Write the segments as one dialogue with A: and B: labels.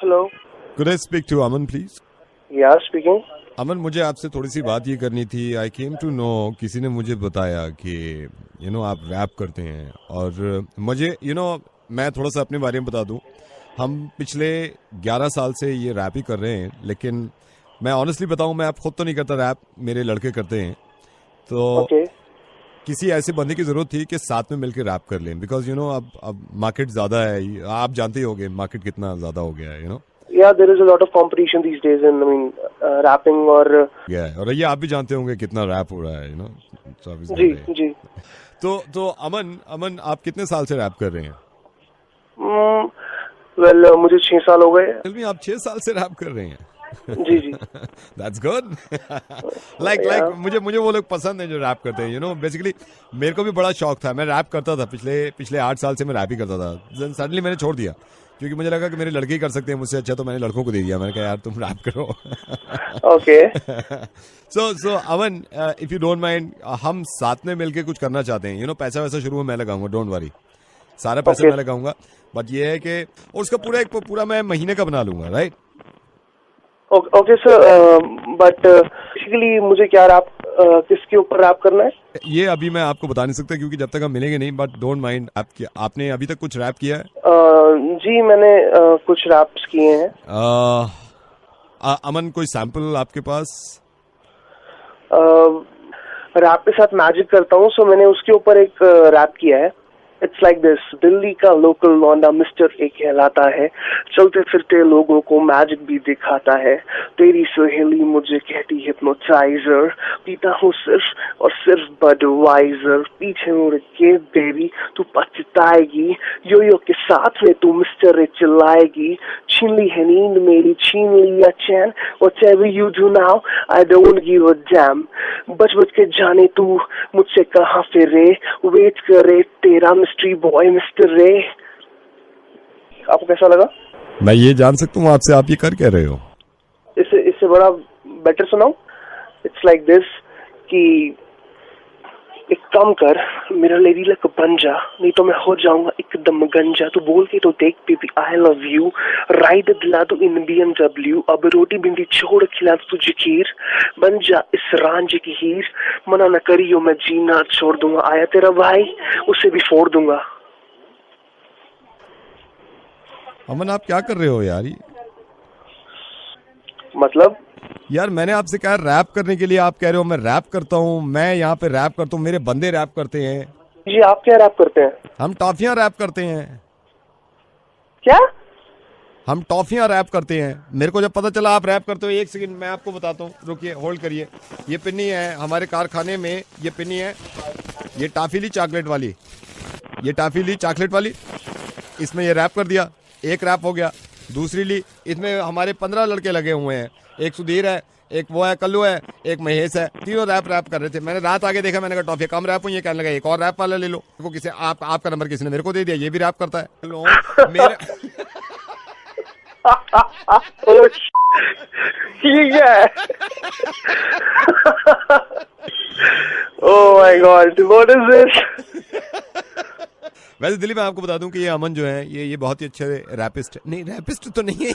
A: Hello.
B: Could I speak to Aman, please?
A: Yeah, speaking.
B: अमन, मुझे आपसे थोड़ी सी बात ये करनी थी. आई केम टू नो, किसी ने मुझे बताया कि आप रैप करते हैं. और मुझे मैं थोड़ा सा अपने बारे में बता दूं. हम पिछले 11 साल से ये रैप ही कर रहे हैं, लेकिन मैं ऑनेस्टली बताऊं, मैं खुद तो नहीं करता रैप, मेरे लड़के करते हैं. तो किसी ऐसे बंदे की जरूरत थी कि साथ में मिलकर रैप कर लें, बिकॉज अब मार्केट ज्यादा है. आप जानते ही होंगे मार्केट कितना ज्यादा हो गया है.
A: Yeah, there is a lot of competition these days in, rapping और
B: और ये आप भी जानते होंगे कितना रैप हो रहा है.
A: जी.
B: तो अमन आप कितने साल से रैप कर रहे हैं?
A: मुझे 6 साल हो गए.
B: आप 6 साल से रैप कर रहे हैं?
A: जी.
B: That's good. like मुझे वो लोग पसंद है जो रैप करते हैं. बेसिकली मेरे को भी बड़ा शौक था. मैं रैप करता था पिछले 8 साल से मैं रैप ही करता था. सडनली मैंने छोड़ दिया क्योंकि मुझे लगा कि मेरे लड़के ही कर सकते हैं मुझसे अच्छा, तो मैंने लड़कों को दे दिया. मैंने कहा यार तुम रैप करो.
A: Okay.
B: So Aman, if you don't mind, हम साथ में मिलके कुछ करना चाहते हैं. पैसा वैसा शुरू में मैं लगाऊंगा, डोंट वरी. सारा पैसा मैं लगाऊंगा. बट ये है कि उसका पूरा मैं महीने का बना लूंगा. Right?
A: Okay sir. But basically मुझे क्या रैप, किसके ऊपर रैप करना है?
B: ये अभी मैं आपको बता नहीं सकता क्योंकि जब तक हम मिलेंगे नहीं. बट डोंट माइंड, आपने अभी तक कुछ रैप किया है?
A: जी मैंने कुछ रैप्स किए हैं.
B: अमन, कोई सैंपल आपके पास?
A: रैप के साथ मैजिक करता हूँ, सो मैंने उसके ऊपर एक रैप किया है. It's like this. दिल्ली का लोकल लौंडा मिस्टर ए कहलाता है, चलते फिरते लोगों को मैजिक भी दिखाता है. तेरी सहेली मुझे कहती हिप्नोटाइजर, पीता हूँ सिर्फ और सिर्फ बडवाइजर. पीछे मुड़ के बेबी तू पछताएगी, यो के साथ में तू मिस्टर ए चिल्लाएगी. छीन ली है नींद मेरी, छीन लिया चैन. Whatever you do now, I don't give a damn. बच के जाने तू मुझसे कहाँ फिरे, वेट करे तेरा मिस्ट्री बॉय मिस्टर रे. आपको कैसा लगा?
B: मैं ये जान सकता हूँ आपसे, आप ये कर क्या रहे हो?
A: इससे बड़ा बेटर सुनाऊं? इट्स लाइक दिस कि एक काम कर, मेरा लेडी लक बन जा, नहीं तो मैं हो जाऊंगा एकदम गंजा. तू बोल के तो देख baby I love you, ride दिला दो इन BMW. अब रोटी भिंडी छोड़ खिला दो तुझे खीर, बन जा इस रांझे की हीर. मना न करियो मैं जीना छोड़ दूंगा, आया तेरा भाई उसे भी फोड़ दूंगा.
B: अमन, आप क्या कर रहे हो यार?
A: मतलब
B: यार मैंने आपसे कहा रैप करने के लिए, आप कह रहे हो मैं रैप करता हूँ. मैं यहाँ पे रैप करता हूँ, मेरे बंदे रैप करते हैं.
A: जी आप क्या रैप करते हैं?
B: हम टॉफियां रैप करते हैं.
A: क्या?
B: हम टॉफियां रैप करते हैं. मेरे को जब पता चला आप रैप करते हो, एक सेकंड मैं आपको बताता हूँ, रुकिए, होल्ड करिए. ये पिन्नी है हमारे कारखाने में, ये पिन्नी है, ये टाफीली चॉकलेट वाली, ये टाफीली चॉकलेट वाली. इसमें ये रैप कर दिया, एक रैप हो गया. दूसरी ली, इसमें हमारे 15 लड़के लगे हुए हैं. एक सुधीर है, एक वो है कल्लू है, एक महेश है. तीनों रैप कर रहे थे. मैंने रात आगे देखा, मैंने कहा टॉफी कम रैप हुई है, कहने लगा एक और रैप वाला ले लो. को किसी आपका नंबर किसी ने मेरे को दे दिया, ये भी रैप करता है. मेरे
A: ठीक है. ओह my God, what is this?
B: वैसे दिल्ली में आपको बता दूं कि ये अमन जो है, ये बहुत ही अच्छे रैपिस्ट, नहीं रैपिस्ट तो नहीं है.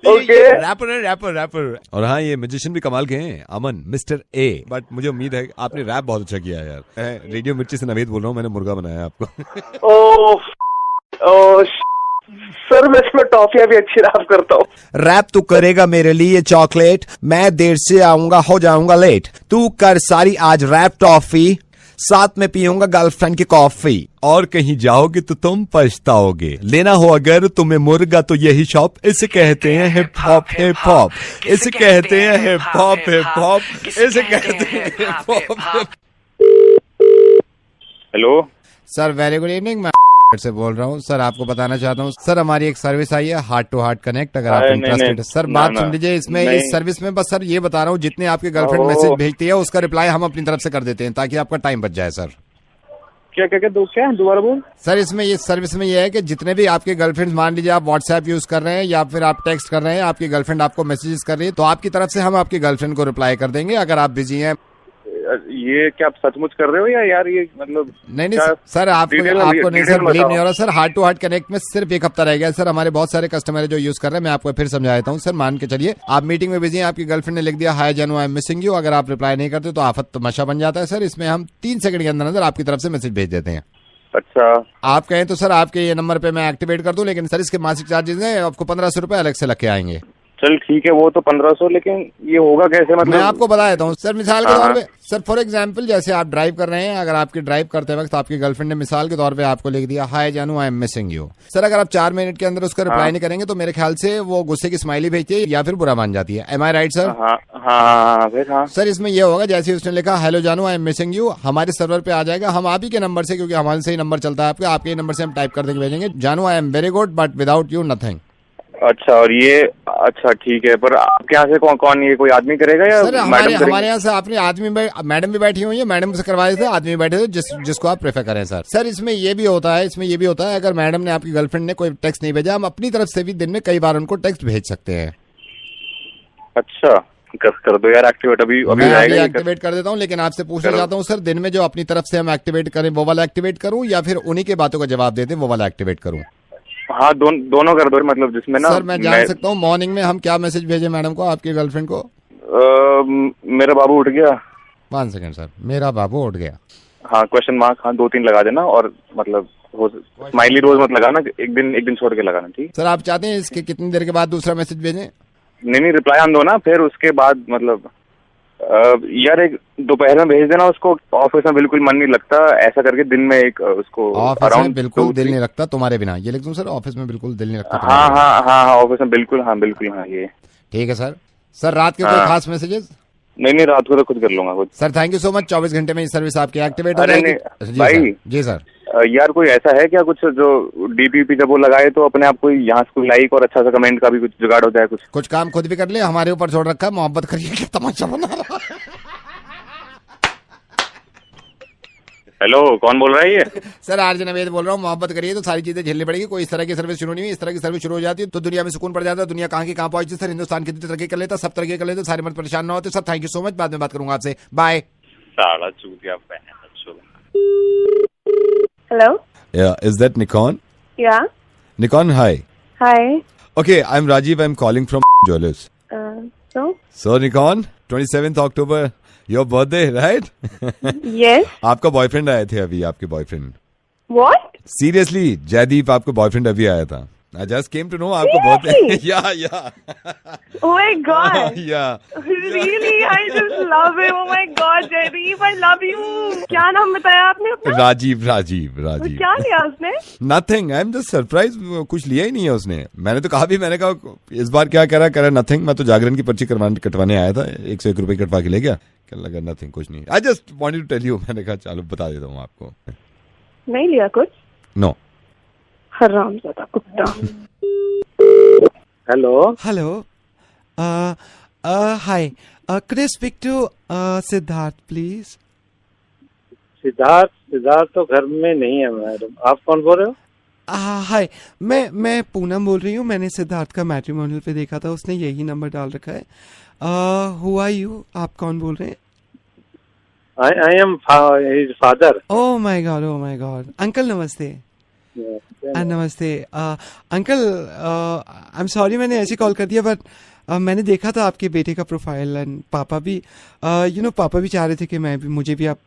A: Okay,
B: rapper. और हाँ, ये म्यूजिशियन भी कमाल के हैं, अमन मिस्टर ए. बट मुझे उम्मीद है आपने रैप बहुत अच्छा किया है यार. रेडियो मिर्ची से नवेद बोल रहा हूँ, मैंने मुर्गा बनाया आपको.
A: ओह सर, मैं इसमें टॉफियां भी अच्छी रैप करता हूँ.
C: रैप तू करेगा मेरे लिए चॉकलेट, मैं देर से आऊंगा हो जाऊंगा लेट. तू कर सारी आज रैप टॉफी, साथ में पीऊंगा गर्लफ्रेंड की कॉफी.
B: और कहीं जाओगे तो तुम पछताओगे, लेना हो अगर तुम्हें मुर्गा तो यही शॉप. इसे कहते हैं हिप हॉप, हिप हॉप. इसे कहते हैं हिप हॉप, हिप हॉप. इसे कहते हैं hip hop.
D: Hello
C: sir, very good evening. मैं से बोल रहा हूँ सर. आपको बताना चाहता हूँ सर, हमारी एक सर्विस आई है हार्ट टू हार्ट कनेक्ट, अगर आप इंटरेस्टेड है. सर बात सुन लीजिए, इसमें इस सर्विस में बस सर ये बता रहा हूँ, जितने आपके गर्लफ्रेंड मैसेज भेजती है उसका रिप्लाई हम अपनी तरफ से कर देते हैं ताकि आपका टाइम बच जाए. सर
D: क्या दोबारा बोल.
C: सर इसमें ये सर्विस में ये है कि जितने भी आपके गर्लफ्रेंड, मान लीजिए आप व्हाट्सएप यूज कर रहे हैं या फिर आप टेक्स्ट कर रहे हैं, आपकी गर्लफ्रेंड आपको मैसेजेस कर रही है, तो आपकी तरफ से हम आपकी गर्लफ्रेंड को रिप्लाई कर देंगे. अगर आप बिजी हैं
D: ये क्या आप सचमुच कर रहे हो या यार ये मतलब?
C: नहीं नहीं सर, आपको नहीं सर, बिलीव नहीं हो रहा sir. Heart to heart connect में सिर्फ एक हफ्ता रह गया सर। हमारे बहुत सारे कस्टमर है जो यूज कर रहे हैं। मैं आपको फिर समझा देता हूँ सर, मान के चलिए आप मीटिंग में बिजी हैं, आपकी गर्लफ्रेंड ने लिख दिया हाय जानू आई एम मिसिंग यू। अगर आप रिप्लाई नहीं करते तो आफत तमाशा बन जाता है सर। इसमें हम 3 सेकंड के अंदर अंदर आपकी तरफ से मैसेज भेज देते हैं।
D: अच्छा,
C: आप कहें तो सर आपके ये नंबर पे मैं एक्टिवेट कर दूं, लेकिन सर इसके मासिक चार्जेस हैं, आपको 1500 रुपए अलग से लग के आएंगे।
D: चल ठीक है, वो तो 1500, लेकिन ये होगा कैसे मतलब?
C: मैं आपको बता देता हूँ सर, मिसाल के तौर पे सर, फॉर एग्जांपल जैसे आप ड्राइव कर रहे हैं, अगर आपकी ड्राइव करते वक्त आपकी गर्लफ्रेंड ने मिसाल के तौर पे आपको लिख दिया हाय जानू I am missing you. Sir अगर आप 4 मिनट के अंदर उसका रिप्लाई नहीं करेंगे तो मेरे ख्याल से वो गुस्से की स्माइली भेजती है या फिर बुरा मान जाती है। एम आई राइट सर?
D: हाँ।
C: सर इसमें ये होगा, जैसे उसने लिखा हेलो जानू आई एम मिसिंग यू, हमारे सर्वर पे आ जाएगा। हम आप ही के नंबर से, क्योंकि हमारे से ही नंबर चलता है आपके नंबर से हम टाइप कर देंगे, भेजेंगे जानू I am very good but without you nothing.
D: अच्छा, और ये अच्छा ठीक है, पर आपके यहाँ से कौन ये कोई आदमी करेगा या
C: सर? हमारे यहाँ से आपने आदमी मैडम भी बैठी हुई है, मैडम से करवा देते, आदमी बैठे थे जिसको आप प्रेफर करें सर। सर इसमें ये भी होता है अगर मैडम ने आपकी गर्लफ्रेंड ने कोई टेक्स्ट नहीं भेजा, हम अपनी तरफ से भी दिन में कई बार उनको टेक्स्ट भेज सकते हैं।
D: अच्छा, कर दो यार एक्टिवेट। अभी
C: एक्टिवेट कर देता हूँ, लेकिन आपसे पूछना चाहता हूँ सर, दिन में जो अपनी तरफ से हम एक्टिवेट करें वो वाला एक्टिवेट करूँ या फिर उन्हीं के बातों का जवाब दे दें वो वाला एक्टिवेट करूँ?
D: हाँ, दोनों कर दो, मतलब जिसमें ना
C: सर मैं जान सकता हूँ मॉर्निंग में हम क्या मैसेज भेजे मैडम को, आपकी गर्लफ्रेंड को?
D: मेरा बाबू उठ गया।
C: 1 सेकंड सर, मेरा बाबू उठ गया।
D: हाँ, क्वेश्चन मार्क, हाँ 2-3 लगा देना, और मतलब स्माइली रोज मत लगाना, एक दिन छोड़ के लगाना, ठीक?
C: सर आप चाहते हैं इसके कितनी देर के बाद दूसरा मैसेज भेजें?
D: नहीं, रिप्लाई आन दो ना, फिर उसके बाद मतलब यार एक दोपहर में भेज देना उसको। ऑफिस में बिल्कुल मन नहीं लगता, ऐसा करके दिन में एक उसको
C: ऑफिस में बिल्कुल दिल नहीं लगता तुम्हारे बिना, ये लिख दूं सर? ऑफिस में बिल्कुल दिल नहीं लगता।
D: हाँ, ऑफिस में बिल्कुल, हाँ ये
C: ठीक है सर। सर रात के कोई खास मैसेजेस?
D: नहीं, रात को तो खुद कर लूंगा खुद।
C: Sir thank you so much, 24 घंटे में ये सर्विस आपकी एक्टिवेट हो जाएगी।
D: भाई
C: जी सर।
D: यार कोई ऐसा है क्या कुछ जो डीपीपी जब वो लगाए तो अपने आप को यहाँ से कोई लाइक और अच्छा सा कमेंट का भी कुछ जुगाड़ हो जाए? कुछ काम खुद भी कर ले, हमारे ऊपर छोड़ रखा है, मोहब्बत करिए, क्या तमाशा बना रहा है। हेलो, कौन बोल रहा है ये?
C: सर आरजे नवेद बोल रहा हूँ। मोहब्बत करिए तो सारी चीजें झेलनी पड़ेगी। कोई इस तरह की सर्विस शुरू नहीं हुई, इस तरह की सर्विस शुरू हो जाती है तो दुनिया में सुकून पड़ जाता है। दुनिया कहाँ की कहाँ पहुंचती सर, हिंदुस्तान कितनी तरक्की कर लेता, सब तरक्की कर लेते, सारे मर्द परेशान ना होते। Sir thank you so much, बाद में बात करूंगा आपसे, बाय।
D: साला चूतिया बहन।
E: Hello?
B: Yeah, is that Nikon?
E: Yeah.
B: Nikon, hi.
E: Hi.
B: Okay, I'm Rajiv. I'm calling from Jewelers. So Nikon, 27th October, your birthday, right?
E: Yes.
B: आपका बॉयफ्रेंड आए थे अभी, आपके बॉयफ्रेंड।
E: What?
B: Seriously, जयदीप आपका बॉयफ्रेंड अभी आया था। I just came to know आपका birthday. Yeah.
E: Oh my God.
B: Yeah.
E: Really? I just love him. Oh my God, Jaideep, I love you. क्या नाम बताया आपने अपना?
B: राजीव।
E: क्या लिया उसने?
B: Nothing. I'm just surprised. कुछ लिया ही नहीं है उसने। मैंने तो मैंने कहा इस बार क्या कह रहा nothing। मैं तो जागरण की पर्ची कटवाने आया था, 101 रुपए कटवा के ले गया। क्या लगा nothing, कुछ नहीं। I just wanted to tell you। मैंने कहा चलो बता देता हूँ आपको।
E: नहीं लिया कुछ?
B: No.
E: हरामज़ादा कुत्ता।
F: Hello. Hi. Could I speak to Siddharth, please?
G: Siddharth तो घर में नहीं है मैडम। आप कौन बोल रहे हो?
F: हाय, मैं पूनम बोल रही हूँ। मैंने सिद्धार्थ का मैट्रिमोनियल पे देखा था, उसने यही नंबर डाल रखा है। Who are you? आप कौन बोल रहे हैं?
G: I am his father.
F: Oh my God. Uncle नमस्ते। नमस्ते अंकल, आई एम सॉरी मैंने ऐसे कॉल कर दिया, बट मैंने देखा था आपके बेटे का प्रोफाइल एंड पापा भी पापा भी चाह रहे थे कि मुझे भी आप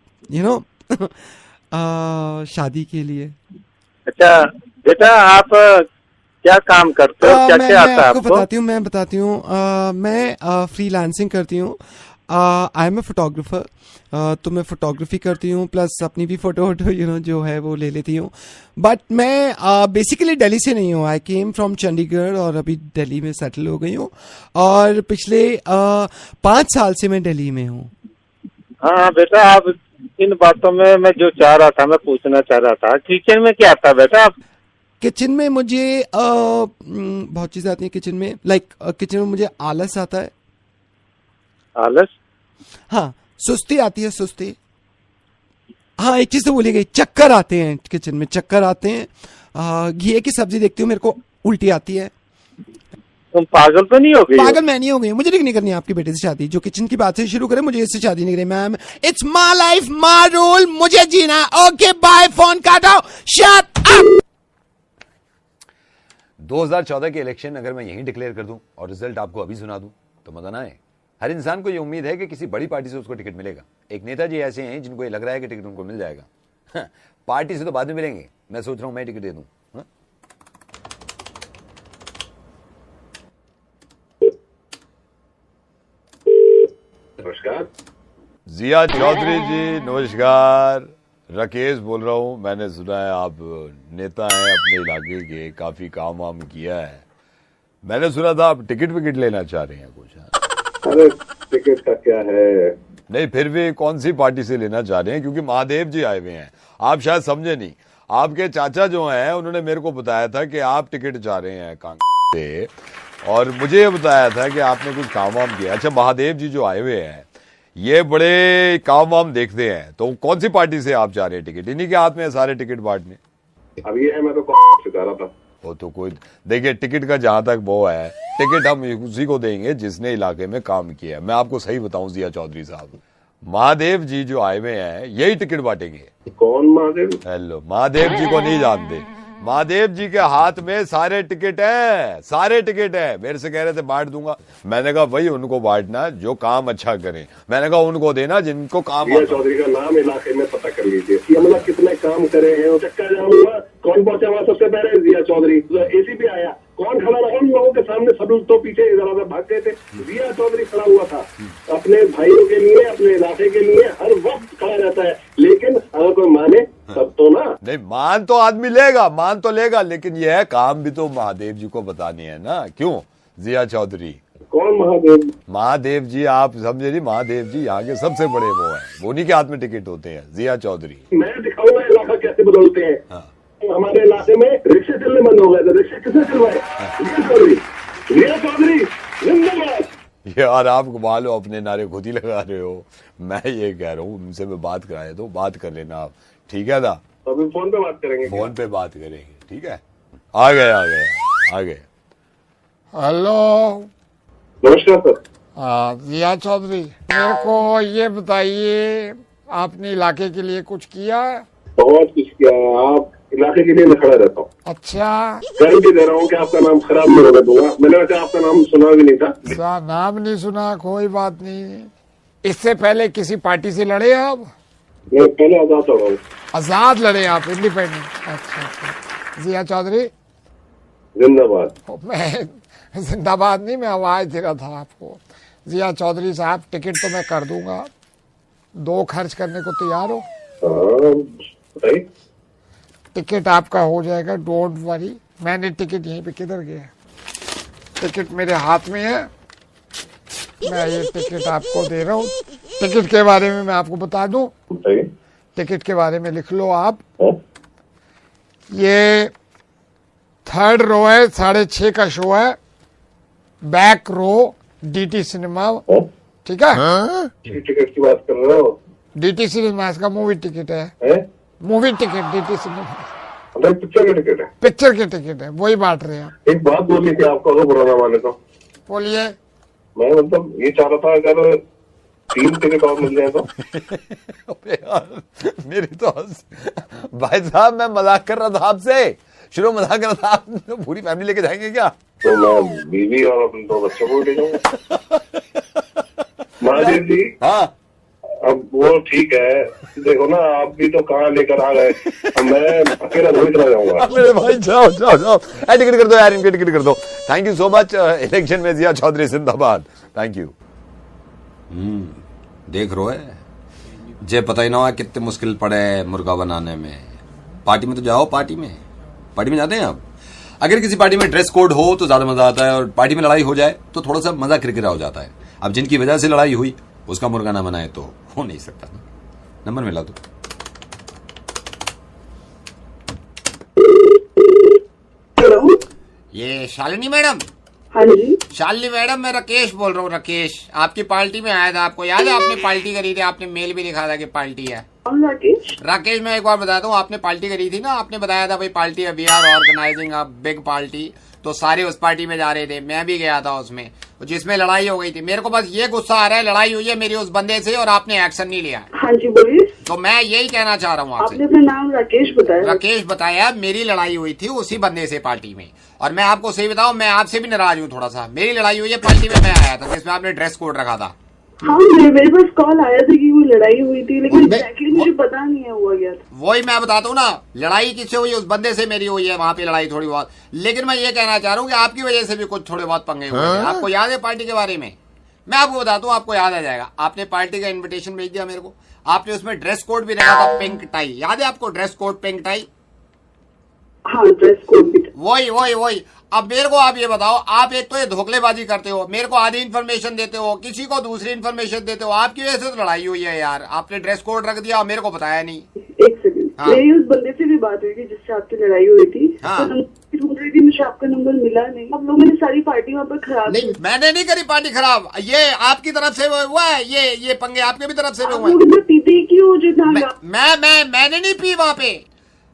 F: शादी के लिए।
G: अच्छा बेटा, आप क्या काम करते हो? क्या आता है आपको?
F: मैं बताती हूँ। मैं फ्रीलांसिंग करती हूँ। I am a photographer. तो मैं फोटोग्राफी करती हूँ, प्लस अपनी भी फोटो जो है वो ले लेती हूँ। बट मैं बेसिकली दिल्ली से नहीं हूँ। आई केम फ्रॉम चंडीगढ़ और अभी दिल्ली में सेटल हो गई हूँ, और पिछले 5 साल से मैं दिल्ली में हूँ।
G: हाँ बेटा, आप इन बातों में मैं जो चाह रहा था, मैं पूछना चाह रहा था, किचन में क्या आता है बेटा? आप
F: किचन में मुझे बहुत चीज़ें आती हैं किचन में। किचन में मुझे आलस आता है।
G: आलस?
F: हाँ, सुस्ती आती है, सुस्ती। हाँ, एक चीज तो बोली गई, चक्कर आते हैं किचन में, चक्कर आते हैं। घी की सब्जी देखती हूँ, मेरे को उल्टी आती है।
G: तुम पागल तो नहीं हो गई?
F: पागल मैं नहीं हो गई, मुझे नहीं करनी आपके बेटे से शादी। जो किचन की बात से शुरू करे, मुझे इससे शादी नहीं करनी ma'am. It's my life my rule, मुझे जीना। ओके बाय, फोन काटो, शट अप।
C: 2014 के इलेक्शन अगर मैं यहीं डिक्लेयर कर दूं और रिजल्ट आपको अभी सुना दूं तो मजा ना आए। हर इंसान को ये उम्मीद है कि किसी बड़ी पार्टी से उसको टिकट मिलेगा। एक नेताजी ऐसे हैं जिनको ये लग रहा है कि टिकट उनको मिल जाएगा। पार्टी से तो बाद में मिलेंगे, मैं सोच रहा हूं मैं टिकट दे दूं।
H: नमस्कार
B: जिया चौधरी जी, नमस्कार। राकेश बोल रहा हूँ। मैंने सुना है आप नेता हैं अपने इलाके के, काफी काम वाम किया है। मैंने सुना था आप टिकट विकेट लेना चाह रहे हैं कुछ।
H: अरे टिकट का क्या है?
B: नहीं, फिर भी कौन सी पार्टी से लेना चाह रहे हैं? क्योंकि महादेव जी आए हुए हैं, आप शायद समझे नहीं। आपके चाचा जो हैं उन्होंने मेरे को बताया था कि आप टिकट चाह रहे हैं कांग्रेस से, और मुझे ये बताया था कि आपने कुछ काम वाम किया। अच्छा, महादेव जी जो आए हुए हैं ये बड़े काम वाम देखते हैं, तो कौन सी पार्टी से आप चाह रहे हैं टिकट? इन्हीं के हाथ में है सारे टिकट बांटने।
H: अब ये है, मैं तो सिखा रहा था।
B: वो तो कोई देखिए, टिकट का जहां तक वो है, टिकट हम उसी को देंगे जिसने इलाके में काम किया है। मैं आपको सही बताऊं जिया चौधरी साहब, महादेव जी जो आए हुए हैं यही टिकट बांटेंगे।
H: कौन महादेव?
B: हेलो, महादेव जी को नहीं जानते? महादेव जी के हाथ में सारे टिकट है, सारे टिकट है। मेरे से कह रहे थे बांट दूंगा, मैंने कहा वही उनको बांटना जो काम अच्छा करें। मैंने कहा उनको देना जिनको काम।
H: जिया चौधरी का नाम इलाके में पता कर लीजिए, मतलब कितने काम करे हैं। चक्का जाऊंगा, कौन पहुंचा हुआ सबसे पहले? जिया चौधरी। एसीपी आया, कौन खड़ा रहा उन लोगों के सामने? सब लोग तो पीछे इधर भाग गए थे, जिया चौधरी खड़ा हुआ था अपने भाइयों के लिए, अपने इलाके के लिए हर वक्त खड़ा रहता है। लेकिन अगर कोई माने तब तो ना।
B: नहीं, मान तो आदमी लेगा, मान तो लेगा, लेकिन यह है काम भी तो महादेव जी को बतानी है ना। क्यों जिया चौधरी?
H: कौन महादेव?
B: महादेव जी, आप समझे नहीं? महादेव जी यहाँ के सबसे बड़े वो है, उन्हीं के हाथ में टिकट होते हैं। जिया चौधरी,
H: मैं दिखाऊंगा इलाका कैसे बदलते हैं।
B: हाँ।
H: हमारे इलाके में रिक्शे चलने बंद हो गए थे, रिक्शे किसने चलवाए? जिया चौधरी। जिया चौधरी जिंदाबाद।
B: यार आप कमाल हो, अपने नारे खुद ही लगा रहे हो। मैं ये कह रहा हूँ उनसे मैं बात कराए तो बात कर लेना आप, ठीक है ना?
H: अभी फोन पे बात करेंगे।
B: फोन पे बात करेंगे, ठीक है? आ गए आ गए आ गए।
I: हेलो,
H: नमस्कार सर।
I: जिया चौधरी, मेरे को ये बताइए आपने इलाके के लिए कुछ किया?
H: बहुत कुछ किया। आप इलाके के लिए मैं खड़ा रहता हूँ।
I: अच्छा,
H: गारंटी दे रहा हूँ कि आपका नाम खराब नहीं होने दूंगा। मैंने वैसे आपका नाम सुना भी नहीं था।
I: नाम नहीं सुना, कोई बात नहीं। इससे पहले किसी पार्टी से लड़े आप?
H: मैं पहले आजाद लड़ा हूँ।
I: आजाद लड़े आप, इंडिपेंडेंट? अच्छा। जिया चौधरी
H: जिंदाबाद।
I: मैं जिंदाबाद नहीं, मैं आवाज दे रहा था आपको। जिया चौधरी साहब, टिकट तो मैं कर दूंगा, 2 खर्च करने को तैयार हो?
H: बताइए।
I: टिकट आपका हो जाएगा, डोंट वरी। मैंने टिकट यहीं पे, किधर गया टिकट? मेरे हाथ में है, मैं ये टिकट आपको दे रहा हूँ। टिकट के बारे में मैं आपको बता दूं, टिकट के बारे में लिख लो आप। ये 3rd रो है, 6:30 का शो है, बैक रो DT सिनेमा, ठीक है?
H: टिकट की बात कर रहे हो?
I: DT सिनेमा का मूवी टिकट है, movie ticket DT cinema.
H: Picture के टिकट है?
I: पिक्चर के टिकट है, वही बांट रहे हैं।
H: एक बात बोली थी आपको, अगर बुरा ना माने तो।
I: बोलिए।
H: मैं मतलब ये चाह रहा था अगर 3 टिकट और मिल जाए तो।
B: यार मेरी तो भाई साहब, मैं मजाक कर रहा था आपसे, शुरू मजाक कर रहा था। आप पूरी फैमिली लेके जाएंगे क्या?
H: तो मैं बीवी और अपने 2 बच्चों को ले जाऊंगा। महादेव जी,
B: हाँ
H: अब वो ठीक है, देखो ना आप भी तो कहाँ लेकर आ गए, मैं अकेला थोड़ी चला जाऊंगा।
B: मेरे भाई जाओ जाओ जाओ, टिकट कर दो यार, इनके टिकट कर दो। Thank you so much. Election में जिया चौधरी जिंदाबाद। Thank you.
C: देख रो है जे पता ही ना हो कितने मुश्किल पड़े मुर्गा बनाने में। पार्टी में तो जाओ, पार्टी में जाते हैं आप। अगर किसी पार्टी में ड्रेस कोड हो तो ज्यादा मजा आता है, और पार्टी में लड़ाई हो जाए तो थोड़ा सा मजा किरकिरा हो जाता है। अब जिनकी वजह से लड़ाई हुई उसका मुर्गा ना बनाए तो हो नहीं सकता। नंबर मिला तो। ये शालिनी मैडम?
E: हाँ जी।
C: शालिनी मैडम, मैं राकेश बोल रहा हूँ। राकेश, आपकी पार्टी में आया था, आपको याद है? आपने पार्टी करी थी, आपने मेल भी दिखा था कि पार्टी है।
E: राकेश।
C: राकेश, मैं एक बार बताता हूँ, आपने पार्टी करी थी ना, आपने बताया था भाई party we are organising a big party, तो सारे उस पार्टी में जा रहे थे, मैं भी गया था उसमें, जिसमें लड़ाई हो गई थी। मेरे को बस ये गुस्सा आ रहा है, लड़ाई हुई है मेरी उस बंदे से और आपने एक्शन नहीं लिया।
E: हाँ जी बोलिए।
C: तो मैं यही कहना चाह रहा हूँ आपसे।
E: आपने अपना नाम राकेश बताया?
C: राकेश बताया, मेरी लड़ाई हुई थी उसी बंदे से पार्टी में, और मैं आपको सही बताऊं, मैं आपसे भी नाराज हूँ थोड़ा सा। मेरी लड़ाई हुई है पार्टी में, मैं आया था जिसमें आपने ड्रेस कोड रखा था।
E: हाँ, मेरे पास कॉल आया था कि वो लड़ाई हुई थी, लेकिन एग्जैक्टली मुझे पता नहीं है हुआ क्या था।
C: वही मैं बताता हूँ ना, लड़ाई किससे हुई है, उस बंदे से मेरी हुई है, वहाँ पे लड़ाई थोड़ी बहुत। लेकिन मैं ये कहना चाह रहा हूँ कि आपकी वजह से भी कुछ थोड़े बहुत पंगे हुए हैं। आपको याद है पार्टी के बारे में? मैं आपको बताता हूँ, आपको याद आ जाएगा। आपने पार्टी का इन्विटेशन भेज दिया मेरे को, आपने उसमें ड्रेस कोड भी रखा था, पिंक टाई, याद है आपको? Dress code pink tie.
E: हाँ, ड्रेस कोड भी था।
C: वही। अब मेरे को आप ये बताओ, आप एक तो ये धोखलेबाजी करते हो, मेरे को आधी इन्फॉर्मेशन देते हो, किसी को दूसरी इन्फॉर्मेशन देते हो। आपकी वजह से तो लड़ाई हुई है यार, आपने ड्रेस कोड रख दिया और मेरे को बताया नहीं।
E: एक सेकंड, मेरी उस बंदे से भी बात हुई थी जिससे आपकी लड़ाई हुई थी।
C: हाँ।
E: तो ढूंढ रही थी, मुझे आपका नंबर मिला नहीं। आप लोगों ने सारी पार्टी वहाँ पर खराब
C: नहीं, मैंने नहीं करी पार्टी खराब, ये आपकी तरफ से हुआ है, ये पंगे आपके भी तरफ से हुए हैं।
E: पीते क्यों जो
C: मैंने नहीं पी वहाँ पे।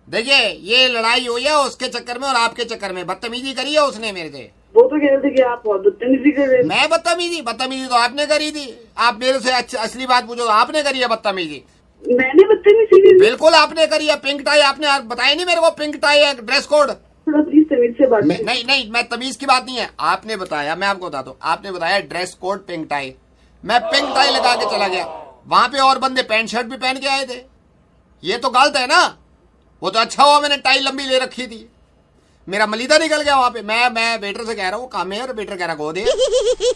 C: देखिए, ये लड़ाई हुई है उसके चक्कर में और आपके चक्कर में, बदतमीजी करी है उसने मेरे से।
E: वो तो कह रहे थे कि आप बहुत बदतमीजी कर रहे थे।
C: मैं बदतमीजी तो आपने करी थी। आप मेरे से असली बात पूछो, आपने करी है बदतमीजी।
E: मैंने बदतमीजी?
C: बिल्कुल आपने करी है। पिंक टाई आपने बताया नहीं मेरे को, पिंक टाई है ड्रेस कोड।
E: थोड़ा प्लीज तमीज से बात।
C: नहीं, मैं तमीज की बात नहीं है, आपने बताया, मैं आपको बताता हूँ, आपने बताया ड्रेस कोड पिंक टाई, मैं पिंक टाई लगा के चला गया। वहां पे और बंदे पैंट शर्ट भी पहन के आए थे, ये तो गलत है ना। वो तो अच्छा हुआ मैंने टाई लंबी ले रखी थी, मेरा मलीदा निकल गया वहां पे। मैं वेटर से कह रहा हूँ काम है, और वेटर कह रहा गो दे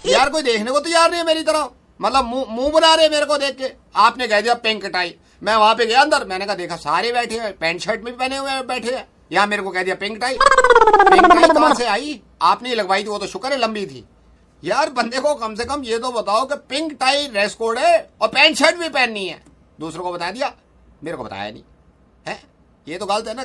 C: यार, कोई देखने को तैयार नहीं है मेरी तरह, मतलब मुंह बना रहे मेरे को देख के। आपने कह दिया पिंक टाई, मैं वहां पे गया अंदर, मैंने कहा देखा सारे बैठे हैं, पैंट शर्ट में भी पहने हुए बैठे हैं, यहाँ मेरे को कह दिया पिंक टाई। पिंक टाई कहाँ से आई? आपने लगवाई थी, वो तो शुक्र है लंबी थी। यार बंदे को कम से कम ये तो बताओ कि पिंक टाई ड्रेस कोड है और पैंट शर्ट भी पहननी है। दूसरों को बता दिया, मेरे को बताया नहीं है, ये तो गलत है ना।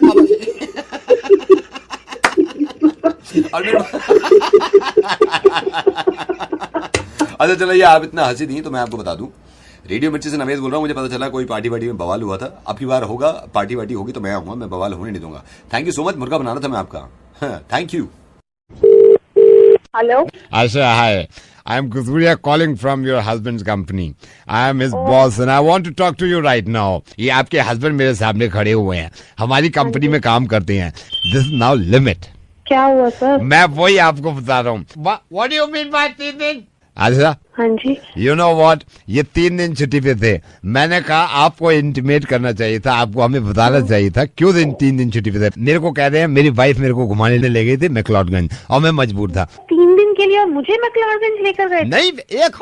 J: अच्छा चलो, आप इतना हंसी दी तो मैं आपको बता दूं, रेडियो मिर्ची से नवेद बोल रहा हूँ। मुझे पता चला कोई पार्टी में बवाल हुआ था, अब की बार होगा, पार्टी होगी तो मैं आऊंगा, मैं बवाल होने नहीं दूंगा। थैंक यू सो मच, मुर्गा बनाना था मैं आपका। Thank you.
E: Hello
C: Asha, hi. I'm Kuzuria calling from your husband's company. I am his boss and I want to talk to you right now. ये आपके हस्बैंड मेरे सामने खड़े हुए हैं, हमारी कंपनी में काम करते हैं। This is now limit.
E: क्या हुआ सर?
C: मैं वही आपको बता रहा हूँ। What do you mean by 3 दिन? अच्छा,
E: हाँ जी।
C: You know what? ये 3 दिन छुट्टी पे थे, मैंने कहा आपको इंटीमेट करना चाहिए था, आपको हमें बताना चाहिए था क्यों 3 दिन छुट्टी पे थे। मेरे को कह रहे हैं मेरी वाइफ मेरे को घुमाने ले गई थी मैक्लोडगंज और मैं मजबूर था।
E: 3 दिन के लिए मुझे मैक्लोडगंज लेकर गए?
C: नहीं,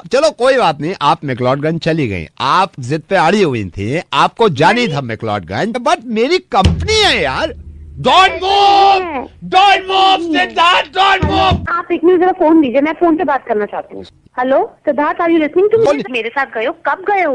C: चलो कोई बात नहीं, आप मैक्लोडगंज चली गई, आप जिद पे अड़ी हुई थी, आपको जानी था मैक्लोडगंज, बट मेरी कंपनी है यार। Don't move, Siddharth, don't move।
E: आप एक मिनट जरा फोन दीजिए, मैं फोन पे बात करना चाहती हूँ। Hello Siddharth, are you listening to me? मेरे साथ गए हो? कब गए हो?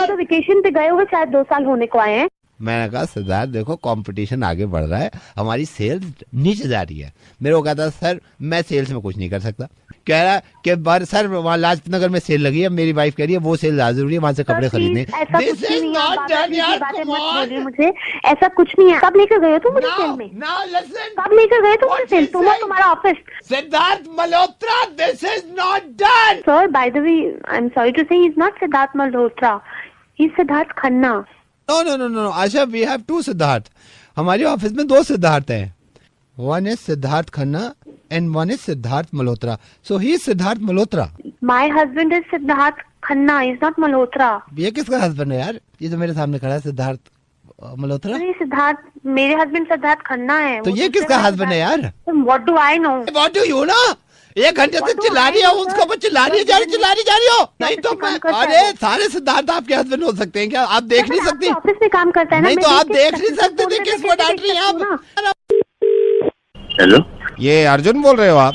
E: तो वेकेशन पे गए हुए, शायद 2 साल होने को आए हैं।
C: मैंने कहा सिद्धार्थ देखो, कंपटीशन आगे बढ़ रहा है, हमारी सेल्स नीचे जा रही है। मेरे को कहता सर मैं सेल्स में कुछ नहीं कर सकता। कह रहा कि बार सर वहाँ लाजपत नगर में सेल लगी है, मेरी वाइफ कह रही है वो सेल ज्यादा जरूरी है, वहाँ से कपड़े खरीदने।
E: मुझे ऐसा कुछ नहीं है। कब लेकर गए तुम मुझे सेल में? कब लेकर गए तुम मुझे सेल? तुम्हारा office?
C: Siddharth Malhotra, this is not done.
E: Sir by the way, I am sorry to say, he is not Siddharth Malhotra, he is Siddharth Khanna.
C: No, Asha, we have 2 Siddharth. हमारे ऑफिस में 2 सिद्धार्थ हैं। One is Siddharth Khanna and one is Siddharth Malhotra. So he is Siddharth Malhotra.
E: My husband is Siddharth Khanna, is not Malhotra.
C: ये किसका husband है यार? ये तो मेरे सामने खड़ा है, सिद्धार्थ मल्होत्रा।
E: सिद्धार्थ, मेरे हस्बैंड सिद्धार्थ खन्ना है।
C: तो ये किसका हस्बैंड है यार?
E: What do I know?
C: What do you know? 1 घंटे से चिल्ला रही हो उसको, चिल्ला रही जा रही हो। नहीं तो मैं, अरे सारे सिद्धार्थ आपके हस्बैंड हो सकते हैं क्या? आप देख नहीं सकती?
E: ऑफिस में काम करता है ना।
C: नहीं तो आप देख नहीं सकते थे, किसको डांट रही हैं आप?
D: हेलो,
C: ये अर्जुन बोल रहे हो आप?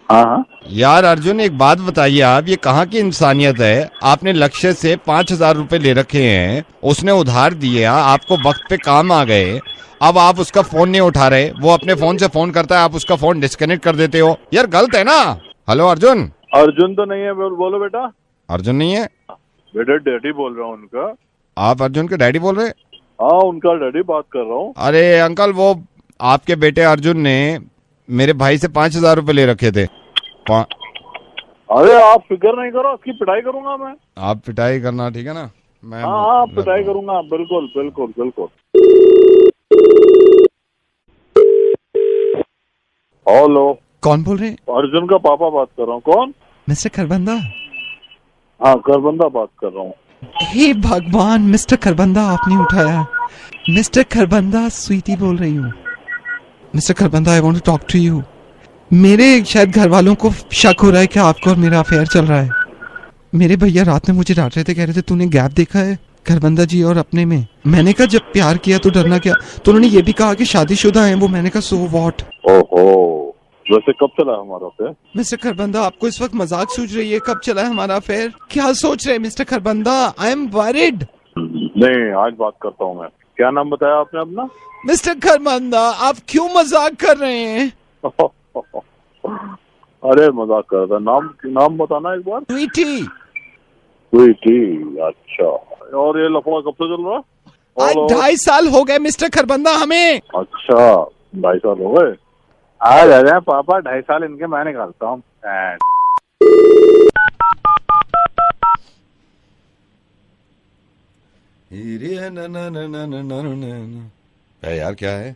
D: हाँ
C: यार अर्जुन, एक बात बताइए, आप ये कहाँ की इंसानियत है? आपने लक्ष्य से 5000 रुपए ले रखे हैं, उसने उधार दिए, आपको वक्त पे काम आ गए, अब आप उसका फोन नहीं उठा रहे, वो अपने फोन से फोन करता है, आप उसका फोन डिस्कनेक्ट कर देते हो, यार गलत है ना? हेलो अर्जुन।
K: अर्जुन तो नहीं है, बोलो बेटा।
C: अर्जुन नहीं है
K: बेटा, डैडी बोल रहा हूँ उनका।
C: आप अर्जुन के डैडी बोल रहे?
K: हाँ, उनका डैडी बात कर रहा हूँ।
C: अरे अंकल, वो आपके बेटे अर्जुन ने मेरे भाई से 5,000 रुपए ले रखे थे।
K: अरे आप फिक्र नहीं करो, उसकी पिटाई करूंगा मैं।
C: आप पिटाई करना, ठीक है ना? मैं
K: हाँ, पिटाई करूंगा, बिल्कुल बिल्कुल बिल्कुल। हेलो,
F: कौन बोल रहे हैं?
K: अर्जुन का पापा बात कर रहा हूँ। कौन?
F: मिस्टर खरबंदा।
K: हाँ, खरबंदा बात कर रहा हूँ।
F: हे भगवान, मिस्टर खरबंदा आपने उठाया। मिस्टर खरबंदा, स्वीटी बोल रही हूँ। Mister Kharbanda, I want to talk to you. मेरे शायद घर वालों को शक हो रहा है कि आपको और मेरा अफेयर चल रहा है। मेरे भैया रात में मुझे डांट रहे थे, कह रहे थे तूने गैप देखा है खरबंदा जी और अपने में। मैंने कहा जब प्यार किया तो डरना क्या। तो उन्होंने ये भी कहा कि शादीशुदा हैं वो। मैंने कहा सो व्हाट।
K: ओहो, वैसे कब चला हमारा अफेयर?
F: मिस्टर खरबंदा, आपको इस वक्त मजाक सूझ रही है? कब चला है हमारा अफेयर? क्या सोच रहे हैं mister Kharbanda? I am worried.
K: नहीं, आज बात करता हूँ मैं। क्या नाम बताया आपने अपना?
F: मिस्टर खरबंदा, आप क्यों मजाक कर रहे हैं?
K: अरे मजाक कर रहा था। नाम बताना एक बार।
F: स्वीटी।
K: स्वीटी, अच्छा। और ये लफड़ा कब से चल रहा?
F: आज 2.5 साल हो गए मिस्टर खरबंदा हमें।
K: अच्छा, 2.5 साल हो गए। आज आ जाए पापा, 2.5 साल इनके मैं निकालता हूँ।
C: यार क्या है?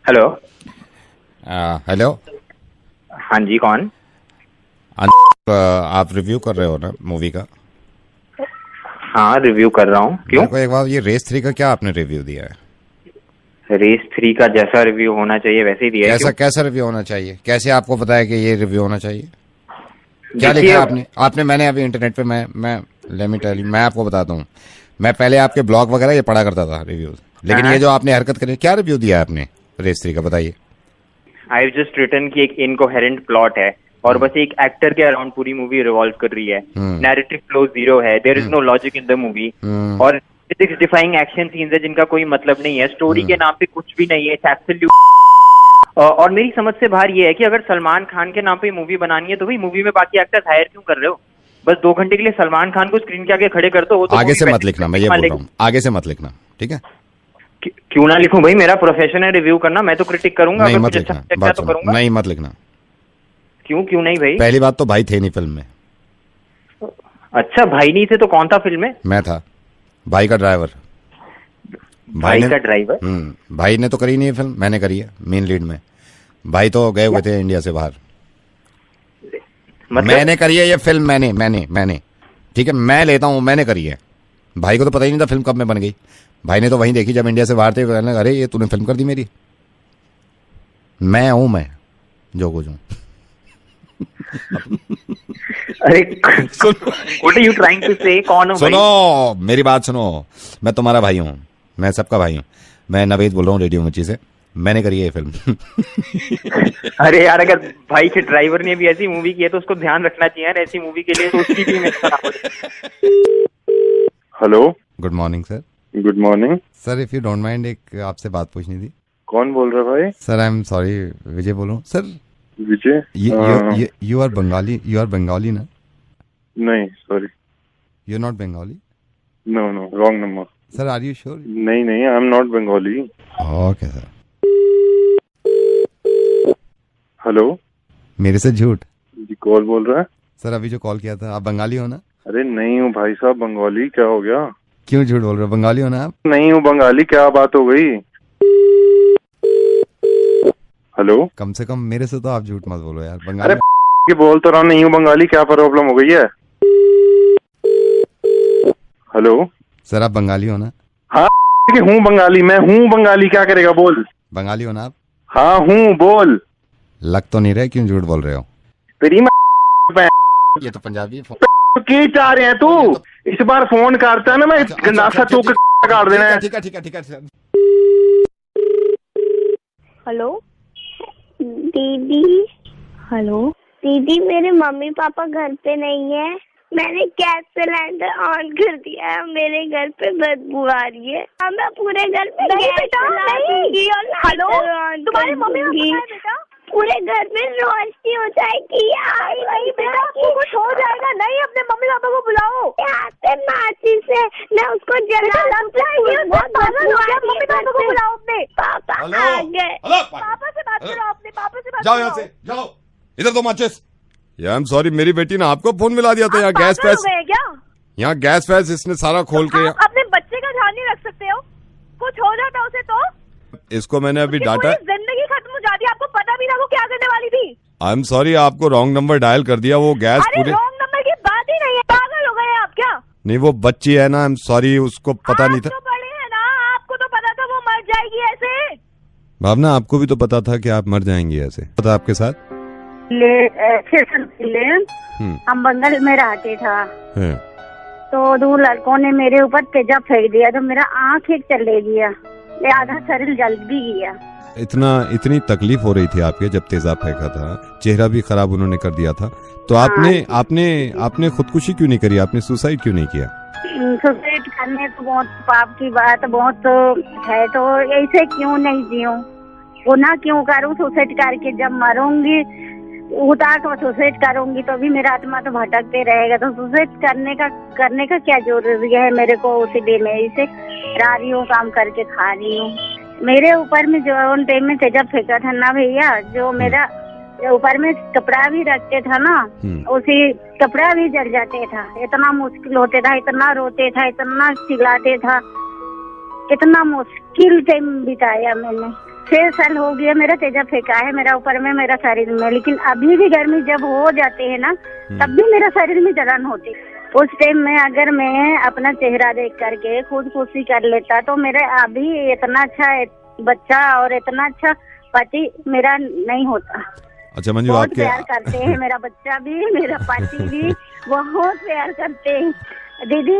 L: हेलो।
C: हेलो।
L: हाँ जी, कौन?
C: आप रिव्यू कर रहे हो ना मूवी का?
L: हाँ, रिव्यू कर रहा हूँ। क्यों?
C: मेरे को एक बार, ये रेस 3 का क्या आपने रिव्यू दिया है?
L: रेस 3 का जैसा रिव्यू होना चाहिए वैसे ही दिया है।
C: कैसा रिव्यू होना चाहिए? कैसे आपको पता है कि ये रिव्यू होना चाहिए? क्या लिखा है आपने? मैंने अभी इंटरनेट पे मैं आपको बताता हूँ। मैं पहले आपके ब्लॉग वगैरह ये पढ़ा करता था रिव्यूज, लेकिन ये जो आपने हरकत करी, क्या रिव्यू दिया है आपने रेस 3 का, बताइए।
L: आई हैव जस्ट रिटन कि एक इनकोहेरेंट प्लॉट है और बस एक एक्टर के अराउंड पूरी मूवी रिवॉल्व कर रही है। नैरेटिव फ्लो जीरो है, there is no logic in the movie, और फिजिक्स डिफाइंग एक्शन सीन्स है जिनका कोई मतलब नहीं है। स्टोरी के नाम पे कुछ भी नहीं है, इट्स एब्सोल्यूट। और मेरी समझ से बाहर ये है कि अगर सलमान खान के नाम पे मूवी बनानी है तो भाई मूवी में बाकी एक्टर्स हायर क्यों कर रहे हो? बस 2 घंटे के लिए सलमान खान को स्क्रीन के आगे खड़े कर दो।
C: आगे से मत लिखना, मैं ये बोल रहा हूँ, आगे से मत लिखना, ठीक है?
L: क्यों ना लिखूं भाई, मेरा प्रोफेशन है रिव्यू करना, मैं तो क्रिटिक करूंगा।
C: नहीं मत लिखना, बात सुनो, नहीं मत लिखना।
L: क्यों नहीं भाई?
C: पहली बात तो भाई थे नहीं फिल्म में।
L: अच्छा, भाई नहीं थे तो कौन था फिल्म में?
C: मैं था, भाई का ड्राइवर।
L: भाई का ड्राइवर?
C: भाई ने तो करी नहीं है फिल्म, मैंने करी है मेन लीड में। भाई तो गए हुए थे इंडिया से बाहर। मतलब? मैंने करी है ये फिल्म, मैंने ठीक है, मैं लेता हूँ, मैंने करी है। भाई को तो पता ही नहीं था फिल्म कब में बन गई। भाई ने तो वहीं देखी जब इंडिया से बाहर थे। अरे ये तूने फिल्म कर दी मेरी। मैं हूं, मैं जो कुछ हूं।
L: अरे what are you trying to say? कौन हो?
C: सुनो मेरी बात सुनो, मैं तुम्हारा भाई हूँ, मैं सबका भाई हूँ। मैं नवेद बोल रहा हूँ रेडियो मिर्ची से, मैंने करी है ये फिल्म।
L: अरे यार, अगर भाई के ड्राइवर ने भी ऐसी मूवी की है तो उसको ध्यान रखना चाहिए यार, ऐसी मूवी के लिए तो उसकी भी
K: hello,
C: good morning sir.
K: Good morning
C: sir, if you don't mind, एक आपसे बात पूछनी थी।
K: कौन बोल रहा है भाई?
C: Sir I am sorry, Vijay बोल रहा हूँ sir.
K: Vijay?
C: You are Bengali ना?
K: नहीं, sorry,
C: you are not Bengali?
K: No, wrong number.
C: Sir are you sure?
K: नहीं, I am not Bengali.
C: Okay sir.
K: Hello,
C: मेरे से झूठ?
K: जी, कौन बोल रहा है?
C: सर अभी जो कॉल किया था, आप बंगाली हो ना?
K: अरे नहीं हूँ भाई साहब बंगाली, क्या हो गया?
C: क्यों झूठ बोल रहे हो? बंगाली हो ना आप?
K: नहीं हूँ बंगाली, क्या बात हो गई? हेलो,
C: कम से कम मेरे से तो आप झूठ मत बोलो यार।
K: बंगाली? अरे बोल तो रहा नहीं हूँ बंगाली, क्या प्रॉब्लम हो गई है? हेलो
C: सर, आप बंगाली हो ना?
K: हाँ हूँ बंगाली, मैं हूँ बंगाली, क्या करेगा बोल।
C: बंगाली हो ना आप?
K: हाँ हूँ, बोल।
C: लग तो नहीं रहे, क्यों झूठ बोल रहे हो?
K: तेरी
C: ये तो पंजाबी
K: की चाह रहे हैं तू? इस बार फोन करता है ना, मैं गंडासा चौक काट देना है।
C: ठीक है।
M: हेलो दीदी। हेलो दीदी, मेरे मम्मी पापा घर पे नहीं है। मैंने गैस सिलेंडर ऑन कर दिया है, मेरे घर पे बदबू आ रही है। मैं पूरे घर पे
E: नहीं बेटा, नहीं। हेलो, तुम्हारे मम्मी पापा है बेटा?
M: पूरे घर में रोशनी हो जाएगी। कुछ हो जाएगा नहीं, अपने मम्मी पापा को बुलाओ। यहाँ पे माचिस से मैं उसको जला मम्मी पापा को बुलाओ। अपने पापा आ गए। पापा से बात करो, अपने पापा से बात
B: जाओ यहाँ से, जाओ इधर दो माचिस। यार आई एम सॉरी, मेरी बेटी ने आपको फोन मिला दिया था। यहाँ गैस फैस, यहाँ गैस फैस इसने सारा खोल के।
E: अपने बच्चे का ध्यान नहीं रख सकते हो? कुछ हो जाता उसे तो?
B: इसको मैंने अभी डाटा।
E: जिंदगी खत्म हो जाती, आपको पता भी ना वो क्या करने वाली थी।
B: आई एम सॉरी, आपको रॉन्ग नंबर डायल कर दिया। वो गैस पूरे
E: रॉन्ग नंबर की बात ही नहीं है, पागल हो गए आप क्या?
B: नहीं, वो बच्ची है ना, आई एम सॉरी, उसको पता नहीं था।
E: तो बड़े है ना, आपको तो पता था वो मर जाएगी ऐसे।
B: भावना, आपको भी तो पता था कि आप मर जाएंगी ऐसे, पता आपके साथ।
N: हम बंगाल में रहते था, तो दो लड़कों ने मेरे ऊपर तेजाब फेंक दिया, तो मेरा आँख एक चले गया, आधा शरीर जल भी गया।
B: इतनी तकलीफ हो रही थी आपके जब तेजाब फेंका था, चेहरा भी खराब उन्होंने कर दिया था, तो आपने खुदकुशी क्यों नहीं करी? आपने सुसाइड क्यों नहीं किया?
N: सुसाइड करने तो बहुत पाप की बात बहुत है, तो ऐसे क्यों नहीं जीऊं, गुनाह क्यों करूं? सुसाइड करके जब मरूंगी उतार कर सुसाइड करूंगी तो भी मेरा आत्मा तो भटकते रहेगा, तो सुसाइड करने का क्या जरूरी है मेरे को? उसी डे में इसे रा रही हूँ, काम करके खा रही हूँ। मेरे ऊपर में जो उन टाइम में तेजाब फेंका था ना भैया, जो मेरा ऊपर में कपड़ा भी रखते था ना, उसी कपड़ा भी जल जाते था। इतना मुश्किल होते था, इतना रोते था, इतना चिल्लाते था, इतना मुश्किल टाइम बिताया मैंने। 6 साल हो गया मेरा तेजाब फेंका है मेरा ऊपर में, मेरा शरीर में, लेकिन अभी भी गर्मी जब हो जाते है ना, तब भी मेरा शरीर में जलन होती। उस टाइम में अगर मैं अपना चेहरा देख करके खुदकुशी कर लेता तो मेरा अभी इतना अच्छा बच्चा और इतना अच्छा पति मेरा नहीं होता।
B: अच्छा मंजू,
N: बहुत
B: आपके
N: प्यार करते हैं, मेरा बच्चा भी, मेरा पति भी बहुत प्यार करते हैं। दीदी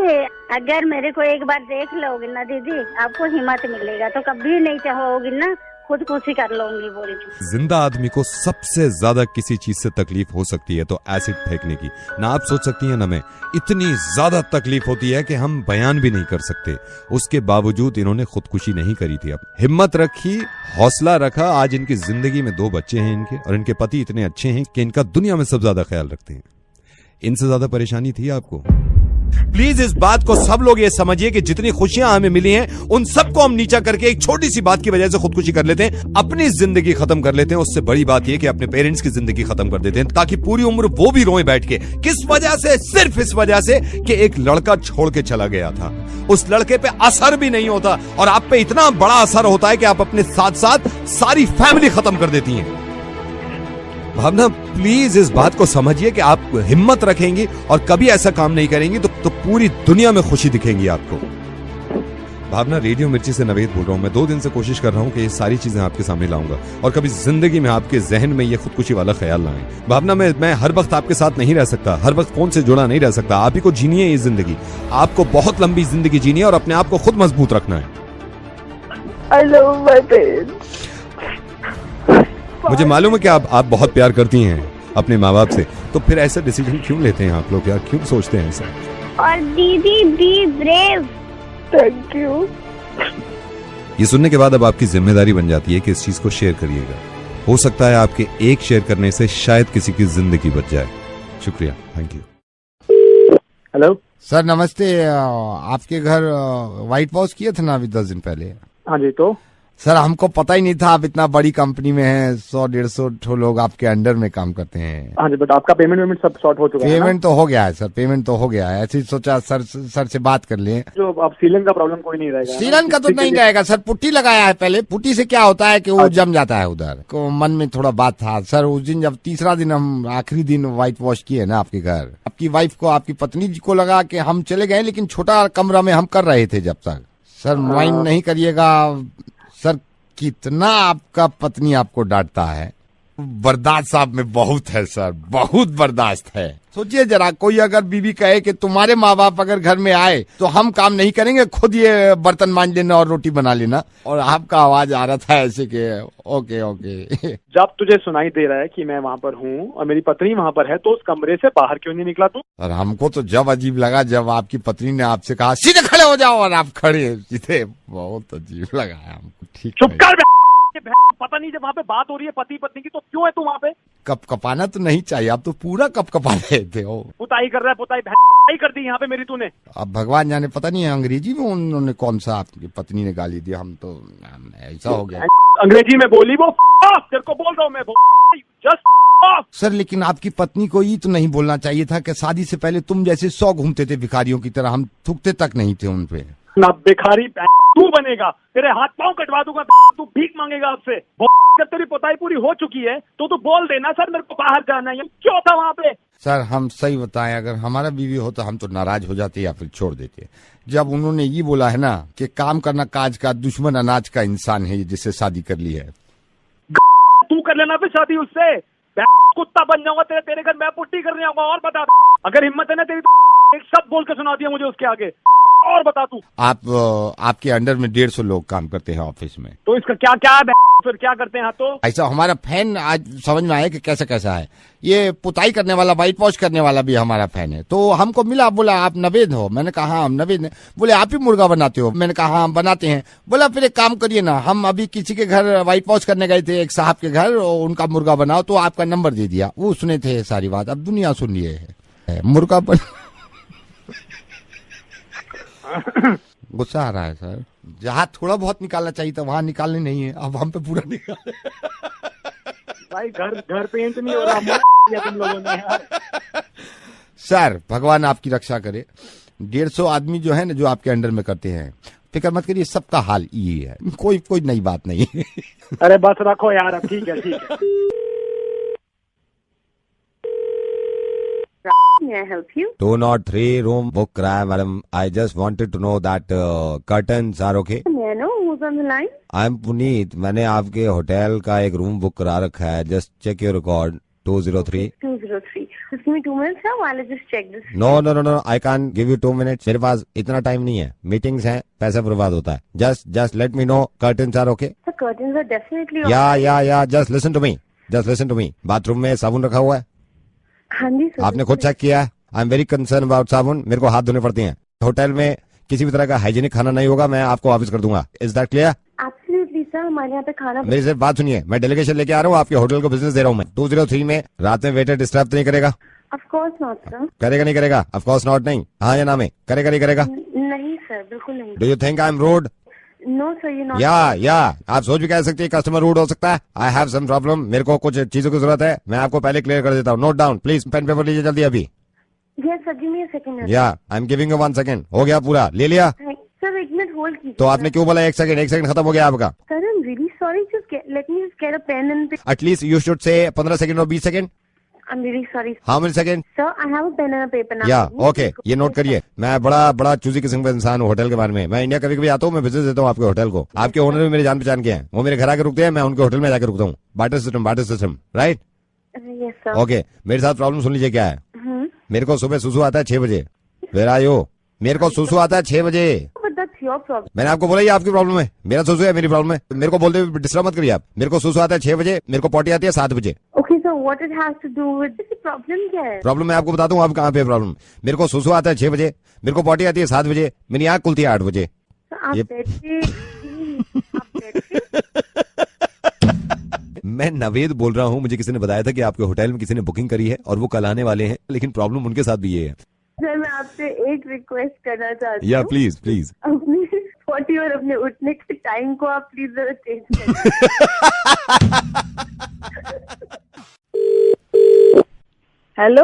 N: अगर मेरे को एक बार देख लोगी ना दीदी, आपको हिम्मत मिलेगा, तो कभी नहीं चाहोगी ना खुदकुशी कर लूंगी बोल के।
B: जिंदा आदमी को सबसे ज्यादा किसी चीज से तकलीफ हो सकती है तो एसिड फेंकने की। ना आप सोच सकती हैं ना मैं, इतनी ज्यादा तकलीफ होती है कि हम बयान भी नहीं कर सकते। उसके बावजूद इन्होंने खुदकुशी नहीं करी थी। अब हिम्मत रखी, हौसला रखा। आज इनकी जिंदगी में 2 बच्चे हैं इनके, और इनके पति इतने अच्छे हैं कि इनका दुनिया में सब ज्यादा ख्याल रखते हैं। इनसे ज्यादा परेशानी थी आपको? प्लीज इस बात को सब लोग ये समझिए कि जितनी खुशियां हमें मिली हैं उन सबको हम नीचा करके एक छोटी सी बात की वजह से खुदकुशी कर लेते हैं, अपनी जिंदगी खत्म कर लेते हैं। उससे बड़ी बात यह कि अपने पेरेंट्स की जिंदगी खत्म कर देते हैं, ताकि पूरी उम्र वो भी रोए बैठ के। किस वजह से? सिर्फ इस वजह से कि एक लड़का छोड़ के चला गया था। उस लड़के पे असर भी नहीं होता, और आप पे इतना बड़ा असर होता है कि आप अपने साथ साथ सारी फैमिली खत्म कर देती हैं। भावना प्लीज इस बात को समझिए कि आप हिम्मत रखेंगी और कभी ऐसा काम नहीं करेंगी तो पूरी दुनिया में खुशी दिखेंगी आपको। भावना, रेडियो मिर्ची से नवेद बोल रहा हूं। मैं 2 दिन से कोशिश कर रहा हूं कि ये सारी चीजें आपके सामने लाऊंगा, और कभी जिंदगी में आपके जहन में ये खुदकुशी वाला ख्याल ना आए। भावना, मैं हर वक्त आपके साथ नहीं रह सकता, हर वक्त फोन से जुड़ा नहीं रह सकता। आप ही को जीनी है ये जिंदगी, आपको बहुत लंबी जिंदगी जीनी है और अपने आप को खुद मजबूत रखना है।
M: I love my parents.
B: मुझे मालूम है कि आप बहुत प्यार करती हैं अपने माँ बाप से, तो फिर ऐसा डिसीजन क्यों लेते हैं आप लोग यार? क्यों सोचते हैं ऐसा?
M: और दीदी बी ब्रेव। Thank you.
B: ये सुनने के बाद अब आपकी जिम्मेदारी बन जाती है कि इस चीज को शेयर करिएगा। हो सकता है आपके एक शेयर करने से शायद किसी की जिंदगी बच जाए। शुक्रिया, थैंक यू।
O: हेलो
C: सर, नमस्ते। आपके घर व्हाइट वॉश किए थे ना अभी 10 दिन पहले?
O: हाँ जी। तो
C: सर, हमको पता ही नहीं था आप इतना बड़ी कंपनी में हैं, 100-150 लोग आपके अंडर में काम करते हैं।
O: हाँ जी, बट आपका पेमेंट सब शॉर्ट हो चुका है।
C: पेमेंट तो हो गया है सर, पेमेंट तो हो गया है। ऐसे ही सोचा सर से बात कर लें।
O: जो अब सीलन का प्रॉब्लम कोई नहीं रहेगा।
C: सीलन का तो नहीं रहेगा सर, पुट्टी लगाया है पहले। पुट्टी से क्या होता है कि वो जम जाता है उधर को। मन में थोड़ा बात था सर उस दिन, जब तीसरा दिन हम आखिरी दिन व्हाइट वॉश किए ना आपके घर, आपकी वाइफ को, आपकी पत्नी जी को लगा कि हम चले गए, लेकिन छोटा कमरा में हम कर रहे थे जब तक। सर माइंड नहीं करिएगा सर, कितना आपका पत्नी आपको डांटता है। बर्दाश्त साहब में बहुत है सर, बहुत बर्दाश्त है। सोचिए जरा, कोई अगर बीवी कहे कि तुम्हारे माँ बाप अगर घर में आए तो हम काम नहीं करेंगे, खुद ये बर्तन मांज लेना और रोटी बना लेना, और आपका आवाज आ रहा था ऐसे के ओके ओके।
O: जब तुझे सुनाई दे रहा है कि मैं वहाँ पर हूँ और मेरी पत्नी वहाँ पर है, तो उस कमरे से बाहर क्यों नहीं निकला तू?
C: और हमको तो जब अजीब लगा जब आपकी पत्नी ने आपसे कहा सीधे खड़े हो जाओ, और आप खड़े सीधे, बहुत अजीब लगा हमको। ठीक,
O: चुप कर पता नहीं, जब वहाँ पे बात हो रही है पति पत्नी की तो क्यों है तू वहाँ पे?
C: कप कपाना तो नहीं चाहिए, आप तो पूरा कप कपा रहे थे। ओ
O: पुताई कर रहा है, पुताई कर दी यहाँ पे मेरी तूने।
C: अब भगवान जाने, पता नहीं है अंग्रेजी में उन्होंने कौन सा आपकी पत्नी ने गाली दी, हम तो ऐसा हो गया।
O: अंग्रेजी में बोली वो, तेरे को बोल रहा हूँ मैं, जस्ट
C: सर लेकिन आपकी पत्नी को ये तो नहीं बोलना चाहिए था कि शादी से पहले तुम जैसे 100 घूमते थे भिखारियों की तरह, हम थूकते तक नहीं थे उन पे।
O: ना भिखारी तू बनेगा, तेरे हाथ पांव कटवा दूंगा, तू भीख मांगेगा आपसे। जब तेरी पुताई पूरी हो चुकी है तो तू बोल देना सर मेरे को बाहर जाना है, क्यों था वहाँ पे?
C: सर हम सही बताएं, अगर हमारा बीवी हो तो हम तो नाराज हो जाते या फिर छोड़ देते। जब उन्होंने ये बोला है ना कि काम करना काज का, दुश्मन अनाज का इंसान है जिससे शादी कर ली है।
O: तू कर लेना फिर शादी उससे, कुत्ता बन जाऊंगा तेरे घर, मैं पुट्टी करने आऊंगा। और बता, अगर हिम्मत है ना तेरी एक सब बोल के सुना दिया मुझे उसके आगे। और बता तू,
C: आपके अंडर में 150 लोग काम करते हैं ऑफिस में,
O: तो इसका क्या क्या है फिर क्या करते हैं? तो
C: ऐसा हमारा फैन आज समझ में आया कि कैसा कैसा है ये, पुताई करने वाला, वाइट वॉश करने वाला भी हमारा फैन है। तो हमको मिला, बोला आप नवेद हो, मैंने कहा हाँ हम नवेद हैं। बोले आप ही मुर्गा बनाते हो, मैंने कहा हाँ हम बनाते हैं। बोला फिर एक काम करिए ना, हम अभी किसी के घर वाइट वॉश करने गए थे, एक साहब के घर, उनका मुर्गा बनाओ, तो आपका नंबर दे दिया। वो सुने थे सारी बात, अब दुनिया सुन लिए है मुर्गा बन। गुस्सा आ रहा है सर, जहाँ थोड़ा बहुत निकालना चाहिए था वहाँ निकालने नहीं है, अब हम पे पूरा निकाल।
O: भाई घर पेंट नहीं हो रहा तुम लोगों ने यार।
C: सर भगवान आपकी रक्षा करे। 150 आदमी जो है ना, जो आपके अंडर में करते हैं, फिक्र मत करिए, सबका हाल ये है, कोई नई बात नहीं है।
O: अरे बस रखो यार, अब ठीक है ठीक है।
E: May I help you?
J: 203 room book करा है madam. I just wanted to know that curtains are okay.
E: May I know who's on the line?
J: I'm Puneet, मैंने आपके होटल का एक रूम बुक करा रखा है, just check your record 203.
E: 203. Just give me 2 minutes, sir, while I just check this.
J: No, I can't give you 2 minutes. मेरे पास इतना time नहीं है, मीटिंग्स हैं, पैसा बर्बाद होता है। Just let me know curtains are okay.
E: The curtains are definitely okay.
J: Yeah, just listen to me. Bathroom में साबुन रखा हुआ है?
E: हाँ जी सर।
J: आपने खुद चेक किया है? I am very concern about साबुन, मेरे को हाथ धोने पड़ते हैं। होटल में किसी भी तरह का हाइजीनिक खाना नहीं होगा, मैं आपको वापस कर दूंगा। Is that clear?
E: Absolutely sir, हमारे यहाँ पे खाना।
J: मेरी सिर्फ बात सुनिए, मैं डेलीगेशन लेके आ रहा हूँ, आपके होटल को बिजनेस दे रहा हूँ मैं। 203 में रात में वेटर डिस्टर्ब तो नहीं करेगा?
E: Of course not sir.
J: करेगा नहीं करेगा? ऑफ कोर्स नॉट नहीं, हाँ या ना में, करेगा नहीं करेगा?
E: नहीं सर, बिल्कुल नहीं।
J: Do you think I am rude?
E: No sir, you not.
J: या आप सोच भी कह सकते हैं कस्टमर रूड हो सकता है। आई हैव सम प्रॉब्लम, मेरे को कुछ चीजों की जरूरत है, मैं आपको पहले क्लियर कर देता हूँ। Note down please, pen paper लीजिए जल्दी अभी।
E: Yes sir, give me a second.
J: Yeah I am giving you 1 second. हो गया पूरा, ले लिया?
E: सर 1 मिनट होल्ड कीजिए।
J: तो आपने क्यों बोला 1 सेकंड खत्म हो गया आपका?
E: Sir I am really sorry, just let me just get a pen and paper.
J: At least you should say 15 second और 20 second.
E: I am really sorry.
J: How many second?
E: Sir I have a pen and a paper now.
J: Yeah okay, ये note करिए। मैं बड़ा choosy किस्म का इंसान हूँ hotel के बारे में। मैं इंडिया कभी कभी आता हूँ, मैं बिजनेस देता हूँ आपके होटल को। आपके ओनर भी मेरे जान पहचान के हैं, वो मेरे घर आके रुकते हैं, मैं उनके होटल में जाकर रुकता हूँ। Barter system right?
E: Yes sir.
J: Okay, मेरे साथ प्रॉब्लम सुन लीजिए क्या है। मेरे को सुबह सुसु आता है 6 बजे। Where are you? मेरे को सुसु आता है 6 बजे। मैंने आपको बोला ये आपकी प्रॉब्लम है, मेरा सुसु है मेरी प्रॉब्लम है, मेरे को बोलते हुए डिस्टर्ब मत करिए आप। मेरे को सुसु आता है 6 बजे, मेरे को पॉटी आती है 7 बजे।
E: Okay sir, what it has to do with this? Problem क्या है?
J: प्रॉब्लम मैं आपको बताता हूँ, आप कहाँ पे प्रॉब्लम। मेरे को सुसु आता है 6 बजे, मेरे को पॉटी आती है 7 बजे, मेरी आँख खुलती है 8 बजे। मैं नवेद बोल रहा हूँ, मुझे किसी ने बताया था कि आपके होटल में किसी ने बुकिंग करी है और वो कल आने वाले हैं, लेकिन प्रॉब्लम उनके साथ भी ये है।
E: सर मैं आपसे एक रिक्वेस्ट करना चाहती हूँ।
J: या प्लीज
E: अपनी पॉटी और अपने उठने के टाइम को आप प्लीज जरा चेंज करें।
P: हेलो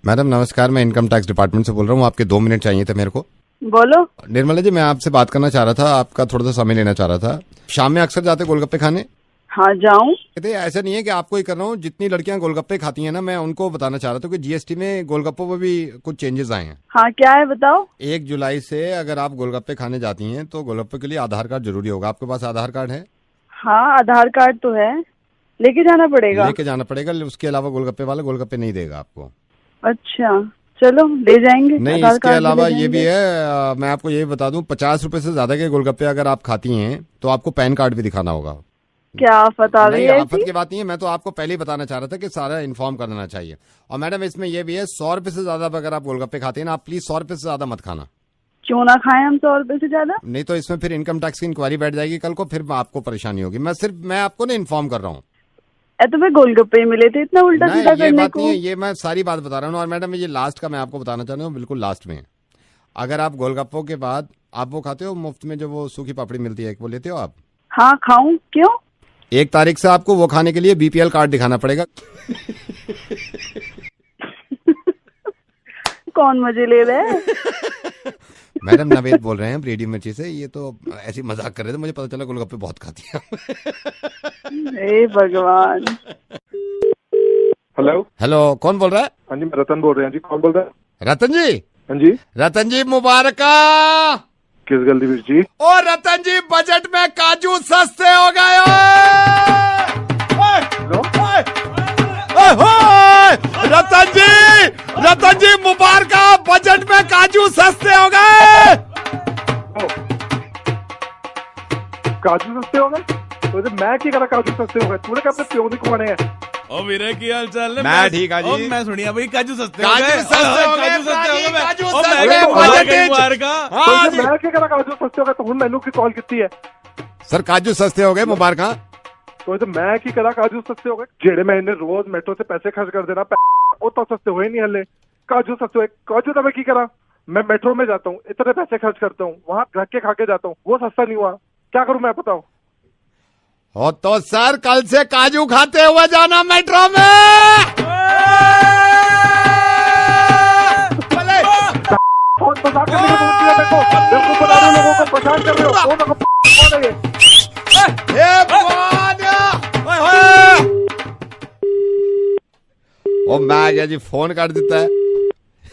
C: मैडम नमस्कार, मैं इनकम टैक्स डिपार्टमेंट से बोल रहा हूँ। आपके 2 मिनट चाहिए थे मेरे को।
P: बोलो।
C: निर्मला जी, मैं आपसे बात करना चाह रहा था, आपका थोड़ा सा समय लेना चाह रहा था। शाम में अक्सर जाते गोलगप्पे खाने?
P: हाँ जाऊं।
C: ऐसा नहीं है कि आपको ही कर रहा हूँ, जितनी लड़कियां गोलगप्पे खाती हैं ना, मैं उनको बताना चाह रहा था कि जीएसटी में गोलगप्पों में भी कुछ चेंजेस आए हैं।
P: हाँ क्या है बताओ।
C: 1 जुलाई से अगर आप गोलगप्पे खाने जाती हैं तो गोलगप्पे के लिए आधार कार्ड जरूरी होगा। आपके पास आधार कार्ड है?
P: हाँ आधार कार्ड तो है, लेके जाना पड़ेगा।
C: उसके अलावा गोलगप्पे वाला गोलगप्पे नहीं देगा आपको।
P: अच्छा चलो ले जाएंगे।
C: नहीं, इसके अलावा ये भी है, मैं आपको ये बता दूं, 50 रुपए से ज्यादा के गोलगप्पे अगर आप खाती हैं तो आपको पैन कार्ड भी दिखाना होगा।
P: क्या आफत आ गई है?
C: आफत की बात नहीं है, मैं तो आपको पहले ही बताना चाह रहा था कि सारा इन्फॉर्म कर देना चाहिए। और मैडम इसमें यह भी है, 100 रुपए से ज्यादा अगर आप गोलगप्पे खाते हैं ना, आप प्लीज 100 रुपए से ज्यादा मत खाना।
P: क्यों ना खाएं हम 100 रुपए से ज्यादा।
C: नहीं तो इसमें फिर इनकम टैक्स की इंक्वायरी बैठ जाएगी कल को, फिर आपको परेशानी होगी। मैं आपको ना इन्फॉर्म कर रहा हूँ।
P: तो मैं गोलगप्पे मिले थे इतना उल्टा सीधा करने को।
C: नहीं, ये मैं सारी बात बता रहा हूँ। और मैडम ये लास्ट का मैं आपको बताना चाह रहा हूँ, बिल्कुल लास्ट में, अगर आप गोलगप्पों के बाद आप वो खाते हो मुफ्त में जो वो सूखी पापड़ी मिलती है, वो लेते हो आप?
P: हाँ खाऊं, क्यों?
C: 1 तारीख से आपको वो खाने के लिए BPL कार्ड दिखाना पड़ेगा।
P: कौन मजे ले रहा है?
C: मैडम नवेद बोल रहे हैं रेडियो मिर्ची से। ये तो ऐसी मजाक कर रहे थे, मुझे पता चला गोलगप्पे बहुत खाती है।
P: हे भगवान।
K: हेलो,
C: कौन बोल रहा है?
K: हाँ जी, मैं रतन बोल रहे हैं जी। कौन बोल रहा है?
C: रतन जी?
K: हाँ जी।
C: रतन जी मुबारका।
K: किस गलती वीर जी?
C: ओ रतन जी, बजट में काजू सस्ते हो गए। रतन जी मुबारका, बजट में काजू सस्ते हो गए।
K: काजू सस्ते हो गए? तो मैं की करा काजू सस्ते हो गए? तूने कब प्यो दी कौन है?
Q: ओ मेरे की हाल चाल है?
C: मैं ठीक है जी।
Q: मैं सुनिया भाई काजू सस्ते
C: हो गए।
Q: मैं
K: की करा काजू सस्ते हो गए? तो हूं मैनू की कॉल की है
C: सर, काजू सस्ते हो गए, मुबारका।
K: तो मैं की करा काजू सस्ते हो गए? जेड़े मैं इन्हें रोज मेट्रो से पैसे खर्च कर देना, वो तो सस्ते हुए नहीं हले। काजू सस्ते हुए? काजू तो मैं की करा? मैं मेट्रो में जाता हूँ, इतने पैसे खर्च करता हूँ, वहाँ घर के खा के जाता हूँ, वो सस्ता नहीं हुआ। क्या करूँ मैं, बताओ?
C: हो तो सर कल से काजू खाते हुए जाना मेट्रो में।
K: लोगों को परेशान कर रहे हो।
C: ओ मैं क्या जी, फोन काट देता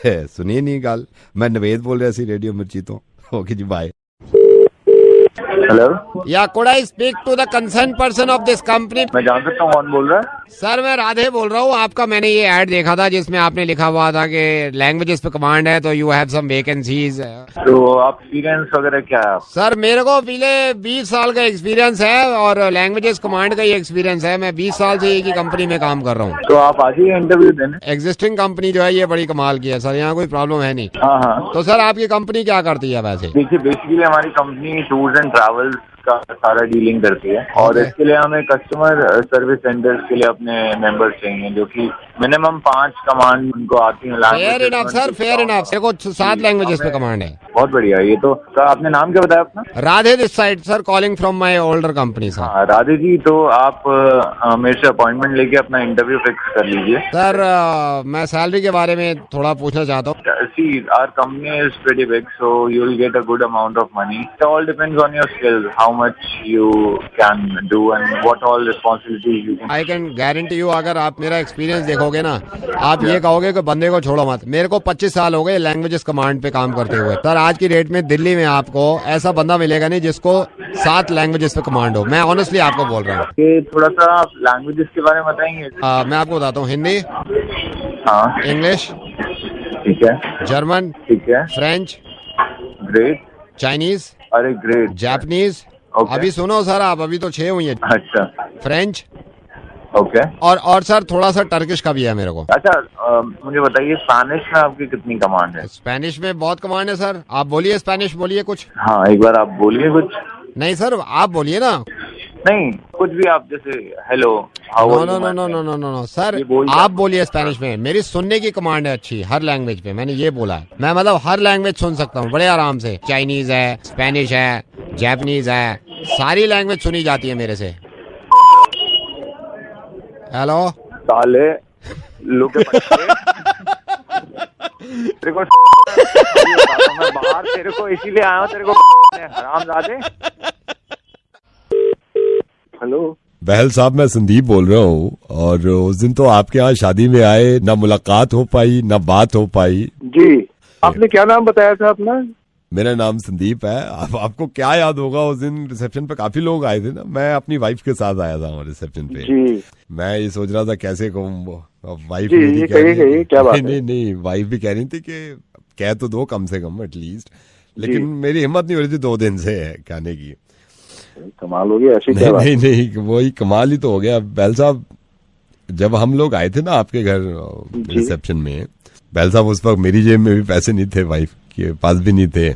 C: है। सुनिए नहीं गाल, मैं नवेद बोल रहा सी रेडियो मिर्ची तो। ओके जी, bye.
D: Hello,
C: yeah could I speak to the concern person of this company?
D: मैं जान सकता हूँ कौन बोल रहा है?
C: सर मैं राधे बोल रहा हूँ। आपका मैंने ये ऐड देखा था जिसमें आपने लिखा हुआ था कि लैंग्वेजेस पे कमांड है, तो यू हैव सम वैकेंसीज।
D: तो आप एक्सपीरियंस वगैरह क्या है?
C: सर मेरे को पहले 20 साल का एक्सपीरियंस है और लैंग्वेजेस कमांड का ही एक्सपीरियंस है। मैं 20 साल से एक ही कंपनी में काम कर रहा हूँ।
D: तो आप आज ही इंटरव्यू देने?
C: एग्जिस्टिंग कंपनी जो है ये बड़ी कमाल की है सर, यहाँ कोई प्रॉब्लम है नहीं।
D: हाँ।
C: तो सर आपकी कंपनी क्या करती है वैसे?
D: देखिए, बेसिकली हमारी कंपनी टूर्स एंड ट्रैवल्स का सारा डीलिंग करती है और इसके लिए हमें कस्टमर सर्विस सेंटर्स के लिए अपने मेंबर्स चाहिए जो कि मिनिमम 5 कमांड उनको आती है।
C: Fair enough sir, fair enough. देखो 7 लैंग्वेजेस पे कमांड है।
D: बहुत बढ़िया। ये तो सर, आपने नाम क्या बताया अपना?
C: Radhe this side sir, calling from my older company sir.
D: हाँ राधे जी, तो आप मेरे से अपॉइंटमेंट लेके अपना इंटरव्यू फिक्स कर लीजिए।
C: सर मैं सैलरी के बारे में थोड़ा पूछना चाहता हूँ।
D: See, our company is pretty big, so you will get a good amount of money. It all depends on your skills, how much you can do and what all responsibilities you can.
C: I can guarantee you, अगर आप मेरा experience देखोगे ना, आप ये कहोगे कि बंदे को छोड़ो मत। मेरे को 25 साल हो गए लैंग्वेजेस कमांड पे काम करते हुए। सर आज की डेट में दिल्ली में आपको ऐसा बंदा मिलेगा नहीं जिसको 7 लैंग्वेजेस पे कमांड हो। मैं ऑनेस्टली आपको बोल रहा हूँ।
D: थोड़ा सा आप लैंग्वेजेस के बारे में बताएंगे?
C: मैं आपको बताता हूँ। हिंदी,
D: हाँ,
C: इंग्लिश,
D: ठीक है,
C: जर्मन,
D: ठीक है,
C: फ्रेंच,
D: ग्रेट,
C: चाइनीज,
D: अरे ग्रेट,
C: जापानीज। अभी सुनो सर, आप अभी तो 6 हुई है।
D: अच्छा,
C: फ्रेंच,
D: ओके।
C: और सर थोड़ा सा टर्किश का भी है मेरे को।
D: अच्छा, मुझे बताइए स्पेनिश में आपकी कितनी कमांड है?
C: स्पेनिश में बहुत कमांड है सर। आप बोलिए स्पेनिश, बोलिए कुछ।
D: हाँ, एक बार आप बोलिए कुछ।
C: नहीं सर आप बोलिए ना।
D: नहीं, कुछ भी आप, जैसे हेलो,
C: नो सर आप बोलिए स्पेनिश में। मेरी सुनने की कमांड है अच्छी हर लैंग्वेज पे, मैंने ये बोला है। मैं मतलब हर लैंग्वेज सुन सकता हूँ बड़े आराम से। चाइनीज है, स्पेनिश है, जापानीज है, सारी लैंग्वेज सुनी जाती है मेरे से। हेलो
D: साले लोग तेरे को मैं बाहर तेरे को इसीलिए आया हूँ, तेरे को हरामजादे।
K: हेलो
B: बहल साहब, मैं संदीप बोल रहा हूँ और उस दिन तो आपके यहाँ शादी में आए, ना मुलाकात हो पाई ना बात हो पाई।
K: जी, आपने क्या नाम बताया था अपना?
B: मेरा नाम संदीप है। आपको क्या याद होगा, उस दिन रिसेप्शन पे काफी लोग आए थे ना, मैं अपनी वाइफ के साथ आया था रिसेप्शन पे।
K: जी।
B: मैं ये सोच रहा था कैसे कहूँ, वाइफ
K: क्या बात?
B: नहीं, वाइफ भी कह रही थी कि कह तो दो कम से कम एटलीस्ट, लेकिन मेरी हिम्मत नहीं हो रही थी 2 दिन से कहने की।
K: कमाल हो गया ऐसी क्या बात?
B: नहीं, वही कमाल ही तो हो गया। बैल साहब, जब हम लोग आए थे ना आपके घर रिसेप्शन में, बैल साहब उस वक्त मेरी जेब में भी पैसे नहीं थे, वाइफ के पास भी नहीं थे।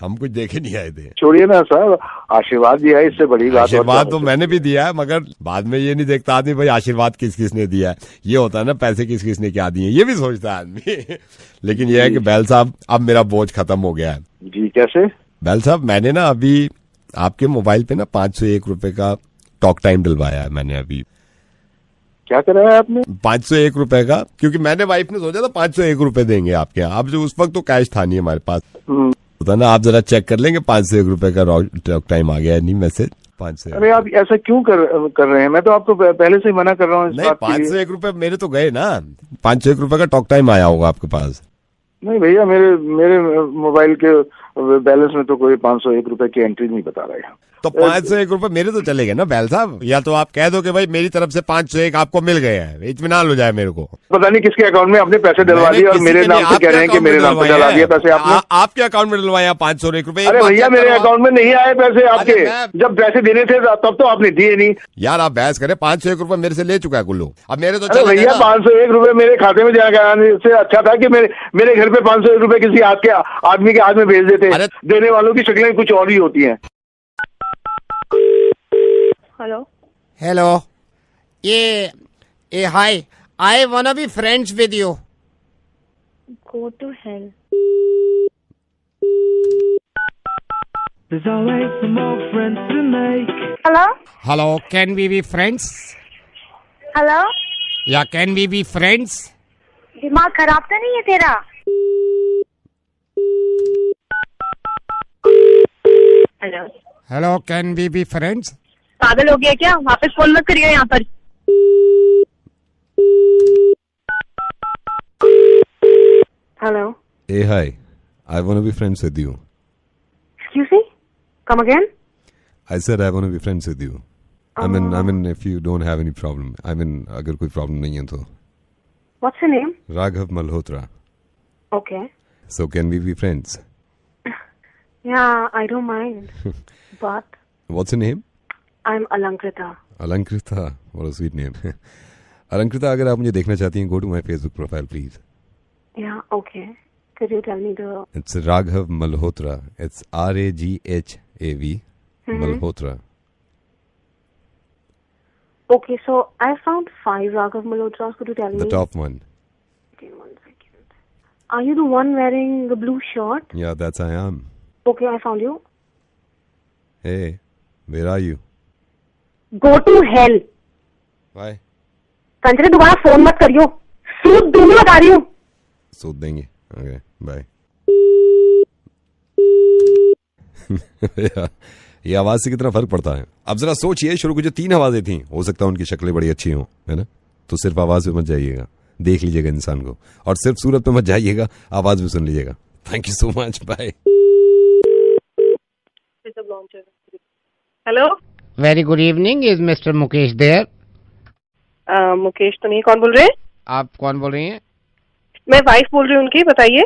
B: हम कुछ देखे नहीं आए थे।
R: छोड़िए ना सर, आशीर्वाद दिया है, इससे बड़ी बात।
B: आशीर्वाद तो मैंने भी दिया है, मगर बाद में ये नहीं देखता आदमी भाई आशीर्वाद किस किस ने दिया है। ये होता है ना पैसे किस किस ने क्या दिए, ये भी सोचता है आदमी। लेकिन ये है कि बैल साहब अब मेरा बोझ खत्म हो गया है।
R: जी कैसे?
B: बैल साहब मैंने ना अभी आपके मोबाइल पे ना 501 रुपए का टॉक टाइम डलवाया है मैंने अभी।
R: क्या कराया आपने?
B: 501 रुपए का, क्योंकि मैंने वाइफ ने सोचा था 501 रुपए देंगे आपके यहाँ। अब जो उस वक्त तो कैश था नहीं हमारे पास, होता ना, आप जरा चेक कर लेंगे 501 रुपए का टॉक टाइम आ गया है नहीं मैसेज 501।
R: अरे आप ऐसा क्यों कर रहे हैं? मैं तो आपको पहले से ही मना कर रहा हूँ।
B: नहीं 501 रुपए मेरे तो गए ना, 501 रुपए का टॉक टाइम आया होगा आपके पास।
R: नहीं भैया, मेरे मोबाइल के बैलेंस में तो कोई 501 रुपए की एंट्री नहीं बता रहा है।
B: तो 501 रुपए मेरे तो चले गए ना बैल साहब। या तो आप कह दो कि भाई मेरी तरफ से 501 आपको मिल गए हैं, इत्मीनान हो जाए मेरे को।
R: पता नहीं किसके अकाउंट में आपने पैसे डलवा दिए और मेरे नाम से कह रहे हैं कि मेरे नाम पे डलवा दिया पैसे आपने।
B: आपके अकाउंट में डलवाया 501 रुपए।
R: अरे भैया मेरे अकाउंट में नहीं आए पैसे आपके, जब पैसे देने थे तब तो आपने दिए नहीं।
B: यार आप बहस करें, 501 रुपए मेरे से ले चुका है कुल्लू, अब मेरे तो।
R: अरे भैया 501 रुपए मेरे खाते में जाने से अच्छा था कि मेरे घर पे 501 रुपए किसी आदमी के हाथ में भेज देते। देने वालों की शक्लें कुछ और ही होती हैं।
I: हेलो, ये hi, I wanna be friends with you.
M: Go to hell.
S: There's always some more friends to make.
I: Hello, can we be friends?
M: Hello?
I: Yeah, can we be friends?
M: दिमाग खराब तो नहीं है तेरा? Hello.
I: Hello, can we be friends?
E: पागल हो गया क्या? वापस फोन मत करिए यहाँ पर।
M: Hello.
B: Hey, hi. I want to be friends with you.
M: Excuse me? Come again?
B: I said I want to be friends with you. I mean, if you don't have any problem. I mean, अगर कोई problem नहीं है तो.
M: What's your name?
B: Raghav Malhotra.
M: Okay.
B: So can we be friends?
M: Yeah, I don't mind. But
B: What's your name?
M: I'm Alankrita.
B: Alankrita. What a sweet name. Alankrita, अगर आप मुझे देखना चाहती हैं, go to my Facebook profile, please.
M: Yeah, okay. Could you tell me the...
B: It's Raghav Malhotra. It's RAGHAV Malhotra.
M: Okay, so I found 5 Raghav Malhotras. Could you tell me?
B: The top one.
M: Okay, 1 second. Are you the one wearing the blue shirt?
B: Yeah, that's I am.
M: Okay, I found you.
B: Hey, where are you?
E: Go to hell.
B: Why?
E: कंचरे दोबारा phone मत करियो, सूद दूंगी बता रही हूँ।
B: सूद देंगे। Okay, bye. ये आवाज से कितना फर्क पड़ता है। अब जरा सोचिए, शुरू की जो 3 आवाजें थी, हो सकता है उनकी शक्लें बड़ी अच्छी हों, है ना? तो सिर्फ आवाज पे मत जाइएगा, देख लीजिएगा इंसान को, और सिर्फ सूरत पे मत जाइएगा, आवाज भी सुन लीजिएगा। Thank you so much, bye.
E: Hello,
I: very good evening, is mister Mukesh there?
E: Mukesh तो नहीं, कौन बोल रहे हैं?
I: आप कौन बोल रही हैं?
E: मैं वाइफ बोल रही हूँ उनकी, बताइए।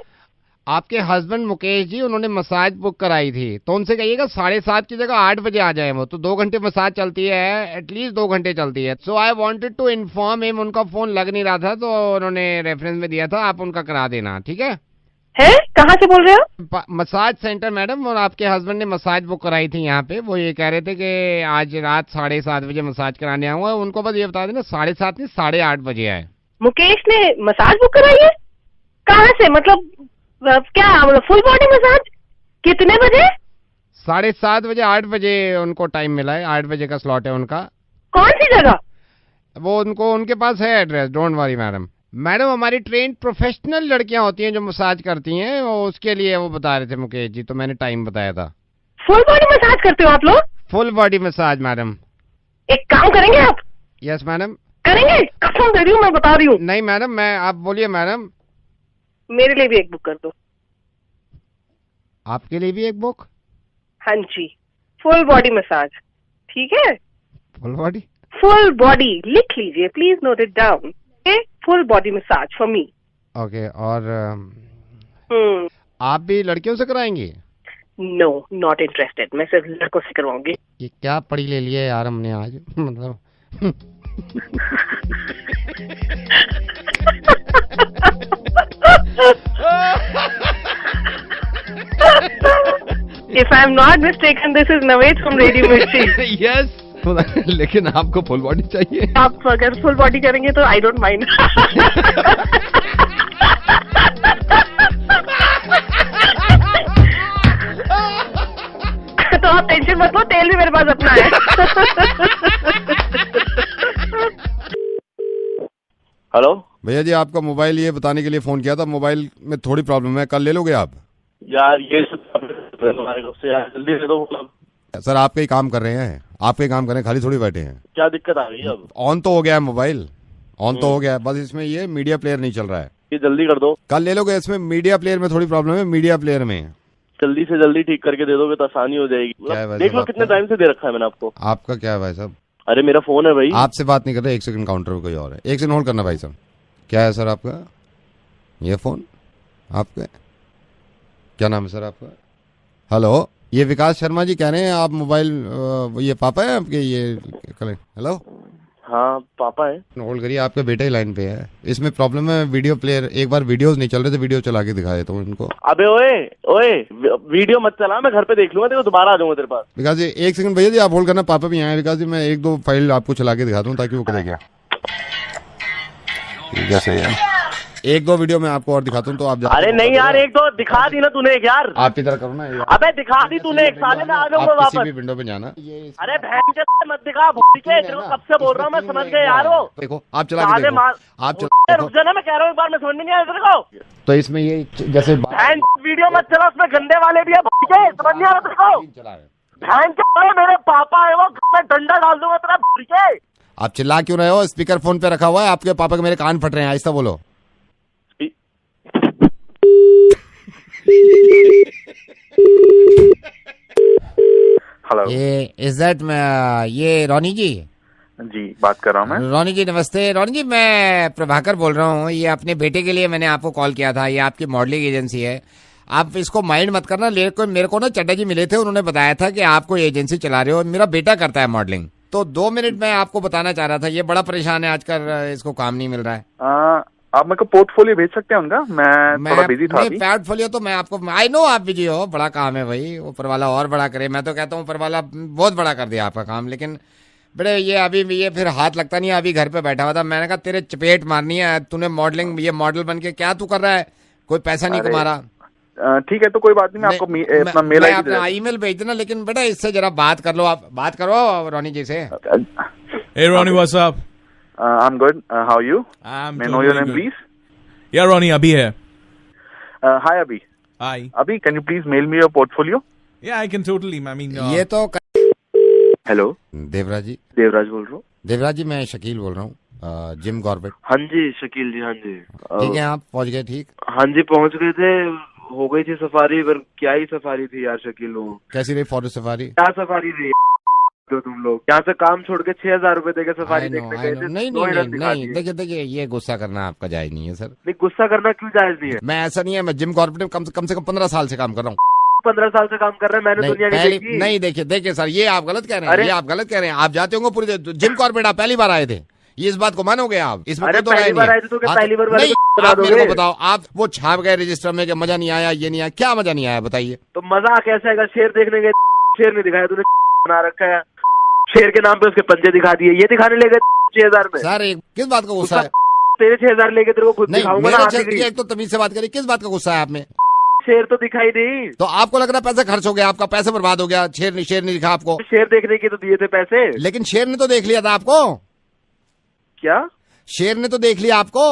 I: आपके हस्बैंड मुकेश जी, उन्होंने मसाज बुक कराई थी, तो उनसे कहिएगा 7:30 की जगह 8 बजे आ जाए। वो तो 2 घंटे मसाज चलती है, एटलीस्ट 2 घंटे चलती है। So I wanted to inform him, उनका फोन लग नहीं रहा था तो उन्होंने रेफरेंस में दिया था, आप उनका करा देना, ठीक है?
E: कहाँ से बोल रहे हो?
I: मसाज सेंटर मैडम, और आपके हस्बैंड ने मसाज बुक कराई थी यहाँ पे। वो ये कह रहे थे कि आज रात 7:30 बजे मसाज कराने आऊंगा। उनको बस ये बता देना 7:30 नहीं 8:30 बजे आए।
E: मुकेश ने मसाज बुक कराई है? कहाँ से? मतलब क्या फुल बॉडी मसाज? कितने बजे?
I: 7:30 बजे 8 बजे उनको टाइम मिला है, 8 बजे का स्लॉट है उनका।
E: कौन सी जगह?
I: वो उनके पास है address, don't worry madam. Madam हमारी ट्रेन प्रोफेशनल लड़कियां होती हैं जो मसाज करती हैं, वो उसके लिए वो बता रहे थे मुकेश जी, तो मैंने टाइम बताया था।
E: फुल बॉडी मसाज करते हो आप लोग?
I: Full body massage madam.
E: एक काम करेंगे आप?
I: Yes madam.
E: करेंगे, कसम दे रही हूँ, मैं बता रही हूँ।
I: नहीं मैडम, आप बोलिए मैडम।
E: मेरे लिए भी एक बुक कर दो।
I: आपके लिए भी एक बुक?
E: हाँ जी, फुल बॉडी मसाज, ठीक है?
I: Full body?
E: फुल बॉडी लिख लीजिए, please note it down. Full body massage for me.
I: Okay, और आप भी लड़कियों से कराएंगे?
E: नो, नॉट इंटरेस्टेड, मैं सिर्फ लड़कों से करवाऊंगी।
I: ये क्या पढ़ी ले लिया यार हमने आज, मतलब।
T: If I'm not mistaken, this is Naved from Radio Mirchi.
B: Yes लेकिन आपको फुल बॉडी चाहिए।
T: आप अगर फुल बॉडी करेंगे तो आई डोंट माइंड। तो आप टेंशन मत लो, तेल भी मेरे पास अपना है।
U: हेलो
B: भैया जी, आपका मोबाइल ये बताने के लिए फोन किया था, मोबाइल में थोड़ी प्रॉब्लम है, कल ले लोगे आप?
U: यार ये तुम्हारे कब से यार, जल्दी दे दो।
B: सर आपके ही काम कर रहे हैं, आपके काम कर रहे हैं, खाली थोड़ी बैठे हैं।
U: क्या दिक्कत आ गई अब?
B: ऑन तो हो गया है मोबाइल, ऑन तो हो गया है, बस इसमें ये मीडिया प्लेयर नहीं चल रहा है।
U: ये जल्दी कर दो।
B: कल ले लोगे? इसमें मीडिया प्लेयर में थोड़ी प्रॉब्लम है, मीडिया प्लेयर में।
U: जल्दी से जल्दी ठीक करके दे दोगे तो आसानी हो जाएगी। देख लो कितने टाइम से दे रखा है मैंने आपको।
B: आपका क्या है भाई साहब?
U: अरे मेरा फोन है भाई।
B: आपसे बात नहीं कर रहे, एक सेकंड, काउंटर पे कोई और है, एक सेकंड होल्ड करना भाई साहब। क्या है सर आपका ये फोन? आपका क्या नाम है सर आपका? हेलो, ये विकास शर्मा जी कह रहे हैं आप मोबाइल, ये पापा है आपके? ये हेलो,
U: हाँ पापा है।
B: होल्ड करिए, आपके बेटे ही लाइन पे है। इसमें प्रॉब्लम है वीडियो प्लेयर, एक बार वीडियोस नहीं चल रहे थे, वीडियो चला के दिखा देता हूँ इनको।
U: अबे ओए ओए, वीडियो मत चला, मैं घर पे देख लूंगा, देखो दोबारा आ जाऊंगा तेरे पास।
B: विकास जी एक सेकंड भैया जी, आप होल्ड करना, पापा भी आए। विकास जी मैं एक दो फाइल आपको चला के दिखाता हूँ ताकि वो करेगा। जैसे एक दो वीडियो में आपको और दिखाता हूँ तो आप।
U: अरे नहीं यार, एक दो दिखा दी ना तूने एक यार।
B: आप इधर करो ना।
U: अबे दिखा दी तूने एक, साले में आ जाऊंगा वापस।
B: किसी भी विंडो पे जाना।
U: अरे बहन के मत दिखा, तेरे को कब से बोल रहा हूँ मैं, समझ गए यार। वो
B: देखो आप चला के देखो, आप चला
U: रुक जाना, मैं कह रहा हूँ एक बार, मैं समझ नहीं आया तेरे को।
B: तो इसमें ये जैसे
U: बहन वीडियो मत चला, उसमें गंदे वाले भी है, समझ नहीं आ रहा तेरे को। बहन के मेरे पापा है वो, मैं डंडा डाल दूंगा तेरा।
B: आप चिल्ला क्यों रहे हो? स्पीकर फोन पे रखा हुआ है, आपके पापा के मेरे कान फट रहे हैं, ऐसा बोलो।
D: हेलो,
C: ये रोनी जी?
D: जी बात कर रहा हूँ मैं।
C: रोनी जी नमस्ते। रोनी जी मैं प्रभाकर बोल रहा हूँ, ये अपने बेटे के लिए मैंने आपको कॉल किया था, ये आपकी मॉडलिंग एजेंसी है, आप इसको माइंड मत करना। लेकिन मेरे को ना चड्डा जी मिले थे, उन्होंने बताया था कि आपको एजेंसी चला रहे हो, मेरा बेटा करता है मॉडलिंग, तो 2 मिनट में आपको बताना चाह रहा था, ये बड़ा परेशान है आजकल, इसको काम नहीं मिल रहा है।
D: आप मेरे को पोर्टफोलियो भेज सकते हैं उनका? मैं थोड़ा बिजी था।
C: पोर्टफोलियो तो मैं आपको, आई नो आप बिजी हो, बड़ा काम है भाई, ऊपर वाला और बड़ा करे। मैं तो कहता हूँ ऊपर वाला बहुत बड़ा कर दिया आपका काम, लेकिन बड़े ये अभी ये फिर हाथ लगता नहीं है। अभी घर पे बैठा हुआ था, मैंने कहा तेरे चपेट मारनी है, तूने मॉडलिंग, ये मॉडल बन के क्या तू कर रहा है, कोई पैसा नहीं कमा रहा।
D: ठीक है तो कोई बात नहीं, मैं आपको अपना मेल
C: अपना ईमेल भेज देना, लेकिन बेटा इससे जरा बात कर लो, आप बात करो रोनी जी से।
Q: Hey Ronnie, what's up?
D: I'm good. How are you?
Q: I'm
D: May I know your name, please?
Q: Yeah, Ronnie, Abhi here.
D: Hi, Abhi.
Q: Hi.
D: Abhi, can you please mail me your portfolio?
Q: Yeah, I can totally. I mean,
C: ये तो
D: hello
B: Devraj जी।
D: देवराज बोल रहा हूँ।
B: देवराज जी मैं शकील बोल रहा हूँ, Jim Corbett.
U: हाँ जी शकील जी, हाँ जी।
B: ठीक है, आप पहुँच गए? ठीक,
U: हाँ जी पहुँच गए थे, हो गई थी सफारी, पर क्या ही सफारी थी यार शकील। वो
B: कैसी रही फॉरेस्ट सफारी?
U: क्या सफारी थी तो तुम लोग यहाँ से काम छोड़ के 6,000 रुपए देके सफारी देखने गए थे।
B: नहीं देखिए ये गुस्सा करना आपका जायज नहीं है सर।
U: नहीं गुस्सा करना क्यों जायज नहीं है?
B: मैं ऐसा नहीं है, मैं जिम कॉर्पोरेट में कम से कम 15 साल से काम कर रहा हूँ।
U: 15 साल से काम कर रहे हैं, मैंने दुनिया नहीं देखी।
B: नहीं देखिए सर, ये आप गलत कह रहे हैं, ये आप गलत कह रहे हैं। आप जाते होंगे पूरे जिम कॉर्पोरेट, आप पहली बार आए थे, ये इस बात को मानोगे आप? इसमें तो
U: पहली बार आए थे तो क्या पहली बार
B: नहीं? आप मेरे को बताओ, आप वो छाप गए रजिस्टर में कि मजा नहीं आया, ये नहीं आया, क्या मजा नहीं आया बताइए?
U: तो मजा कैसे आएगा? शेर देखने गए, शेर नहीं दिखाया तूने, बना रखा है शेर के नाम पे, उसके पंजे दिखा दिए, ये दिखाने ले गए 6,000 में।
B: सर किस बात का गुस्सा है?
U: तेरे 6,000 लेके तेरे को खुद दिखाऊंगा ना।
B: एक तो तमीज से बात करिए, किस बात का गुस्सा है आप में?
U: शेर तो दिखाई नहीं।
B: तो आपको लग रहा है पैसा खर्च हो गया, आपका पैसा बर्बाद हो गया, शेर नहीं दिखा आपको?
U: शेर देखने के तो दिए थे पैसे,
B: लेकिन शेर ने तो देख लिया था आपको।
U: क्या
B: शेर ने तो देख लिया आपको?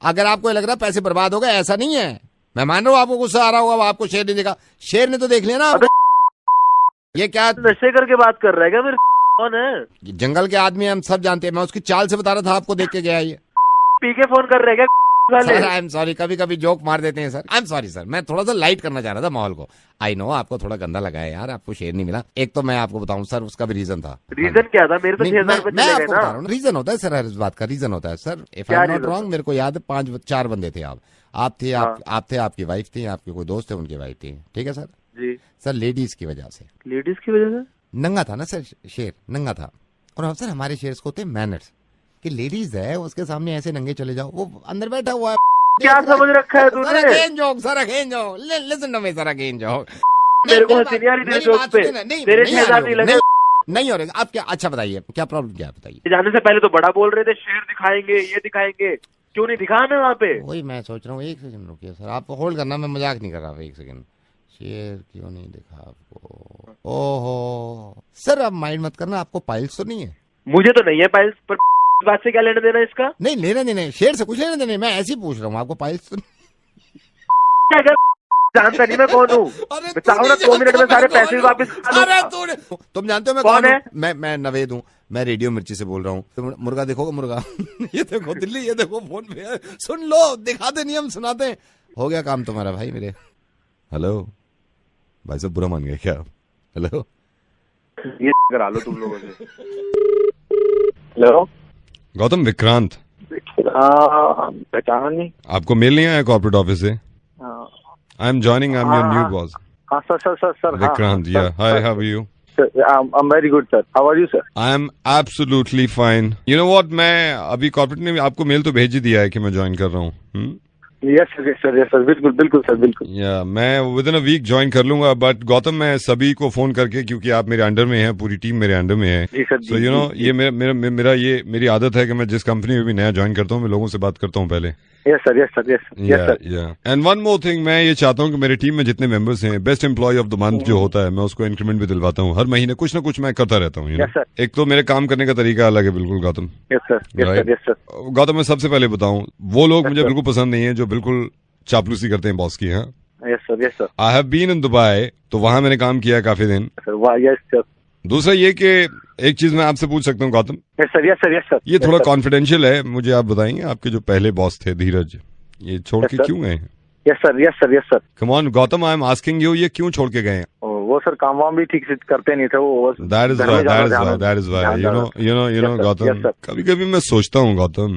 B: अगर आपको लग रहा है पैसे बर्बाद हो गए, ऐसा नहीं है, मैं मान रहा हूँ आपको गुस्सा आ रहा होगा, आपको शेर नहीं देखा, शेर ने तो देख लिया ना आपको। ये क्या
U: नशे करके बात कर रहा है क्या? फिर कौन है?
B: जंगल के आदमी हम सब जानते हैं, मैं उसकी चाल से बता रहा था आपको, देख के गया ये।
U: पी के फोन कर रहे हैं क्या?
B: सर आई एम सॉरी, कभी जोक मार देते हैं sir, I am sorry sir, मैं थोड़ा सा लाइट करना चाह रहा था माहौल को। आई नो आपको थोड़ा गंदा लगा है यार, आपको शेर नहीं मिला। एक तो मैं आपको बताऊं सर, उसका भी रीजन था।
U: रीजन क्या था? मेरे तो 6,000 रुपए
B: मैं आपको बता रहा हूँ, रीजन होता है सर, हर इस बात का रीजन होता है sir. If I am not wrong, मेरे को याद है 4 बंदे थे। आप थे, आप थे, आपकी वाइफ थी, आपके कोई दोस्त थे, उनकी वाइफ थी, ठीक है सर
U: जी।
B: सर लेडीज की वजह से,
U: लेडीज की वजह से
B: नंगा था ना सर, शेर नंगा था। और सर हमारे शेर को होते मैनर्स कि लेडीज है, उसके सामने ऐसे नंगे चले जाओ, वो अंदर बैठा हुआ है।
U: क्या समझ रखा है तूने?
B: Sir again joke, listen to me sir, again joke.
U: मेरे को हंसी नहीं आ रही तेरे जोक पे, तेरे 6,000 नहीं लगे।
C: नहीं हो रहा। आप क्या, अच्छा बताइए क्या प्रॉब्लम क्या है, बताइए।
U: जाने से पहले तो बड़ा बोल रहे थे शेर दिखाएंगे, ये दिखाएंगे, क्यों नहीं दिखा हमें वहाँ पे?
C: वही मैं सोच रहा हूँ। एक सेकंड रुकिए सर, आप होल्ड करना, मैं मजाक नहीं कर रहा। एक सेकंड, शेर क्यों नहीं दिखा आपको? ओहो सर, आप माइंड मत करना, आपको पाइल्स तो नहीं है?
U: मुझे तो नहीं है पाइल्स, पर इस बात से क्या लेना देना इसका?
C: नहीं लेना देना, शेर से कुछ लेना देना, मैं ऐसे ही पूछ रहा हूँ, आपको पाइल्स तो
U: जानता नहीं मैं कौन हूँ? 2 मिनट में सारे पैसे वापस।
C: तुम जानते हो मैं कौन है? मैं नवेद हूँ, मैं रेडियो मिर्ची से बोल रहा हूँ। मुर्गा देखोगे मुर्गा? ये देखो दिल्ली, ये देखो फोन पे, सुन लो, दिखाते नहीं हम सुनाते हैं। हो गया काम तुम्हारा भाई मेरे। हेलो भाई साहब, बुरा मान गए क्या? हेलो,
U: ये करा लो तुम लोगों से। हेलो
B: गौतम, विक्रांत।
U: पहचाना नहीं?
B: आपको मेल नहीं आया कॉर्पोरेट ऑफिस से? I am joining, I am your new boss.
U: हाँ sir.
B: Vikrant, yeah hi, how are you?
U: I'm very good sir. How are you sir?
B: I am absolutely fine. You know what, मैं अभी corporate ने आपको mail तो भेज ही दिया है कि मैं ज्वाइन कर रहा हूँ।
U: Yes sir, बिल्कुल सर, बिल्कुल।
B: या मैं within a week join कर लूंगा। बट गौतम, मैं सभी को फोन करके, क्योंकि आप मेरे अंडर में हैं, पूरी टीम मेरे अंडर में है, सो यू नो ये मेरी आदत है कि मैं जिस कंपनी में भी नया ज्वाइन करता हूँ, मैं लोगों से बात करता हूँ पहले।
U: Yes sir.
B: And one more thing, मैं ये चाहता हूँ कि मेरी टीम में जितने मेंबर्स हैं, best employ of the month जो होता है, मैं उसको इंक्रीमेंट भी दिलवाता हूँ। हर महीने कुछ ना कुछ मैं करता रहता हूँ। एक तो मेरे काम करने का तरीका अलग है बिल्कुल गौतम।
U: Yes sir.
B: गौतम, मैं सबसे पहले बताऊँ, वो लोग मुझे बिल्कुल पसंद नहीं है जो बिल्कुल चापलूसी करते हैं बॉस की। हाँ,
U: Yes sir.
B: I have been in Dubai, तो वहां मैंने काम किया काफी दिन।
U: Yes sir.
B: दूसरा ये कि एक चीज मैं आपसे पूछ सकता हूँ गौतम?
U: Yes sir.
B: ये थोड़ा कॉन्फिडेंशियल है, मुझे आप बताएंगे, आपके जो पहले बॉस थे धीरज, ये छोड़ के क्यों गए?
U: Yes sir.
B: Come on Gautam, I am asking you, ये क्यों छोड़ के गए?
U: वो सर काम वाम भी ठीक से करते नहीं थे वो।
B: That is why. You know Gautam, कभी कभी मैं सोचता हूँ Gautam,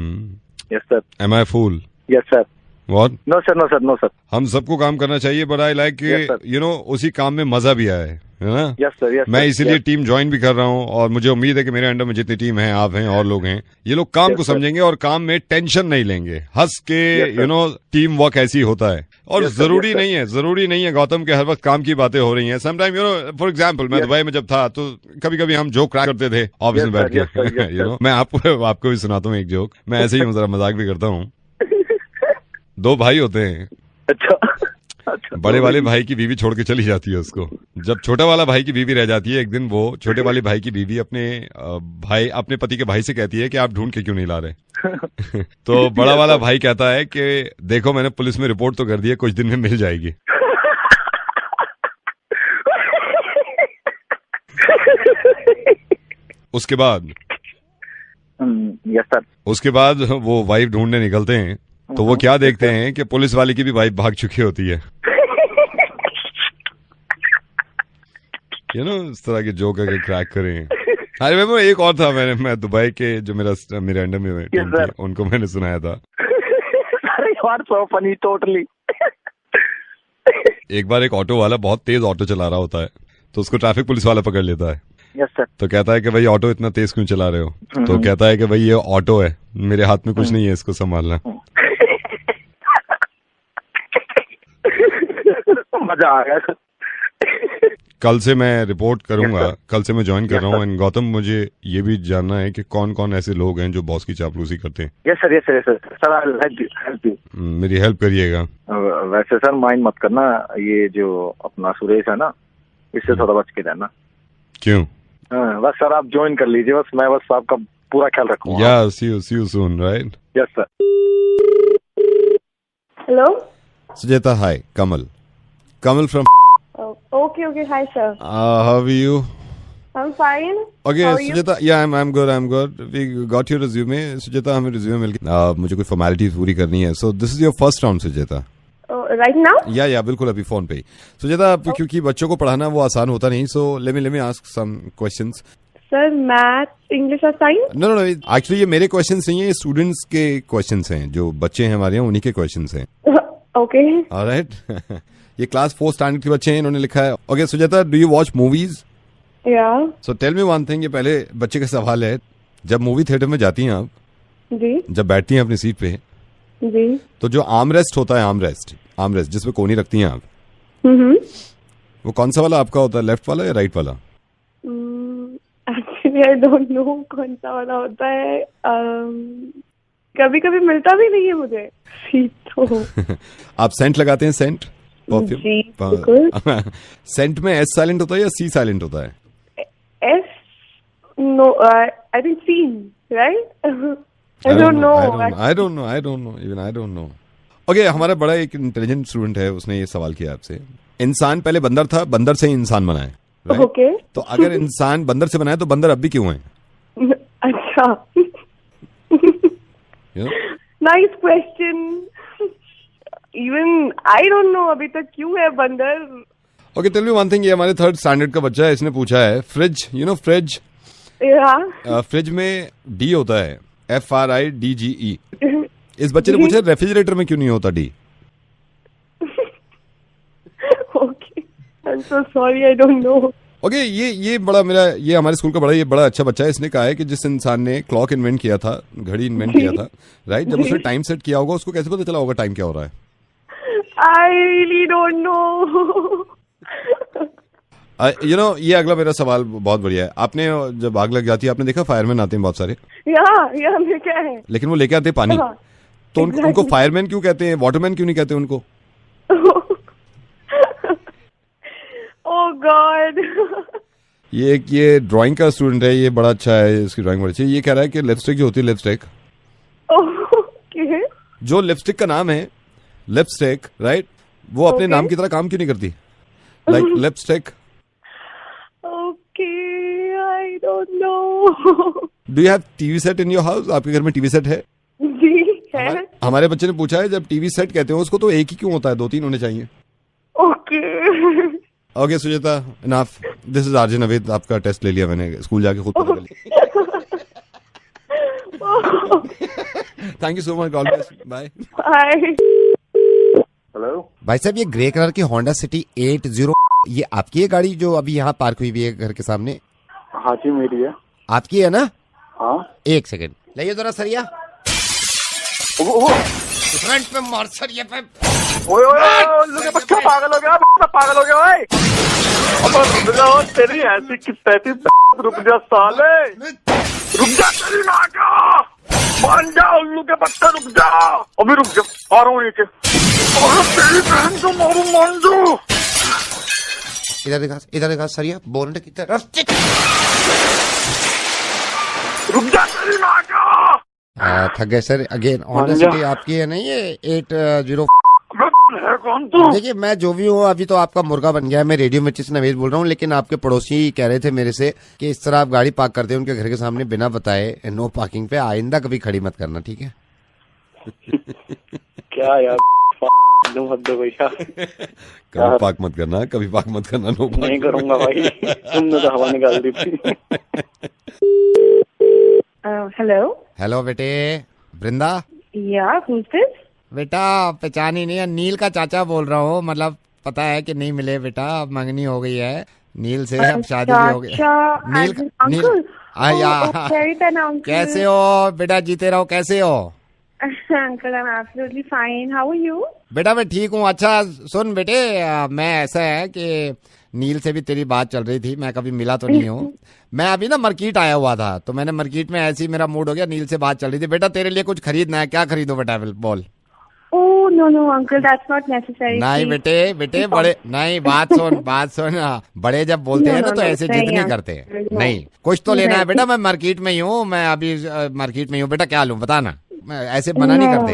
U: Yes sir.
B: Am I a fool?
U: Yes sir.
B: What?
U: No sir.
B: हम सबको काम करना चाहिए, but I like you know उसी काम में मजा भी आए, है ना?
U: Yes sir.
B: मैं इसीलिए टीम ज्वाइन भी कर रहा हूँ, और मुझे उम्मीद है कि मेरे अंडर में जितनी टीम है, आप हैं और लोग हैं, ये लोग काम को समझेंगे और काम में टेंशन नहीं लेंगे, हंस के यू नो टीम वर्क ऐसी होता है। और जरूरी नहीं है गौतम के हर वक्त काम की बातें हो रही हैं। Sometime you know, for example, मैं दुबई में जब था तो कभी कभी हम जोक क्रैक करते थे ऑफिस में बैठ के, यू नो। मैं आपको भी सुनाता हूँ एक जोक, मैं ऐसे ही मजाक भी करता हूँ। 2 भाई होते हैं।
U: अच्छा।
B: बड़े वाले भाई की बीवी छोड़ के चली जाती है उसको। जब छोटा वाला भाई की बीवी रह जाती है, एक दिन वो छोटे वाले भाई की बीवी अपने पति के भाई से कहती है कि आप ढूंढ के क्यों नहीं ला रहे? तो बड़ा वाला भाई कहता है कि देखो, मैंने पुलिस में रिपोर्ट तो कर दी है, कुछ दिन में मिल जाएगी। उसके बाद वो वाइफ ढूंढने निकलते हैं, तो वो क्या देखते हैं कि पुलिस वाले की भी वाइफ भाग चुकी होती है। यू नो, इस तरह के जोक अगर क्रैक करें। अरे मैं एक और था, मैं दुबई के जो मेरे अंडर में टीम थी, उनको मैंने सुनाया था।
U: Funny totally.
B: एक बार एक ऑटो वाला बहुत तेज ऑटो चला रहा होता है, तो उसको ट्रैफिक पुलिस वाला पकड़ लेता है।
U: Yes sir.
B: तो कहता है कि भाई ऑटो इतना तेज क्यों चला रहे हो? तो कहता है कि भाई ये ऑटो है, मेरे हाथ में कुछ नहीं है इसको संभालना।
U: मजा आ गया।
B: कल से मैं रिपोर्ट करूंगा, कल से मैं ज्वाइन कर रहा हूँ। एंड गौतम, मुझे ये भी जानना है कि कौन कौन ऐसे लोग हैं जो बॉस की चापलूसी करते हैं।
U: Yes sir. Help you.
B: मेरी हेल्प करिएगा।
U: वैसे सर माइंड मत करना, ये जो अपना सुरेश है ना, इससे थोड़ा बच के रहना।
B: क्यों?
U: बस सर आप ज्वाइन कर लीजिए, बस मैं आपका पूरा ख्याल रखूंगा।
B: Yeah, see you soon, right?
U: Yes sir.
P: Hello.
B: Sujata, hi, Kamal from.
P: Okay. Hi sir.
B: How are you?
P: I'm fine.
B: Okay,
P: How are you?
B: Sujata, yeah, I'm good. We got your resume. Sujata, हमें resume मिल गया। मुझे कोई formalities पूरी करनी है। So this is your first round, Sujata.
P: Right now?
B: या बिल्कुल अभी फोन पे ही। सुजाता, क्योंकि बच्चों को पढ़ाना वो आसान होता नहीं, so let me ask some questions.
P: Sir, math, English और साइंस?
B: नो, एक्चुअली ये मेरे क्वेश्चंस नहीं है, ये स्टूडेंट्स के क्वेश्चंस हैं, जो बच्चे हैं हमारे यहाँ, उन्हीं के क्वेश्चंस हैं।
P: ओके।
B: ऑलराइट। ये क्लास 4 स्टैंडर्ड के बच्चे हैं, इन्होंने लिखा है। Okay Sujata, do you watch movies?
P: Yeah.
B: So tell me one thing, ये पहले बच्चे का सवाल है, जब मूवी थिएटर में जाती हैं आप,
P: जी,
B: जब बैठती हैं अपनी सीट पे,
P: जी,
B: तो जो आर्म रेस्ट होता है, आर्म रेस्ट जिसपे कोनी रखती हैं आप, वो कौन सा वाला आपका होता है, लेफ्ट वाला या राइट वाला?
P: एक्चुअली आई डोंट नो कौन सा वाला होता है, कभी कभी मिलता भी नहीं है मुझे तो।
B: आप सेंट लगाते हैं, सेंट परफ्यूम?
P: जी बिल्कुल।
B: सेंट में एस साइलेंट होता है या सी साइलेंट होता है?
P: S no, I think C, right? I don't know.
B: Even I don't know. Okay, हमारा बड़ा एक इंटेलिजेंट स्टूडेंट है, उसने ये सवाल किया आपसे। इंसान पहले बंदर था, बंदर से ही इंसान बना है, right?
P: Okay.
B: तो अगर इंसान बंदर से बना है तो बंदर अब भी क्यों है?
P: अच्छा। Nice question. Even I don't know अभी तक क्यों है बंदर।
B: Okay, tell me one thing, ये हमारे 3rd स्टैंडर्ड का बच्चा है, इसने पूछा है fridge, you know fridge? Fridge में डी होता है, FRIDGE। इस बच्चे ने पूछा रेफ्रिजरेटर में क्यों नहीं होता D?
P: Okay, I'm so sorry, I don't know.
B: Okay, ये बड़ा मेरा, ये हमारे स्कूल का बड़ा अच्छा बच्चा है। इसने कहा है कि जिस इंसान ने क्लॉक इन्वेंट किया था, घड़ी इन्वेंट किया था, राइट, जब उसने टाइम सेट किया होगा, उसको कैसे पता चला होगा टाइम क्या हो रहा है?
P: I really don't know.
B: ये अगला मेरा सवाल बहुत बढ़िया है। आपने जब आग लग जाती है, आपने देखा फायरमैन आते हैं बहुत सारे,
P: या क्या है,
B: लेकिन वो लेके आते हैं पानी, तो उनको फायरमैन क्यों कहते हैं, वाटरमैन क्यों नहीं कहते उनको?
P: ओह गॉड।
B: ये ड्राइंग का स्टूडेंट है, ये बड़ा अच्छा है, इसकी ड्राइंग बड़ी अच्छी है। ये कह रहा है कि लिपस्टिक जो होती है, लिपस्टिक, जो लिपस्टिक का नाम है लिपस्टिक, राइट, वो अपने नाम की तरह काम क्यों नहीं करती? Like lipstick.
P: I don't know.
B: Do you have TV set in your house? आपके घर में टीवी सेट है?
P: जी है।
B: हमारे बच्चे ने पूछा है, जब टीवी सेट कहते हैं उसको तो एक ही क्यों होता है, 2-3 होने चाहिए? Okay Sujata, enough. This is RJ Naved. आपका टेस्ट ले लिया मैंने, स्कूल जाके खुद पता कर लिया। Thank you so much, God bless, bye.
R: Hello
C: भाई साहब, ये ग्रे कलर की होंडा सिटी 80, ये आपकी है गाड़ी जो अभी यहाँ पार्क हुई हुई है घर के सामने?
R: हाँ जी मेरी है।
C: आपकी है ना?
R: हाँ।
C: एक सेकंड लाइए जरा सरिया, फ्रंट पे मार सरिया पे।
U: ओए बच्चा पागल हो गया, पागल हो गया भाई। अब तेरी ऐसी की तैसी, रुक जा साले, रुक जा, तेरी माँ का मान जा, उल्लू के बच्चा, रुक जा, अभी रुक जा, आ रहा हूँ नीचे। तेरी बहन को मारू, मान जाओ।
C: इधर देखा सरिया, बोनट की तरफ
U: रुक जा, तेरी माँ का।
C: थक गए सर। अगेन होंडा सिटी आपकी है नहीं? ये 80
U: है कौन तू?
C: देखिए, मैं जो भी हूँ अभी तो आपका मुर्गा बन गया। मैं रेडियो मिर्ची से नवेद बोल रहा हूँ, लेकिन आपके पड़ोसी कह रहे थे मेरे से कि इस तरह आप गाड़ी पार्क करते हैं उनके घर के सामने बिना बताए, नो पार्किंग पे, आइंदा कभी खड़ी मत करना, ठीक है?
U: क्या यार, मत दो भैया,
B: कभी पार्क मत करना, कभी पार्क मत करना, नो
U: नहीं करूंगा भाई, तुमने तो हवा निकाल दी थी।
C: हेलो बेटे, वृंदा?
P: who's this?
C: बेटा पहचान ही नहीं है, नील का चाचा बोल रहा हूँ। मतलब पता है कि नहीं मिले बेटा, अब मंगनी हो गई है नील से, अब शादी भी हो गई। नील कैसे हो बेटा? जीते रहो, कैसे हो?
P: Uncle, I'm absolutely fine. How are you?
C: बेटा मैं ठीक हूँ। अच्छा सुन बेटे, मैं ऐसा है कि नील से भी तेरी बात चल रही थी, मैं कभी मिला तो नहीं हूँ। मैं अभी ना मार्केट आया हुआ था, तो मैंने मार्केट में ऐसे ही मेरा मूड हो गया, नील से बात चल रही थी। बेटा तेरे लिए कुछ खरीदना है, क्या खरीदो बेटा, बोल।
P: Oh no uncle, that's not necessary.
C: नहीं बेटे बड़े नहीं, बात सुन, बड़े जब बोलते हैं ना तो ऐसे जिद नहीं करते। नहीं, कुछ तो लेना है बेटा। मैं मार्केट में ही हूँ, मैं अभी मार्केट में ही हूँ। बेटा क्या लूँ बता ना, ऐसे मना नहीं करते।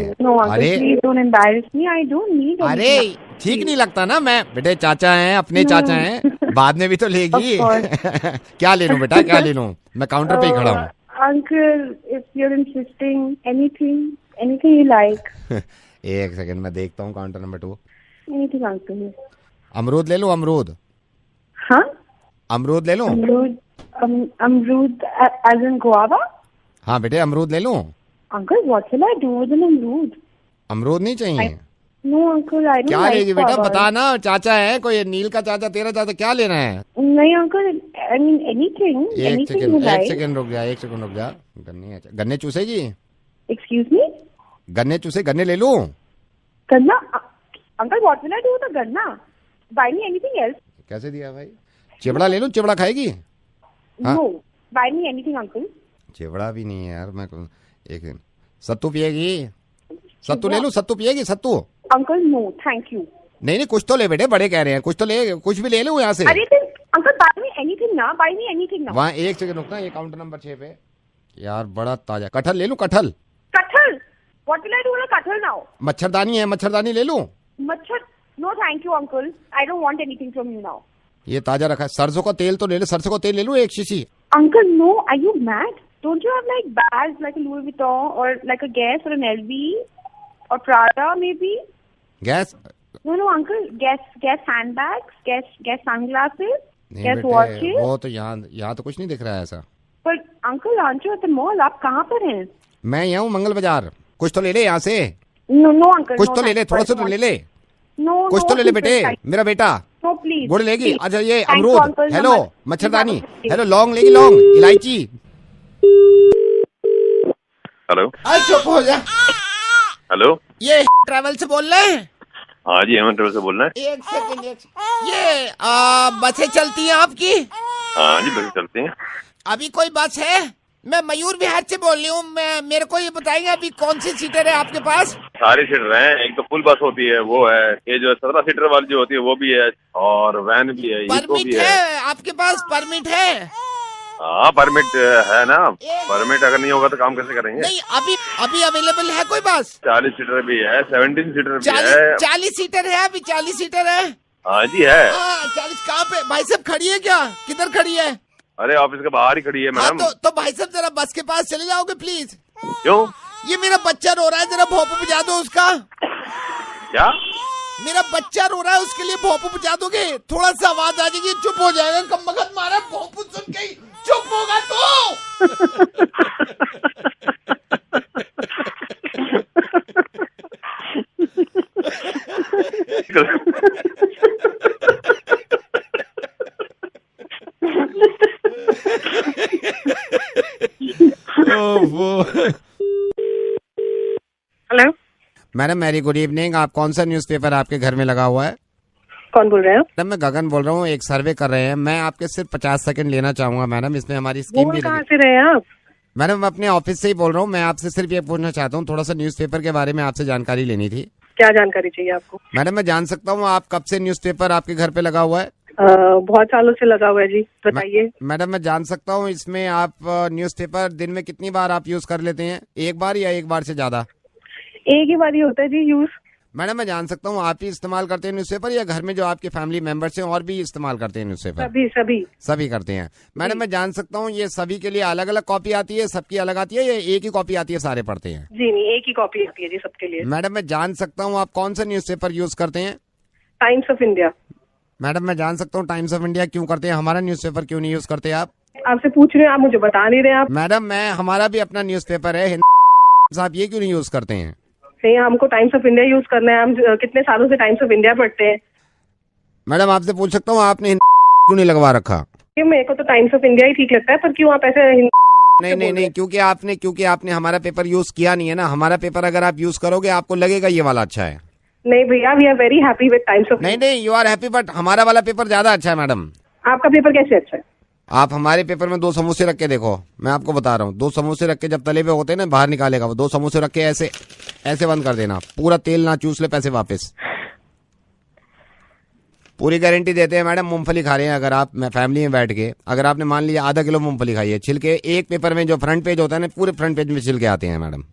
C: अरे ठीक नहीं लगता ना, मैं बेटे चाचा हैं, अपने चाचा हैं, बाद में भी तो लेगी। क्या ले लूं बेटा, क्या ले लूं? मैं काउंटर पे ही खड़ा हूँ।
P: Uncle, if you're insisting, anything you like.
C: एक सेकंड मैं देखता हूँ काउंटर नंबर 2।
P: Anything uncle.
C: अमरूद ले लूं? अमरूद?
P: हाँ,
C: अमरूद ले लूं?
P: अमरूद as in guava?
C: हाँ बेटे, अमरूद ले लूं?
P: Uncle, what shall I do with an अमरूद?
C: अमरूद नहीं चाहिए?
P: No uncle, I don't
C: क्या
P: like
C: लेगी बेटा,
P: guava.
C: बता ना। चाचा है कोई, नील का चाचा, तेरा चाचा, क्या लेना है?
P: नहीं uncle, I mean anything you like.
C: एक सेकंड रुक जा। गन्ने चूसेगी?
P: Excuse me?
C: गन्ने ले लूं?
P: गन्ना? Uncle, what will I do with a गन्ना? Buy me anything else.
C: कैसे दिया भाई? चिवड़ा ले लूं? चिवड़ा खाएगी?
E: No, buy me anything, uncle.
C: चिवड़ा भी नहीं है यार। मैं एक दिन सत्तू पिएगी? सत्तू ले लूं? सत्तू पिएगी? सत्तू?
E: Uncle, no, thank you.
C: नहीं नहीं, कुछ तो ले बेटे, बड़े कह रहे हैं, कुछ तो ले, कुछ भी ले लूं यहाँ से।
E: अरे अंकल buy me anything ना, buy me anything ना।
C: वहाँ एक सेकंड रुकना, ये काउंटर नंबर 6 पे। यार बड़ा ताजा कटहल ले लूं? कटहल?
E: कटहल? What will I do with a कटहल now?
C: मच्छरदानी है, मच्छरदानी ले लूं?
E: मच्छर? No, thank you, uncle. I don't want anything from you now.
C: ये ताजा रखा है। सरसों का तेल तो ले ले, सरसों का तेल ले लूं 1 शीशी?
E: Uncle, no, are you mad? Don't you have like bags like a Louis Vuitton or like a Guess or an LV or Prada maybe?
C: Gas?
E: No, uncle, Guess handbags, Guess sunglasses,
C: नहीं
E: Guess
C: बेटे,
E: watches.
C: वो तो यहाँ तो कुछ नहीं दिख रहा है ऐसा।
E: But uncle, aren't you at the mall? आप कहाँ पर हैं?
C: मैं यहाँ हूँ मंगल बाजार। कुछ तो ले ले यहाँ से।
E: No, uncle.
C: कुछ
E: no,
C: तो ले ले,
E: thanks,
C: थोड़ा सा
E: I
C: तो ले
E: want-
C: ले।
E: No,
C: कुछ
E: no,
C: तो ले ले
E: uncle,
C: बेटे,
E: thank-
C: मेरा बेटा।
E: No, please.
C: गुड़ लेगी?
E: please.
C: अच्छा ये
E: Thank you,
C: अमरूद,
E: uncle,
C: हेलो
E: नमस्ते।
C: मच्छरदानी,
E: नमस्ते।
C: हेलो लौंग लेगी? लौंग, इलायची।
A: हेलो,
C: चुप हो जा।
A: हेलो,
C: ये ट्रैवल से बोल रहे हैं?
A: हाँ जी, हेमंत ट्रेवल से बोल रहे हैं।
C: एक सेकंड ये बसें चलती हैं आपकी?
A: हाँ जी, बस चलते हैं।
C: अभी कोई बस है? मैं मयूर विहार से बोल रही हूँ। मेरे को ये बताएंगे अभी कौन सी सीटर है आपके पास?
A: सारी सीटर हैं। एक तो फुल बस होती है, वो है। ये जो 17 सीटर वाली जो होती है वो भी है, और वैन भी है, इको
C: परमिट
A: भी
C: है आपके पास? परमिट है?
A: हाँ, परमिट है ना। परमिट अगर नहीं होगा तो काम कैसे करेंगे?
C: नहीं, अभी अवेलेबल है कोई बस?
A: 40 सीटर भी है, 17 सीटर भी है।
C: 40 सीटर है अभी? 40 सीटर है?
A: हाँ जी है।
C: 40 कहाँ पे भाई साहब खड़ी है क्या? किधर खड़ी है?
A: अरे ऑफिस के बाहर ही खड़ी है मैडम।
C: तो भाई साहब जरा बस के पास चले जाओगे प्लीज?
A: क्यों?
C: ये मेरा बच्चा रो रहा है, जरा भोंपू बुझा दो उसका।
A: क्या?
C: मेरा बच्चा रो रहा है, उसके लिए भोंपू बुझा दोगे? थोड़ा सा आवाज आ जाएगी, चुप हो जाएगा। कम वक्त मारा भोंपू सुन के ही चुप होगा
T: hello
C: madam, very good evening. आप कौन सा न्यूज़पेपर आपके घर में लगा हुआ है?
T: कौन बोल रहे हो?
C: मैडम मैं गगन बोल रहा हूँ। एक सर्वे कर रहे हैं, मैं आपके सिर्फ 50 सेकंड लेना चाहूंगा मैडम। इसमें हमारी स्कीम भी
T: कहाँ से रहे आप?
C: मैडम मैं अपने ऑफिस से ही बोल रहा हूँ। मैं आपसे सिर्फ ये पूछना चाहता हूँ, थोड़ा सा न्यूज़पेपर के बारे में आपसे जानकारी लेनी थी।
T: क्या जानकारी चाहिए आपको?
C: मैडम मैं जान सकता हूँ आप कब से न्यूज़पेपर आपके घर पे लगा हुआ है?
T: बहुत सालों से लगा हुआ है जी, बताइए।
C: मैडम मैं जान सकता हूँ इसमें आप न्यूज़पेपर दिन में कितनी बार आप यूज कर लेते हैं? एक बार या एक बार से ज्यादा?
T: एक ही बार ही होता है जी यूज।
C: मैडम मैं जान सकता हूँ आप ही इस्तेमाल करते हैं न्यूज़पेपर, या घर में जो आपके फैमिली मेंबर्स हैं और भी इस्तेमाल करते हैं न्यूज़पेपर? सभी करते हैं। मैडम मैं जान सकता हूँ ये सभी के लिए अलग अलग कॉपी आती है, सबकी अलग आती है, या एक ही कॉपी आती है, सारे पढ़ते हैं?
T: जी नहीं, एक ही कॉपी आती है जी सबके लिए।
C: मैडम मैं जान सकता हूँ आप कौन सा न्यूज़पेपर यूज करते हैं?
T: Times of India.
C: मैडम मैं जान सकता हूँ टाइम्स ऑफ इंडिया क्यों करते हैं? हमारा न्यूज़पेपर क्यों नहीं यूज करते आप?
T: आपसे पूछ रहे हैं, आप मुझे बता नहीं रहे आप।
C: मैडम मैं हमारा भी अपना न्यूज़पेपर है साहब, ये क्यों नहीं यूज करते हैं?
T: नहीं, हमको टाइम्स ऑफ इंडिया यूज करना है। हम कितने सालों से टाइम्स ऑफ इंडिया पढ़ते हैं।
C: मैडम आपसे पूछ सकता हूँ आपने क्यों नहीं लगवा रखा?
T: मेरे को तो टाइम्स ऑफ इंडिया ही ठीक लगता है, पर क्यों आप ऐसे
C: नहीं, क्योंकि आपने हमारा पेपर यूज किया नहीं है ना। हमारा पेपर अगर आप यूज करोगे आपको लगेगा ये वाला अच्छा है।
T: नहीं भैया, we are very happy with times of.
C: नहीं, यू आर हैप्पी, बट हमारा वाला पेपर ज्यादा अच्छा है मैडम।
T: आपका पेपर कैसे अच्छा है?
C: आप हमारे पेपर में 2 समोसे रख के देखो, मैं आपको बता रहा हूँ। 2 समोसे रख के जब तले पे होते हैं ना, बाहर निकालेगा वो। 2 समोसे रख के ऐसे बंद कर देना, पूरा तेल ना चूस ले, पैसे वापस। पूरी गारंटी देते हैं मैडम। मूंगफली खा रहे हैं अगर आप फैमिली में बैठ के, अगर आपने मान लिया आधा किलो मूंगफली खाई है, छिलके एक पेपर में जो फ्रंट पेज होता है ना, पूरे फ्रंट पेज में छिलके आते हैं मैडम।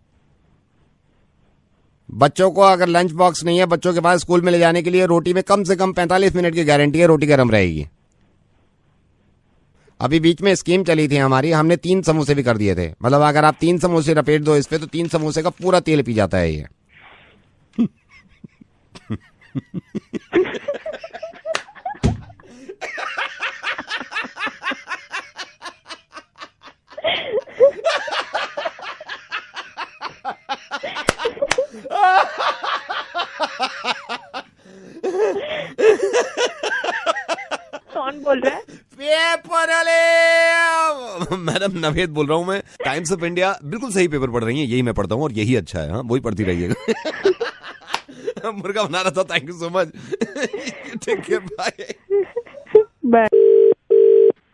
C: बच्चों को अगर लंच बॉक्स नहीं है बच्चों के पास स्कूल में ले जाने के लिए, रोटी में कम से कम 45 मिनट की गारंटी है, रोटी गर्म रहेगी। अभी बीच में स्कीम चली थी हमारी, हमने 3 समोसे भी कर दिए थे। मतलब अगर आप 3 समोसे लपेट दो इस पे तो 3 समोसे का पूरा तेल पी जाता है ये।
T: कौन बोल रहा है?
J: पेपर मैडम नवेद बोल रहा हूँ मैं, टाइम्स ऑफ इंडिया। बिल्कुल सही पेपर पढ़ रही हैं, यही मैं पढ़ता हूँ और यही अच्छा है। हाँ, वही पढ़ती रहिएगा। मुर्गा बना रहा था। Thank you so much. Take care, bye.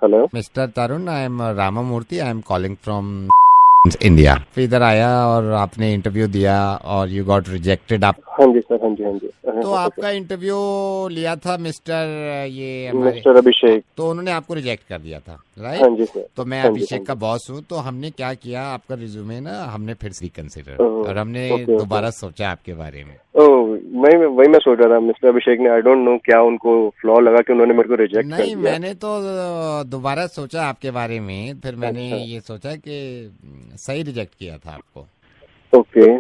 R: Hello
C: mister Tarun, I am Ramamurthy, I am calling from India. फिर इधर आया और आपने इंटरव्यू दिया और यू गॉट रिजेक्टेड। आप
R: हाँ जी सर, हाँ जी हाँ जी।
C: तो आपका इंटरव्यू लिया था मिस्टर
R: अभिषेक,
C: तो उन्होंने आपको रिजेक्ट कर दिया था, राइट?
R: हाँ जी सर।
C: तो मैं अभिषेक का बॉस हूँ, तो हमने क्या किया, आपका रिज्यूमे ना हमने फिर से कंसिडर और हमने दोबारा सोचा आपके बारे में।
R: वही मैं सोच रहा था, मिस्टर अभिषेक ने आई डोंट नो क्या उनको फ्लॉ लगा कि उन्होंने मेरे को रिजेक्ट कर दिया।
C: नहीं, मैंने तो दोबारा सोचा आपके बारे में, फिर मैंने ये सोचा कि सही रिजेक्ट किया था आपको।
R: ओके,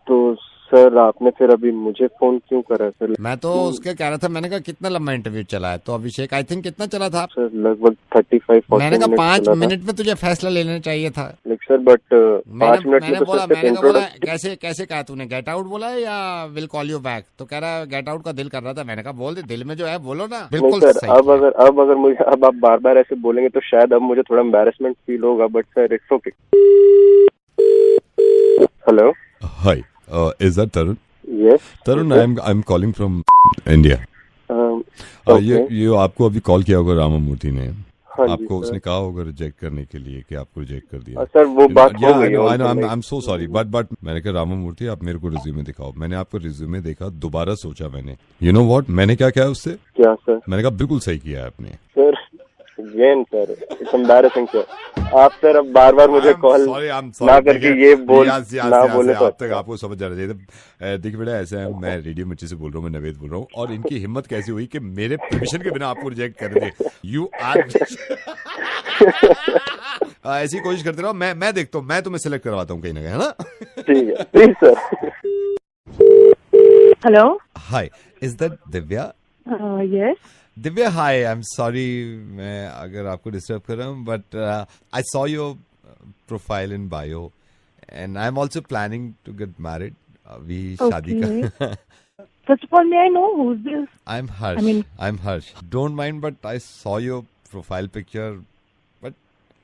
R: तो सर आपने फिर अभी मुझे फोन क्यों करा सर?
C: मैं तो उसके कह रहा था, मैंने कहा कितना लंबा इंटरव्यू चला है, तो अभिषेक आई थिंक कितना चला था
R: सर? लगभग 35-40
C: मैंने कहा 5 मिनट में तुझे फैसला ले लेना चाहिए था।
R: सर बट 5 मिनट
C: मैंने बोला कैसे कहा तूने, गेट आउट बोला है या विल कॉल यू बैक? तो कह रहा है गेट आउट का दिल कर रहा था। मैंने कहा बोल दे, दिल में जो है बोलो ना। बिल्कुल
R: सर, अब अगर मुझे अब आप बार बार ऐसे बोलेंगे तो शायद अब मुझे थोड़ा एम्बैरेसमेंट फील होगा, but sir it's okay. Hello,
B: hi, is that Tarun?
R: Yes.
B: Tarun, I am calling from India. ये आपको अभी कॉल किया होगा रामामूर्ति ने।
R: हाँ
B: आपको उसने कहा होगा रिजेक्ट करने के लिए कि आपको रिजेक्ट कर दिया।
R: सर वो बात हो गई।
B: I am so sorry, but मैंने कहा रामामूर्ति आप मेरे को रिज्यूमे दिखाओ। मैंने आपको रिज्यूमे देखा, दोबारा सोचा मैंने, यू नो व्हाट मैंने क्या किया उससे?
R: क्या सर?
B: मैंने कहा बिल्कुल सही किया है आपने।
R: Sir again sir, it's embarrassing sir. आप सर अब बार बार मुझे कॉल ना करके ये बोल ना बोले तो
B: अब तक आपको समझ जाना चाहिए। देखिए बेटा, ऐसा है, मैं रेडियो मिर्ची से बोल रहा हूँ, मैं नवेद बोल रहा हूँ, और इनकी हिम्मत कैसी हुई कि मेरे परमिशन के बिना आपको रिजेक्ट कर दे। यू आर ऐसी कोशिश करते रहो, मैं देखता हूँ, मैं तुम्हें सिलेक्ट करवाता हूँ कहीं ना कहीं, है ना?
R: ठीक है, please sir.
P: Hello,
B: hi, is that Divya?
P: Yes
B: Divya, hi, I am sorry मैं अगर आपको डिस्टर्ब कर रहा हूँ, but I saw your profile in bio and I am also planning to get married. अभी शादी का
P: First of all, may I know who's this?
B: I'm Harsh. I'm Harsh. Don't mind, but I saw your profile picture. But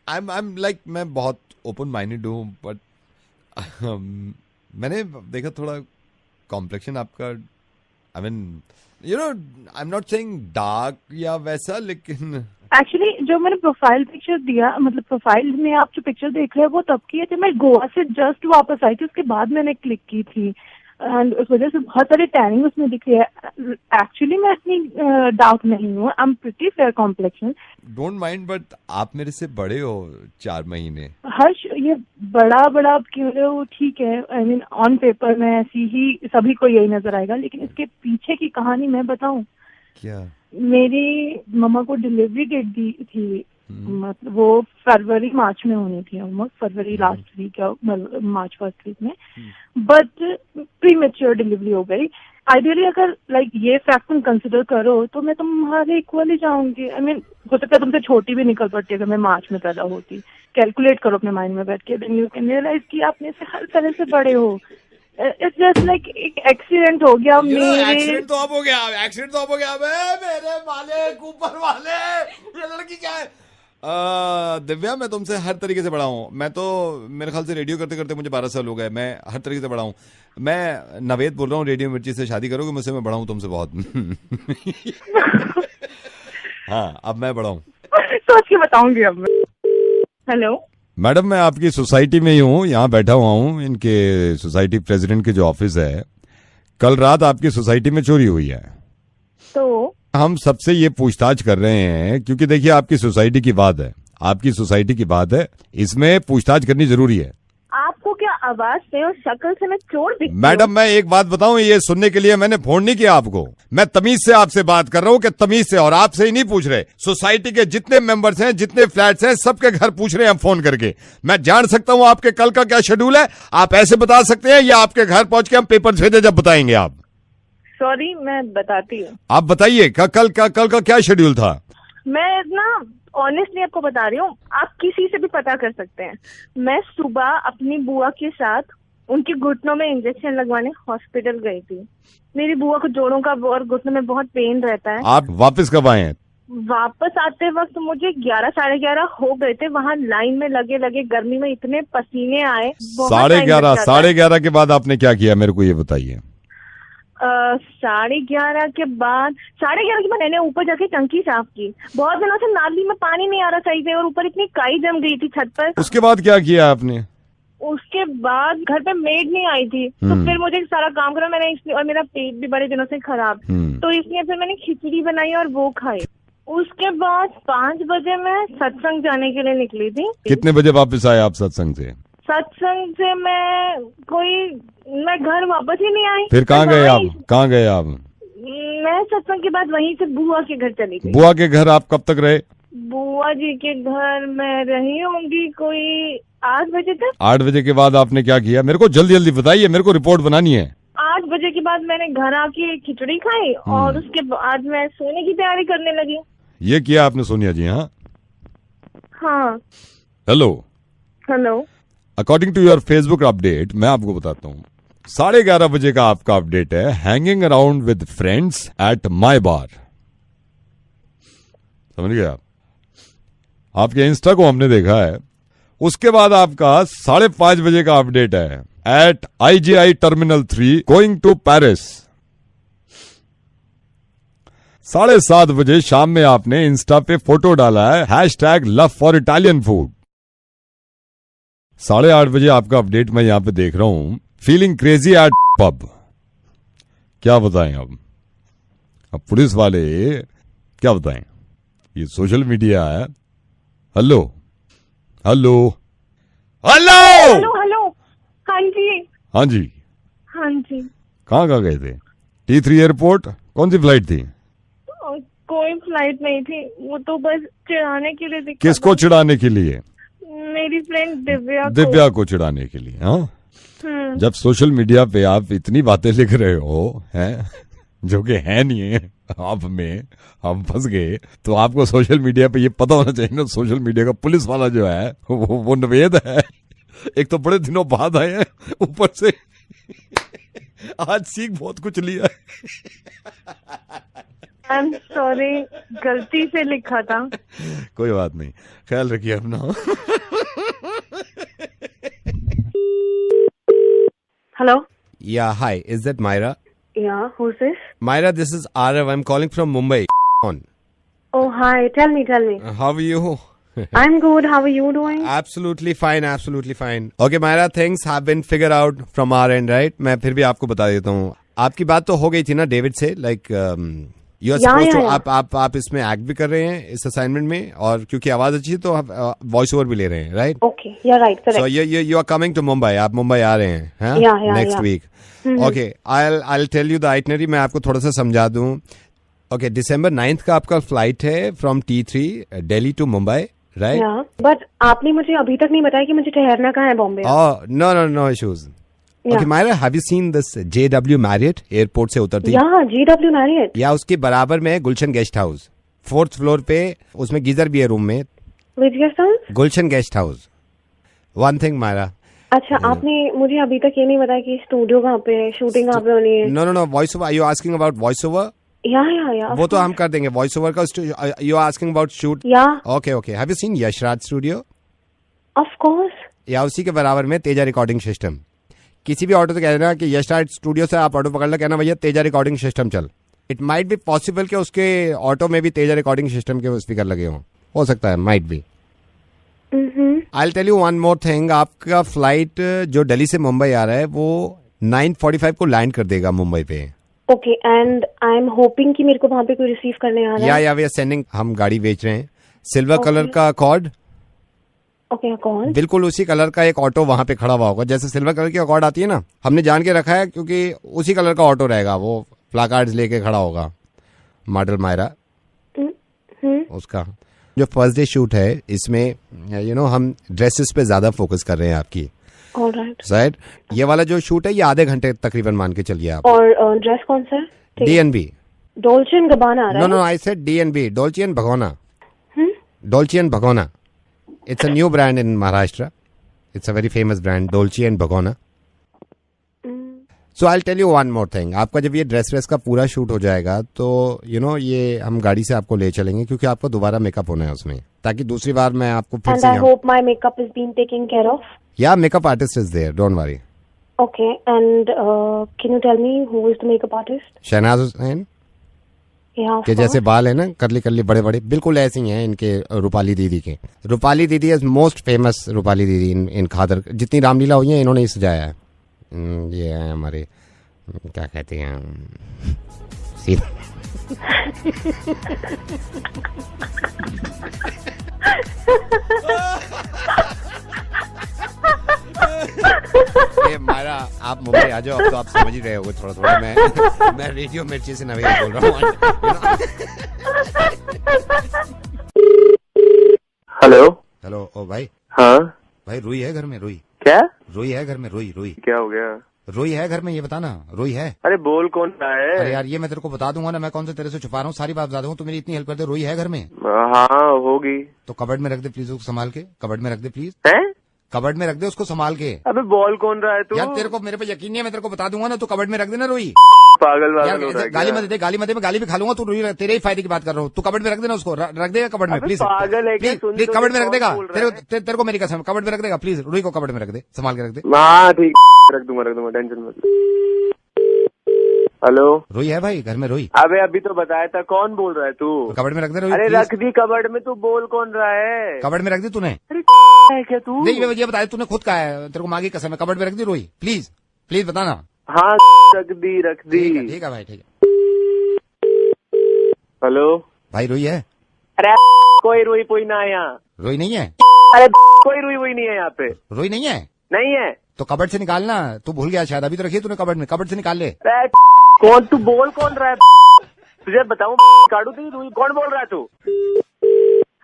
B: I'm like, मैं बहुत open minded हूँ, but मैंने देखा थोड़ा complexion आपका, I mean, you know, I'm not saying dark या वैसा, लेकिन
P: एक्चुअली जो मैंने प्रोफाइल पिक्चर दिया, मतलब प्रोफाइल में आप जो पिक्चर देख रहे हैं वो तब की है जब मैं गोवा से जस्ट वापस आई थी, उसके बाद मैंने क्लिक की थी एंड उस वजह से बहुत सारी टैनिंग उसमें दिख रही है। एक्चुअली मैं इतनी डार्क नहीं हूँ, I am pretty fair complexion.
B: Don't mind, but आप मेरे से बड़े हो 4 महीने।
P: हर्ष, ये बड़ा आप क्यों रहे हो? ठीक है, आई मीन ऑन पेपर में ऐसी ही सभी को यही नजर आएगा, लेकिन इसके पीछे की कहानी मैं बताऊं क्या? मेरी मम्मा को डिलीवरी डेट दी थी, मतलब वो फरवरी मार्च में होनी थी, ऑलमोस्ट फरवरी लास्ट वीक या मार्च फर्स्ट वीक में, बट प्री मेच्योर डिलीवरी हो गई। आइडियली अगर लाइक ये फैक्ट तुम कंसिडर करो तो मैं तुम्हारे इक्वल ही जाऊंगी। आई मीन हो सकता है तुमसे छोटी भी निकल पड़ती अगर मैं मार्च में पैदा होती। कैलकुलेट करो अपने माइंड में बैठ के, देन यू कैन रियलाइज कि आप मेरे से हर तरह से बड़े हो। इट्स जस्ट लाइक एक एक्सीडेंट हो गया मेरे।
B: एक्सीडेंट तो अब हो गया मेरे मालिक, ऊपर वाले, ये लड़की क्या है? दिव्या, मैं तुमसे हर तरीके से बड़ा हूँ। मैं तो मेरे ख्याल से रेडियो करते करते मुझे 12 साल हो गए, मैं हर तरीके से बड़ा हूँ। मैं नवेद बोल रहा हूँ, रेडियो मिर्ची से शादी करोगे मुझसे? मैं बड़ा हूँ तुमसे बहुत। हाँ, अब मैं बड़ा हूँ,
P: सोच के बताऊंगी अब मैं। हेलो
B: मैडम, मैं आपकी सोसाइटी में ही हूँ, यहाँ बैठा हुआ हूँ। इनके सोसाइटी प्रेसिडेंट के जो ऑफिस है, कल रात आपकी सोसाइटी में चोरी हुई है।
P: तो
B: हम सबसे ये पूछताछ कर रहे हैं क्योंकि देखिए आपकी सोसाइटी की बात है, इसमें पूछताछ करनी जरूरी है।
P: आपको क्या आवाज से और शक्ल से मैं चोर दिखती हूँ?
B: मैडम, मैं एक बात बताऊं, ये सुनने के लिए मैंने फोन नहीं किया आपको। मैं तमीज से आपसे बात कर रहा हूँ कि तमीज से, और आपसे ही नहीं पूछ रहे। सोसाइटी के जितने मेंबर्स हैं, जितने फ्लैट्स हैं, सबके घर पूछ रहे हैं हम फोन करके। मैं जान सकता हूँ आपके कल का क्या शेड्यूल है? आप ऐसे बता सकते हैं या आपके घर पहुंच के हम पेपर भेजे जब बताएंगे आप?
P: सॉरी, मैं बताती हूँ।
B: आप बताइए कल का क्या शेड्यूल था?
P: मैं ना ऑनेस्टली आपको बता रही हूँ, आप किसी से भी पता कर सकते हैं। मैं सुबह अपनी बुआ के साथ उनके घुटनों में इंजेक्शन लगवाने हॉस्पिटल गई थी। मेरी बुआ को जोड़ों का और घुटनों में बहुत पेन रहता है।
B: आप वापस कब आए हैं?
P: वापस आते वक्त मुझे 11 साढ़े 11 हो गए थे। वहाँ लाइन में लगे गर्मी में इतने पसीने आए।
B: 11:30 के बाद आपने क्या किया, मेरे को ये बताइए।
P: 11:30 के बाद मैंने ऊपर जाके टंकी साफ की। बहुत दिनों से नाली में पानी नहीं आ रहा सही से, और ऊपर इतनी काई जम गई थी छत पर।
B: उसके बाद क्या किया आपने?
P: उसके बाद घर पे मेड नहीं आई थी, तो फिर मुझे सारा काम करा मैंने, इसलिए, और मेरा पेट भी बड़े दिनों से खराब, तो इसलिए फिर मैंने खिचड़ी बनाई और वो खाई। उसके बाद 5 बजे मैं सत्संग जाने के लिए निकली थी।
B: कितने बजे वापस आए आप सत्संग से?
P: सत्संग से मैं घर वापस ही नहीं आई।
B: फिर कहाँ गए आप? कहाँ गए आप?
P: मैं सत्संग के बाद वहीं से बुआ के घर चली गई।
B: बुआ के घर आप कब तक रहे?
P: बुआ जी के घर मैं रही होंगी कोई 8 बजे तक।
B: 8 बजे के बाद आपने क्या किया? मेरे को जल्दी जल्दी बताइए, मेरे को रिपोर्ट बनानी है।
P: 8 बजे के बाद मैंने घर आके खिचड़ी खाई और उसके बाद मैं सोने की तैयारी करने लगी।
B: ये किया आपने सोनिया जी?
P: हाँ।
B: Hello. According to your Facebook update, मैं आपको बताता हूँ 11:30 बजे का आपका अपडेट है, hanging around with friends at my bar. समझ गए आप? आपके इंस्टा को हमने देखा है। उसके बाद आपका 5:30 बजे का अपडेट है, at IGI terminal 3 going to Paris. 7:30 बजे शाम में आपने इंस्टा पे फोटो डाला है, #LoveForItalianFood। 8:30 बजे आपका अपडेट मैं यहां पे देख रहा हूं, फीलिंग क्रेजी एट पब। क्या बताएं अब पुलिस वाले क्या बताएं? ये सोशल मीडिया है। हेलो।
P: हाँ जी।
B: कहाँ गए थे? T3 airport? कौन सी फ्लाइट थी?
P: कोई फ्लाइट नहीं थी, वो तो बस चिढ़ाने के लिए।
B: किसको चिढ़ाने के लिए?
P: मेरी फ्रेंड
B: दिव्या को चिढ़ाने के लिए। हाँ, जब सोशल मीडिया पे आप इतनी बातें लिख रहे हो हैं जो कि है नहीं है, आप में हम फंस गए, तो आपको सोशल मीडिया पे ये पता होना चाहिए ना, सोशल मीडिया का पुलिस वाला जो है वो नवेद है। एक तो बड़े दिनों बाद आए हैं, ऊपर से आज सीख बहुत कुछ लिया है।
P: आई एम सॉरी, गलती से लिखा था।
B: कोई बात नहीं, ख्याल रखिए अपना।
E: Hello.
C: Yeah, hi. Is that Myra?
E: Yeah, who's this?
C: Myra, this is Arav. I'm calling from Mumbai. On.
E: Oh, hi. Tell me.
C: How are you?
E: I'm good. How are you doing?
C: Absolutely fine. Okay, Myra, things have been figured out from our end, right? मैं फिर भी आपको बता देता हूँ। आपकी बात तो हो गई थी ना डेविड से, like you are supposed to, आप इसमें एक्ट भी कर रहे हैं इस असाइनमेंट में, और क्योंकि आवाज अच्छी है तो आप वॉइस ओवर भी ले रहे हैं, right?
E: Okay, you're right, correct.
C: So you are coming to Mumbai. आप मुंबई आ रहे हैं, हाँ? Next week. Okay, I'll tell you the itinerary. मैं आपको थोड़ा सा समझा दूं। Okay, December 9th का आपका फ्लाइट है from T3 Delhi to Mumbai, right?
E: But आपने मुझे अभी तक नहीं बताया कि मुझे ठहरना कहाँ है Bombay.
C: No issues. Okay, Myra, have you seen this JW Marriott airport से उतरती?
E: JW Marriott।
C: या उसके बराबर में गुलशन गेस्ट हाउस, 4th फ्लोर पे, उसमें गीजर भी है रूम में।
E: Which guest house?
C: Gulshan guest house. One thing, Myra.
E: अच्छा, आपने मुझे अभी तक ये नहीं बताया कि स्टूडियो कहाँ पे है, शूटिंग कहाँ पे होनी है?
C: No, voice over. Are you asking about voice over?
E: Yeah.
C: वो तो हम कर देंगे voice over का। You are asking about shoot?
E: Yeah.
C: Okay. Have you seen Yashraj studio?
E: Of course.
C: या उसी के बराबर में तेजा रिकॉर्डिंग सिस्टम। किसी भी ऑटो से कह देना कि यशराज स्टूडियो से आप ऑटो पकड़ लो, कहना भैया तेजा रिकॉर्डिंग सिस्टम चल। इट माइट बी पॉसिबल कि उसके ऑटो में भी तेजा रिकॉर्डिंग सिस्टम के स्पीकर लगे हों, हो सकता है, might be. I'll tell you one more thing. आपका फ्लाइट जो दिल्ली से मुंबई आ रहा है वो 9:45 को लैंड कर देगा मुंबई पे।
E: Okay, and I'm hoping कि मेरे को वहाँ पे कोई रिसीव करने आ रहा है।
C: या वी आर सेंडिंग, हम गाड़ी बेच रहे हैं, सिल्वर कलर का अकॉर्ड।
E: Okay, accord. बिल्कुल
C: उसी कलर का एक ऑटो वहाँ पे खड़ा हुआ होगा, जैसे सिल्वर कलर की अकॉर्ड आती है ना, हमने जान के रखा है क्योंकि उसी कलर का ऑटो रहेगा, वो प्लाकार्ड्स लेके खड़ा होगा, मॉडल मायरा उसका। जो फर्स्ट डे शूट है इसमें हम ड्रेसेस पे ज्यादा फोकस कर रहे हैं आपकी, राइट? ये वाला जो शूट है ये आधे घंटे तकरीबन मान के चलिए आप।
E: और ड्रेस कौन सा?
C: DNB,
E: डोल्चे एंड गबाना आ रहा है।
C: No I said DNB, Dolce and भगोना। डोल्चे एंड भगोना, it's a new brand in Maharashtra. It's a very famous brand, Dolce and Gabbana. So I'll tell you one more thing. आपका जब ये dress का पूरा शूट हो जाएगा तो ये हम गाड़ी से आपको ले चलेंगे, क्योंकि आपको दोबारा मेकअप होना है उसमें, ताकि दूसरी बार मैं आपको फिर से।
E: And I hope my makeup is being taken care of.
C: Yeah, makeup artist is there. Don't worry.
E: Okay, and can you tell me who is the makeup artist?
C: Shehnaaz Hussain
E: Yeah.
C: के जैसे बाल है ना, करली करली बड़े बड़े, बिल्कुल ऐसे ही हैं इनके रूपाली दीदी के। रूपाली दीदी इज मोस्ट फेमस, रूपाली दीदी इन खादर, जितनी रामलीला हुई है इन्होंने ही सजाया है। ये है हमारे क्या कहते हैं ये मारा, आप मुंबई आ जाओ, अब तो आप समझ ही रहे होगे थोड़ा थोड़ा। मैं रेडियो मिर्ची से नवेद बोल रहा हूँ।
G: हेलो
C: हेलो, ओ भाई।
G: हाँ
C: भाई, रुई है घर में? रुई
G: क्या?
C: रुई है घर में? रुई रुई
G: क्या हो गया?
C: रुई है घर में, ये बताना। रुई है?
G: अरे बोल कौन रहा है?
C: अरे यार, ये मैं तेरे को बता दूंगा ना, मैं कौन से तेरे से छुपा रहा हूँ, सारी बात बता दूंगा। तू मेरी इतनी हेल्प कर दे। रुई है घर में?
G: हाँ होगी।
C: तो कबर्ड में रख दे प्लीज, उसको संभाल के। कबर्ड में रख दे प्लीज।
G: हैं?
C: कबर्ड में रख दे उसको संभाल के।
G: अबे बोल कौन रहा है तू?
C: यार तेरे को मेरे पे यकीन नहीं है, मैं तेरे को बता दूंगा ना, तू कबर्ड में रख देना रुई।
G: पागल
C: यार गाली मत दे, गाली मत दे, मैं गाली भी खा लूंगा। तू रुई, तेरे ही फायदे की बात कर रहा हूँ। तू कबर्ड में रख देना उसको, रख देगा कबर्ड में प्लीज।
G: पागल है क्या?
C: प्लीज कबर्ड में रख देगा। तेरे को मेरी कसम, कबर्ड में रख देगा प्लीज। रुई को कबर्ड में रख दे, संभाल के रख दे।
G: हाँ ठीक, रख दूंगा, टेंशन मत। हेलो,
C: रुई है भाई घर में? रुई?
G: अबे अभी तो बताया था। कौन बोल रहा है तू?
C: कबर्ड में रख दे रुई।
G: अरे रख दी कबर्ड में, तू बोल कौन रहा है?
C: कबर्ड में रख दी तूने?
G: है क्या तू?
C: नहीं, ये बताया तूने खुद कहा है, तेरे को माँ की कसम है। कबर्ड में रख दी रुई, प्लीज प्लीज बताना।
G: हाँ रख दी।
C: ठीक है भाई, ठीक है।
G: हेलो
C: भाई, रुई है?
G: अरे कोई रुई कोई ना है यहाँ।
C: रुई नहीं है?
G: अरे कोई रुई नहीं है यहाँ पे।
C: रुई नहीं है?
G: नहीं है
C: तो कबर्ड से निकालना। तू भूल गया शायद, अभी तो रखी है तूने कबर्ड में, कबर्ड से निकाल ले।
G: कौन तू? बोल कौन रहा है? तुझे बताऊं काटू तुझे? रुई कौन बोल रहा है तू?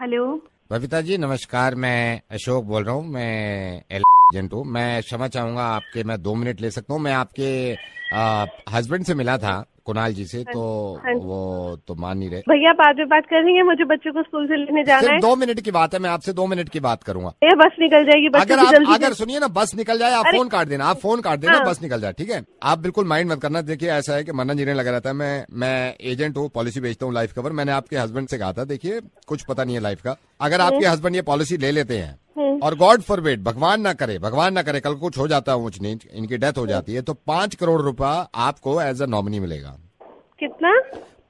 P: हेलो
C: बबीता जी नमस्कार, मैं अशोक बोल रहा हूँ, मैं एजेंट हूँ। मैं क्षमा चाहूंगा आपके, मैं 2 मिनट ले सकता हूँ? मैं आपके हस्बैंड से मिला था, कुणाल जी से, तो वो तो मान नहीं रहे।
T: भैया बाद में बात करेंगे, मुझे बच्चों को स्कूल से लेने जाना है।
C: 2 मिनट की बात है, मैं आपसे 2 मिनट की बात करूंगा।
T: ये बस निकल जाएगी।
C: अगर सुनिए ना, बस निकल जाए, आप फोन काट देना, आप फोन काट देना। हाँ। बस निकल जाए, ठीक है? आप बिल्कुल माइंड मत करना। देखिए ऐसा है कि मना जीने लगा रहता है। मैं एजेंट हूँ, पॉलिसी बेचता हूँ, लाइफ कवर। मैंने आपके हस्बैंड से कहा था, देखिए कुछ पता नहीं है लाइफ का, अगर आपके हस्बैंड ये पॉलिसी ले लेते हैं और गॉड फॉरबिड, भगवान ना करे कल कुछ हो जाता है ऊंच नीच, इनकी डेथ हो जाती है, तो 5 करोड़ रुपया आपको एज अ नॉमिनी मिलेगा।
T: कितना?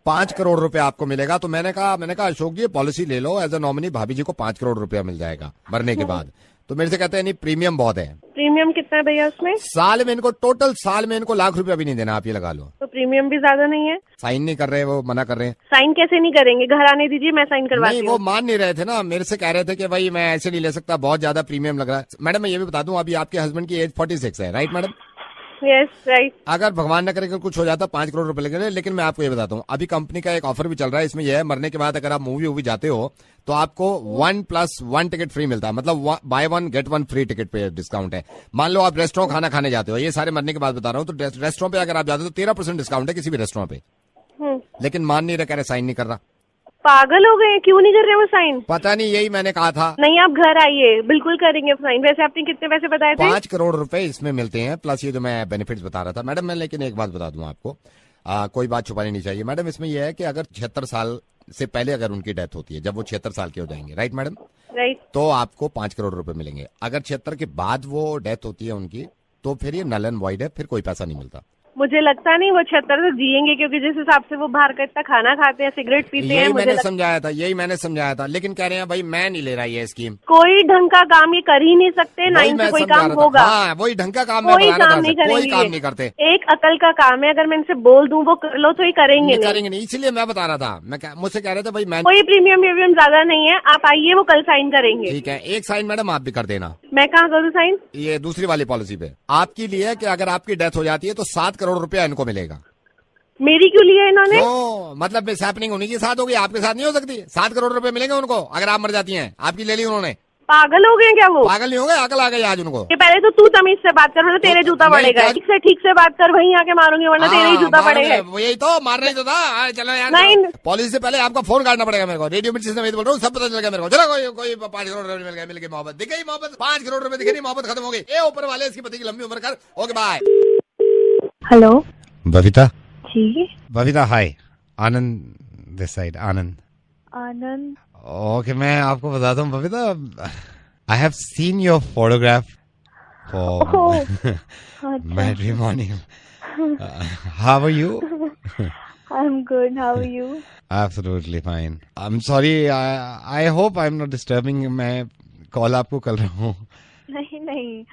C: 5 करोड़ रुपया आपको मिलेगा। तो मैंने कहा अशोक जी पॉलिसी ले लो, एज अ नॉमिनी भाभी जी को 5 करोड़ रुपया मिल जाएगा मरने के बाद। तो मेरे से कहते हैं नहीं, प्रीमियम बहुत है।
T: प्रीमियम कितना है भैया उसमें?
C: साल में इनको, टोटल साल में इनको लाख रुपया भी नहीं देना, आप ये लगा लो।
T: तो प्रीमियम भी ज्यादा नहीं है?
C: साइन नहीं कर रहे, वो मना कर रहे हैं।
T: साइन कैसे नहीं करेंगे? घर आने दीजिए, मैं साइन करवाती हूँ।
C: वो मान नहीं रहे थे ना, मेरे से कह रहे थे कि भाई मैं ऐसे नहीं ले सकता, बहुत ज्यादा प्रीमियम लग रहा है। मैडम मैं ये भी बता दूं, अभी आपके हस्बैंड की एज 46 है, राइट मैडम?
T: Yes right.
C: अगर भगवान न करे कुछ हो जाता 5 करोड़ रुपए लगे। लेकिन मैं आपको ये बताता हूँ, अभी कंपनी का एक ऑफर भी चल रहा है, इसमें यह है मरने के बाद अगर आप मूवी जाते हो तो आपको 1+1 टिकट फ्री मिलता है, मतलब बाय 1 गेट 1 फ्री टिकट पे डिस्काउंट है। मान लो आप रेस्टोरेंट खाना खाने जाते हो, ये सारे मरने के बाद बता रहा हूँ, तो रेस्टोरेंट पे अगर आप जाते हो तो 13% डिस्काउंट है किसी भी रेस्टोरेंट पे। लेकिन मान नहीं रहा, कह रहे साइन नहीं कर रहा।
T: पागल हो गए, क्यों नहीं कर रहे वो साइन?
C: पता नहीं, यही मैंने कहा था।
T: नहीं आप घर आइए, बिल्कुल करेंगे साइन। वैसे आपने कितने पैसे बताए थे?
C: 5 करोड़ रुपए इसमें मिलते हैं, प्लस ये जो मैं बेनिफिट्स बता रहा था मैडम। मैं लेकिन एक बात बता दूं आपको, कोई बात छुपानी नहीं चाहिए मैडम। इसमें यह है कि अगर 76 साल से पहले अगर उनकी डेथ होती है, जब वो 76 साल के हो जाएंगे, राइट मैडम?
T: राइट।
C: तो आपको 5 करोड़ रुपए मिलेंगे। अगर 76 के बाद वो डेथ होती है उनकी, तो फिर ये नल एंड वॉइड है, फिर कोई पैसा नहीं मिलता।
T: मुझे लगता नहीं वो 76 से जिएंगे, क्योंकि जिस हिसाब से वो बाहर का इतना खाना खाते हैं, सिगरेट पीते हैं।
C: यही मैंने समझाया था, लेकिन कह रहे हैं भाई मैं नहीं ले रहा ये स्कीम।
T: कोई ढंग का काम ये कर ही नहीं सकते, ना इनसे कोई काम होगा।
C: हाँ, वही ढंग का काम
T: कोई काम नहीं करेंगे,
C: कोई काम नहीं करते।
T: एक अकल का काम है, अगर मैं इनसे बोल दूं वो कर लो तो ही करेंगे
C: नहीं। इसीलिए मैं बता रहा था, मुझसे कह रहे थे भाई मैं
T: कोई प्रीमियम ज्यादा नहीं है, आप आइए, वो कल साइन करेंगे।
C: ठीक है, एक साइन मैडम आप भी कर देना।
T: मैं कहाँ करूँ साइन?
C: ये दूसरी वाली पॉलिसी पे आपकी लिए कि अगर आपकी डेथ हो जाती है तो 7 करोड़ रुपया इनको मिलेगा।
T: मेरी क्यों लिया इन्होंने?
C: मतलब मिस हैपनिंग उन्हीं के साथ होगी, आपके साथ नहीं हो सकती। 7 करोड़ रुपए मिलेंगे उनको अगर आप मर जाती हैं। आपकी ले ली उन्होंने।
T: पागल हो गए क्या वो?
C: पागल नहीं हो गए, अकल आ गई आज उनको।
T: ये पहले तो तू तमीज से बात कर, वरना तेरे जूता पड़ेगा। ठीक से बात कर, वहीं आके मारूंगी, वरना तेरे ही जूता पड़ेगा।
C: यही तो मारना ही तो था। चलो यार,
T: नहीं
C: पॉलिसी से पहले आपका फोन काटना पड़ेगा मेरे को। रेडियो मिर्ची से मैं बोल रहा हूँ, सब पता चल गया मेरे को। चलो कोई 5 करोड़ रुपए मिल गई, मोहब्बत दिख गई, मोहब्बत 5 करोड़ रुपए दिख गई, मोहब्बत खत्म हो गई। ए ऊपर वाले इसकी पति की लंबी उम्र कर। Okay bye.
P: हेलो
C: बबीता।
P: जी
C: Babita hi, Anand this side.
P: Anand
C: okay, मैं आपको बताता हूँ Babita, I have seen your photograph for matrimony. How are you?
P: I'm good. How are you?
C: Absolutely fine. I'm sorry. I hope I'm not disturbing. मैं call आपको कर रहा हूँ.
P: नहीं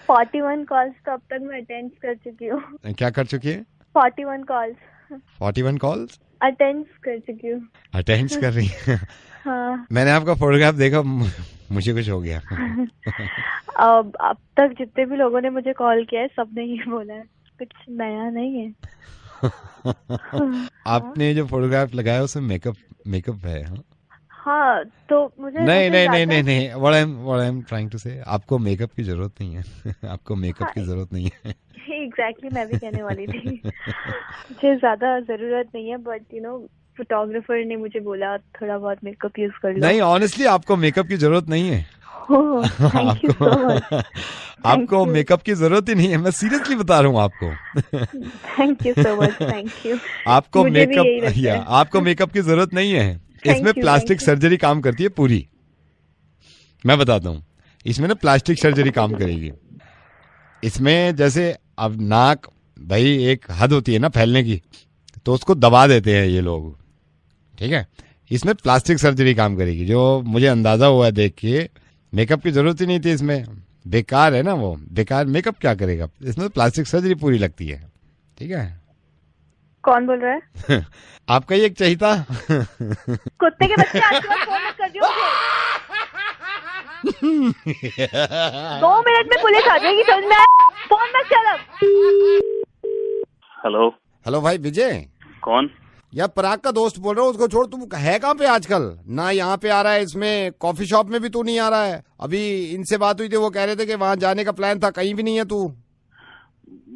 P: 41 कॉल्स तो अब तक मैं अटेंड कर चुकी हूँ.
C: क्या कर चुकी है?
P: 41 कॉल्स.
C: 41 कॉल्स
P: अटेंड कर चुकी हूँ.
C: अटेंड कर रही है.
P: हाँ.
C: मैंने आपका फोटोग्राफ देखा, मुझे कुछ हो गया.
P: अब तक जितने भी लोगों ने मुझे कॉल किया है सबने ही बोला है, कुछ नया नहीं है.
C: आपने जो फोटोग्राफ लगाया उसमें मेकअप है. हाँ,
P: तो मुझे
C: नहीं. What I'm trying to say, आपको मेकअप की जरूरत नहीं है. आपको मेकअप की जरूरत नहीं है.
P: एग्जैक्टली मैं भी कहने वाली थी. मुझे ज्यादा जरूरत नहीं है, बट फोटोग्राफर ने मुझे बोला थोड़ा बहुत मेकअप यूज कर लो.
C: नहीं, ऑनेस्टली आपको मेकअप की जरूरत नहीं है. आपको मेकअप की जरूरत ही नहीं है. मैं सीरियसली बता रहा हूँ आपको.
P: Thank you so much. Thank you.
C: आपको मेकअप की जरूरत नहीं है. इसमें प्लास्टिक सर्जरी काम करती है पूरी. मैं बताता हूँ, इसमें ना प्लास्टिक सर्जरी काम करेगी. इसमें जैसे अब नाक, भाई एक हद होती है ना फैलने की, तो उसको दबा देते हैं ये लोग. ठीक है, इसमें प्लास्टिक सर्जरी काम करेगी. जो मुझे अंदाजा हुआ है देख के, मेकअप की जरूरत ही नहीं थी इसमें. बेकार है ना वो, बेकार मेकअप क्या करेगा. इसमें प्लास्टिक सर्जरी पूरी लगती है. ठीक है.
P: कौन बोल रहा है?
C: आपका ही एक चाहिए.
P: कुत्ते के बच्चे फोन मत कर दियो मुझे. 2 मिनट में पुलिस आ जाएगी. समझ में? फोन मत चल.
U: हेलो
C: भाई विजय.
U: कौन?
C: यार पराग का दोस्त बोल रहा हूँ. उसको छोड़, तुम है कहाँ पे आजकल? ना यहाँ पे आ रहा है, इसमें कॉफी शॉप में भी तू नहीं आ रहा है. अभी इनसे बात हुई थी, वो कह रहे थे कि वहाँ जाने का प्लान था. कहीं भी नहीं है तू.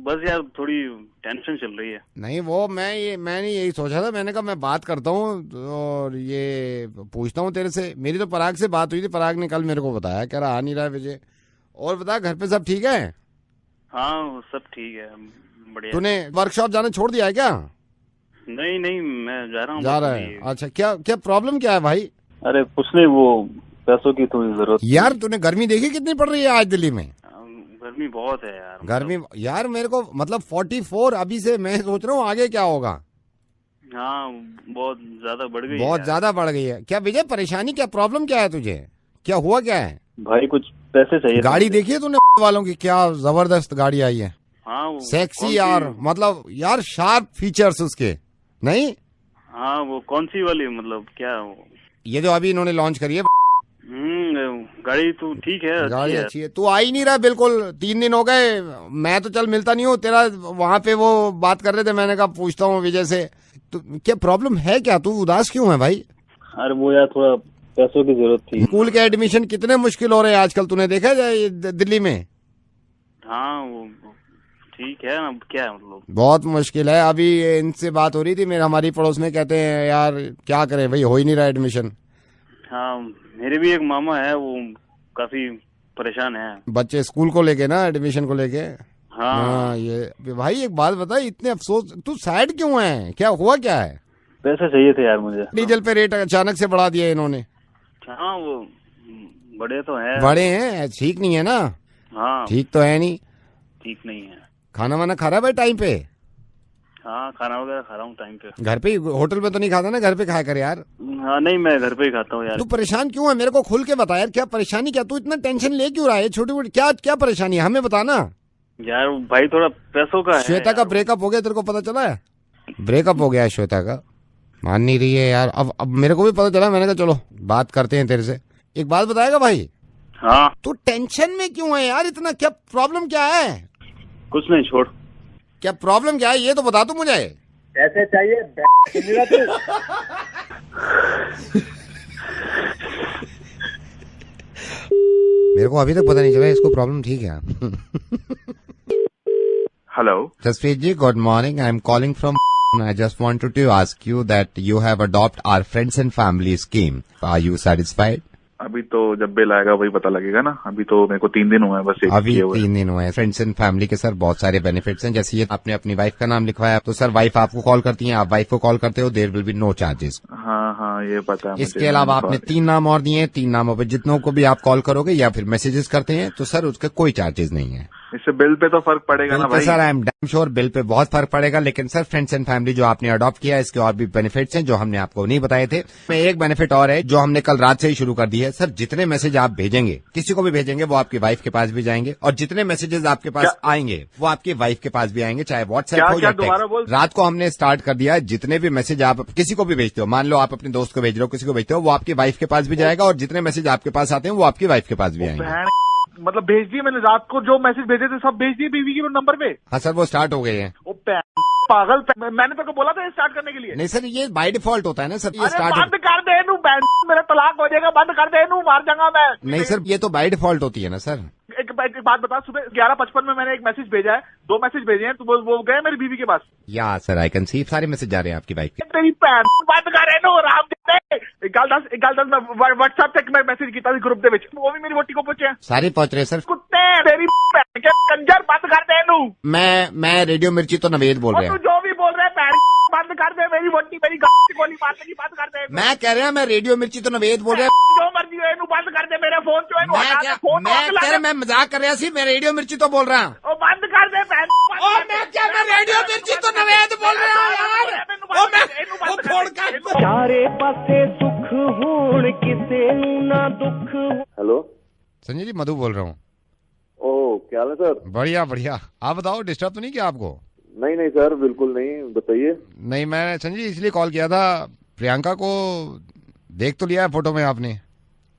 U: बस यार थोड़ी टेंशन चल रही है.
C: नहीं वो मैंने यही सोचा था. मैंने कहा मैं बात करता हूँ और ये पूछता हूँ तेरे से. मेरी तो पराग से बात हुई थी. पराग ने कल मेरे को बताया, कह रहा आ नहीं रहा है विजय. और बता, घर पे सब ठीक है?
U: हाँ सब ठीक है, बढ़िया.
C: तूने वर्कशॉप जाना छोड़ दिया है क्या?
U: नहीं मैं जा रहा हूँ.
C: जा रहा है? अच्छा. क्या प्रॉब्लम क्या है भाई?
U: अरे कुछ नहीं, वो पैसों की थोड़ी जरूरत.
C: यार तूने गर्मी देखी कितनी पड़ रही है आज दिल्ली में?
U: गर्मी बहुत है यार.
C: गर्मी यार मेरे को मतलब 44 अभी से. मैं सोच रहा हूँ आगे क्या होगा.
U: हाँ बहुत ज्यादा बढ़ गई.
C: बहुत ज्यादा बढ़ गई है. क्या विजय परेशानी, क्या प्रॉब्लम क्या है तुझे? क्या हुआ क्या है?
U: भाई कुछ पैसे चाहिए.
C: गाड़ी देखी है तूने वालों की? क्या जबरदस्त गाड़ी आई है.
U: हाँ
C: सेक्सी यार, मतलब यार शार्प फीचर्स उसके. नहीं
U: हाँ वो कौन सी वाली, मतलब क्या?
C: ये जो अभी इन्होंने लॉन्च करी है.
U: गाड़ी तो ठीक है,
C: गाड़ी अच्छी है. तू आ ही नहीं रहा बिल्कुल. 3 दिन हो गए. मैं तो चल मिलता नहीं हूँ तेरा. वहाँ पे वो बात कर रहे थे, मैंने कहा पूछता हूँ विजय से. तो क्या प्रॉब्लम है क्या? तू उदास क्यों है भाई?
U: अरे वो यार थोड़ा पैसों की जरूरत थी.
C: स्कूल के एडमिशन कितने मुश्किल हो रहे हैं आजकल. तूने देखा है दिल्ली में?
U: हाँ वो ठीक है ना, क्या मतलब
C: बहुत मुश्किल है. अभी इनसे बात हो रही थी मेरे, हमारी पड़ोस में. कहते हैं यार क्या करें भाई, हो ही नहीं रहा एडमिशन.
U: हाँ मेरे भी एक मामा है, वो काफी परेशान है.
C: बच्चे स्कूल को लेके ना, एडमिशन को लेके.
U: हाँ
C: ये भाई एक बात बता, इतने अफसोस, तू सैड क्यों है? क्या हुआ क्या है?
U: पैसे चाहिए थे यार मुझे.
C: डीजल पे रेट अचानक से बढ़ा दिया इन्होंने.
U: हाँ वो बड़े तो हैं.
C: बड़े हैं, ठीक नहीं है ना.
U: हाँ
C: ठीक तो है नहीं.
U: ठीक नहीं है.
C: खाना वाना खा रहा है भाई टाइम पे?
U: हाँ खाना वगैरह खा रहा हूँ टाइम पे.
C: घर पे? होटल में तो नहीं खाता ना? घर पे खाया कर यार.
U: हाँ नहीं मैं घर पे ही खाता हूँ यार.
C: तू परेशान क्यों है? मेरे को खुल के बता यार, क्या परेशानी, क्या तू इतना टेंशन ले क्यों रहा है? छोटी मोटी क्या परेशानी है, हमें बताना
U: यार. भाई थोड़ा पैसों का है.
C: श्वेता का ब्रेकअप हो गया, तेरे को पता चला है? ब्रेकअप हो गया है श्वेता का. मान नहीं रही है यार. अब मेरे को भी पता चला. मैंने कहा चलो बात करते हैं तेरे से. एक बात बताएगा भाई?
U: हाँ.
C: तू टेंशन में क्यों है यार इतना? क्या प्रॉब्लम क्या है?
U: कुछ नहीं, छोड़.
C: क्या प्रॉब्लम क्या है ये तो बता तू मुझे.
U: पैसे चाहिए.
C: मेरे को अभी तक पता नहीं चला इसको प्रॉब्लम ठीक है.
H: Hello
C: Jaspreet ji, good morning. I am calling from. I just wanted to ask you that you have adopted our friends and family scheme. Are you satisfied?
H: अभी तो जब बिल आएगा वही पता लगेगा ना. अभी तो मेरे को 3 दिन हुए हैं बस.
C: अभी 3 दिन हुए हैं. फ्रेंड्स एंड फैमिली के सर बहुत सारे बेनिफिट्स हैं. जैसे ये आपने अपनी वाइफ का नाम लिखवाया, तो सर वाइफ आपको कॉल करती है, आप वाइफ को कॉल करते हो, there will be no charges.
H: हाँ ये पता है।
C: इसके अलावा आपने 3 नाम और दिए हैं, 3 नामों पे जितनों को भी आप कॉल करोगे या फिर मैसेजेस करते हैं तो सर उसका कोई चार्जेस नहीं है।
H: इससे बिल पे तो फर्क पड़ेगा ना भाई।
C: Sir I am damn sure bill pay बहुत फर्क पड़ेगा, लेकिन सर फ्रेंड्स एंड फैमिली जो आपने अडॉप्ट किया इसके और भी बेनिफिट्स हैं जो हमने आपको नहीं बताए थे। में एक बेनिफिट और है जो हमने कल रात से ही शुरू कर दी है। सर जितने मैसेज आप भेजेंगे, किसी को भी भेजेंगे, वो आपकी वाइफ के पास भी जाएंगे और जितने मैसेजेस आपके पास आएंगे वो आपकी वाइफ के पास भी आएंगे, चाहे व्हाट्सएप हो या टेक्स्ट। रात को हमने स्टार्ट कर दिया है, जितने भी मैसेज आप किसी को भी भेजते हो, मान लो आप अपने दोस्त को भेज रहे हो, किसी को भेजते हो, वो आपकी वाइफ के पास भी जाएगा और जितने मैसेज आपके पास आते हैं वो आपकी वाइफ के पास भी आएंगे।
U: मतलब भेज दिए मैंने, रात को जो मैसेज भेजे थे सब भेज दिए बीवी के नंबर पे।
C: हाँ सर वो स्टार्ट हो गए हैं।
U: पागल, मैंने तो बोला था स्टार्ट करने के लिए।
C: नहीं सर ये बाय डिफॉल्ट होता है ना सर, ये
U: स्टार्ट बंद कर दे नू, मेरा तलाक हो जाएगा, बंद कर दे नू, मार जाऊंगा मैं।
C: नहीं सर ये तो बाय डिफॉल्ट होती है ना सर।
U: एक बात बता, सुबह 11:55 में मैंने एक मैसेज भेजा है, 2 मैसेज भेजे हैं, तो वो गए मेरी बीवी के पास।
C: या सर आई कैन सी सारे मैसेज जा रहे हैं आपकी वाइफ के।
U: तेरी बंद कर रहे नो राम दे। गल दस मैं व्हाट्सएप तक मैं मैसेज किया ग्रुप दे विच, वो भी मेरी वोटी को पहुंचे
C: सारे पहुंच रहे सर।
U: कुत्ते तेरी कंजर बंद कर दे नू।
C: मैं रेडियो मिर्ची तो नवेद बोल रहे हैं।
U: जो भी बोल रहे हैं बंद कर दे, मेरी वोटी मेरी गोली मारने की बंद कर दे।
C: मैं कह रहा मैं रेडियो मिर्ची तो नवेद बोल रहे हैं।
U: जो मर्जी हो बंद कर दे, मेरे फोन जो है
C: मैं मजाक कर रहा सी, मैं रेडियो मिर्ची तो बोल रहा हूँ।
U: बंद कर दे
C: मैं रेडियो मिर्ची तो नवेद बोल रहा हूँ यार।
S: चारे पासे सुख होण किसे ना दुख।
C: हेलो संजय जी, मधु बोल रहा हूँ।
R: ओ क्या हाल है सर?
C: बढ़िया बढ़िया, आप बताओ डिस्टर्ब तो नहीं किया आपको?
R: नहीं सर बिल्कुल नहीं, बताइए।
C: नहीं मैं संजय जी इसलिए कॉल किया था, प्रियंका को देख तो लिया है फोटो में आपने?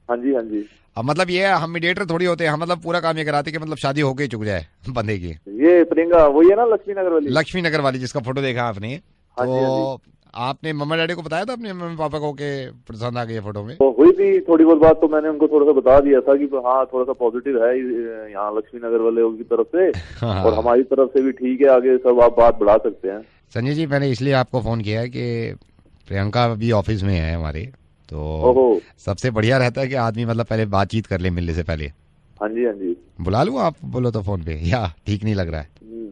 R: हाँ जी।
C: अब मतलब ये हम मीडिएटर थोड़ी होते हैं, हम मतलब पूरा काम ये कराते कि मतलब शादी होके चुक जाए बंदे की।
R: ये प्रियंका वही है ना, लक्ष्मी नगर वाली जिसका फोटो देखा आपने?
C: हाँ तो आपने मम्मा डैडी को बताया था अपने मम्मी पापा को कि पसंद आ गई फोटो में?
R: तो हुई थी थोड़ी बहुत बात, तो मैंने उनको थोड़ा सा बता दिया था कि हाँ थोड़ा सा पॉजिटिव है यहाँ लक्ष्मी नगर वाले की तरफ से। हाँ। और हमारी तरफ से भी ठीक है, आगे सब आप बात बढ़ा सकते हैं।
C: संजय जी मैंने इसलिए आपको फोन किया है कि प्रियंका अभी ऑफिस में है हमारे, तो सबसे बढ़िया रहता है कि आदमी मतलब पहले बातचीत कर ले मिलने से पहले।
R: हाँ जी।
C: बुला लूँ आप बोलो तो फोन पे, या ठीक नहीं लग रहा है?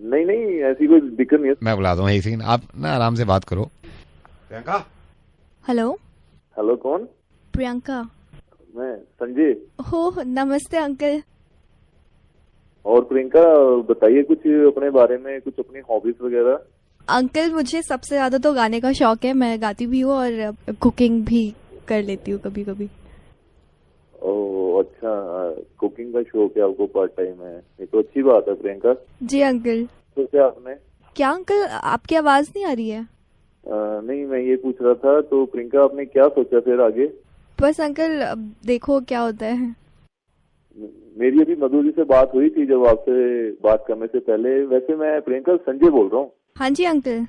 R: नहीं ऐसी कोई दिक्कत नहीं है।
C: मैं बुला दूँ, एक सेकंड आप ना आराम से बात करो। प्रियंका।
M: हेलो
R: कौन?
M: प्रियंका।
R: मैं संजय।
M: हो नमस्ते अंकल।
R: और प्रियंका बताइए कुछ अपने बारे में, कुछ अपनी हॉबीज वगैरह।
M: अंकल मुझे सबसे ज्यादा तो गाने का शौक है, मैं गाती भी हूँ और कुकिंग भी कर लेती हूँ कभी कभी।
R: ओह अच्छा, कुकिंग का शौक है आपको, पार्ट टाइम है, ये तो अच्छी बात है प्रियंका।
M: जी अंकल।
R: तो क्या आपने? क्या
M: अंकल आपकी आवाज नहीं आ रही है?
R: नहीं मैं ये पूछ रहा था, तो प्रियंका आपने क्या सोचा फिर आगे?
M: बस अंकल देखो क्या होता है।
R: मेरी अभी मधु जी से बात हुई थी जब आपसे बात करने से पहले। वैसे मैं प्रियंका संजय बोल रहा हूँ।
M: हाँ जी अंकल।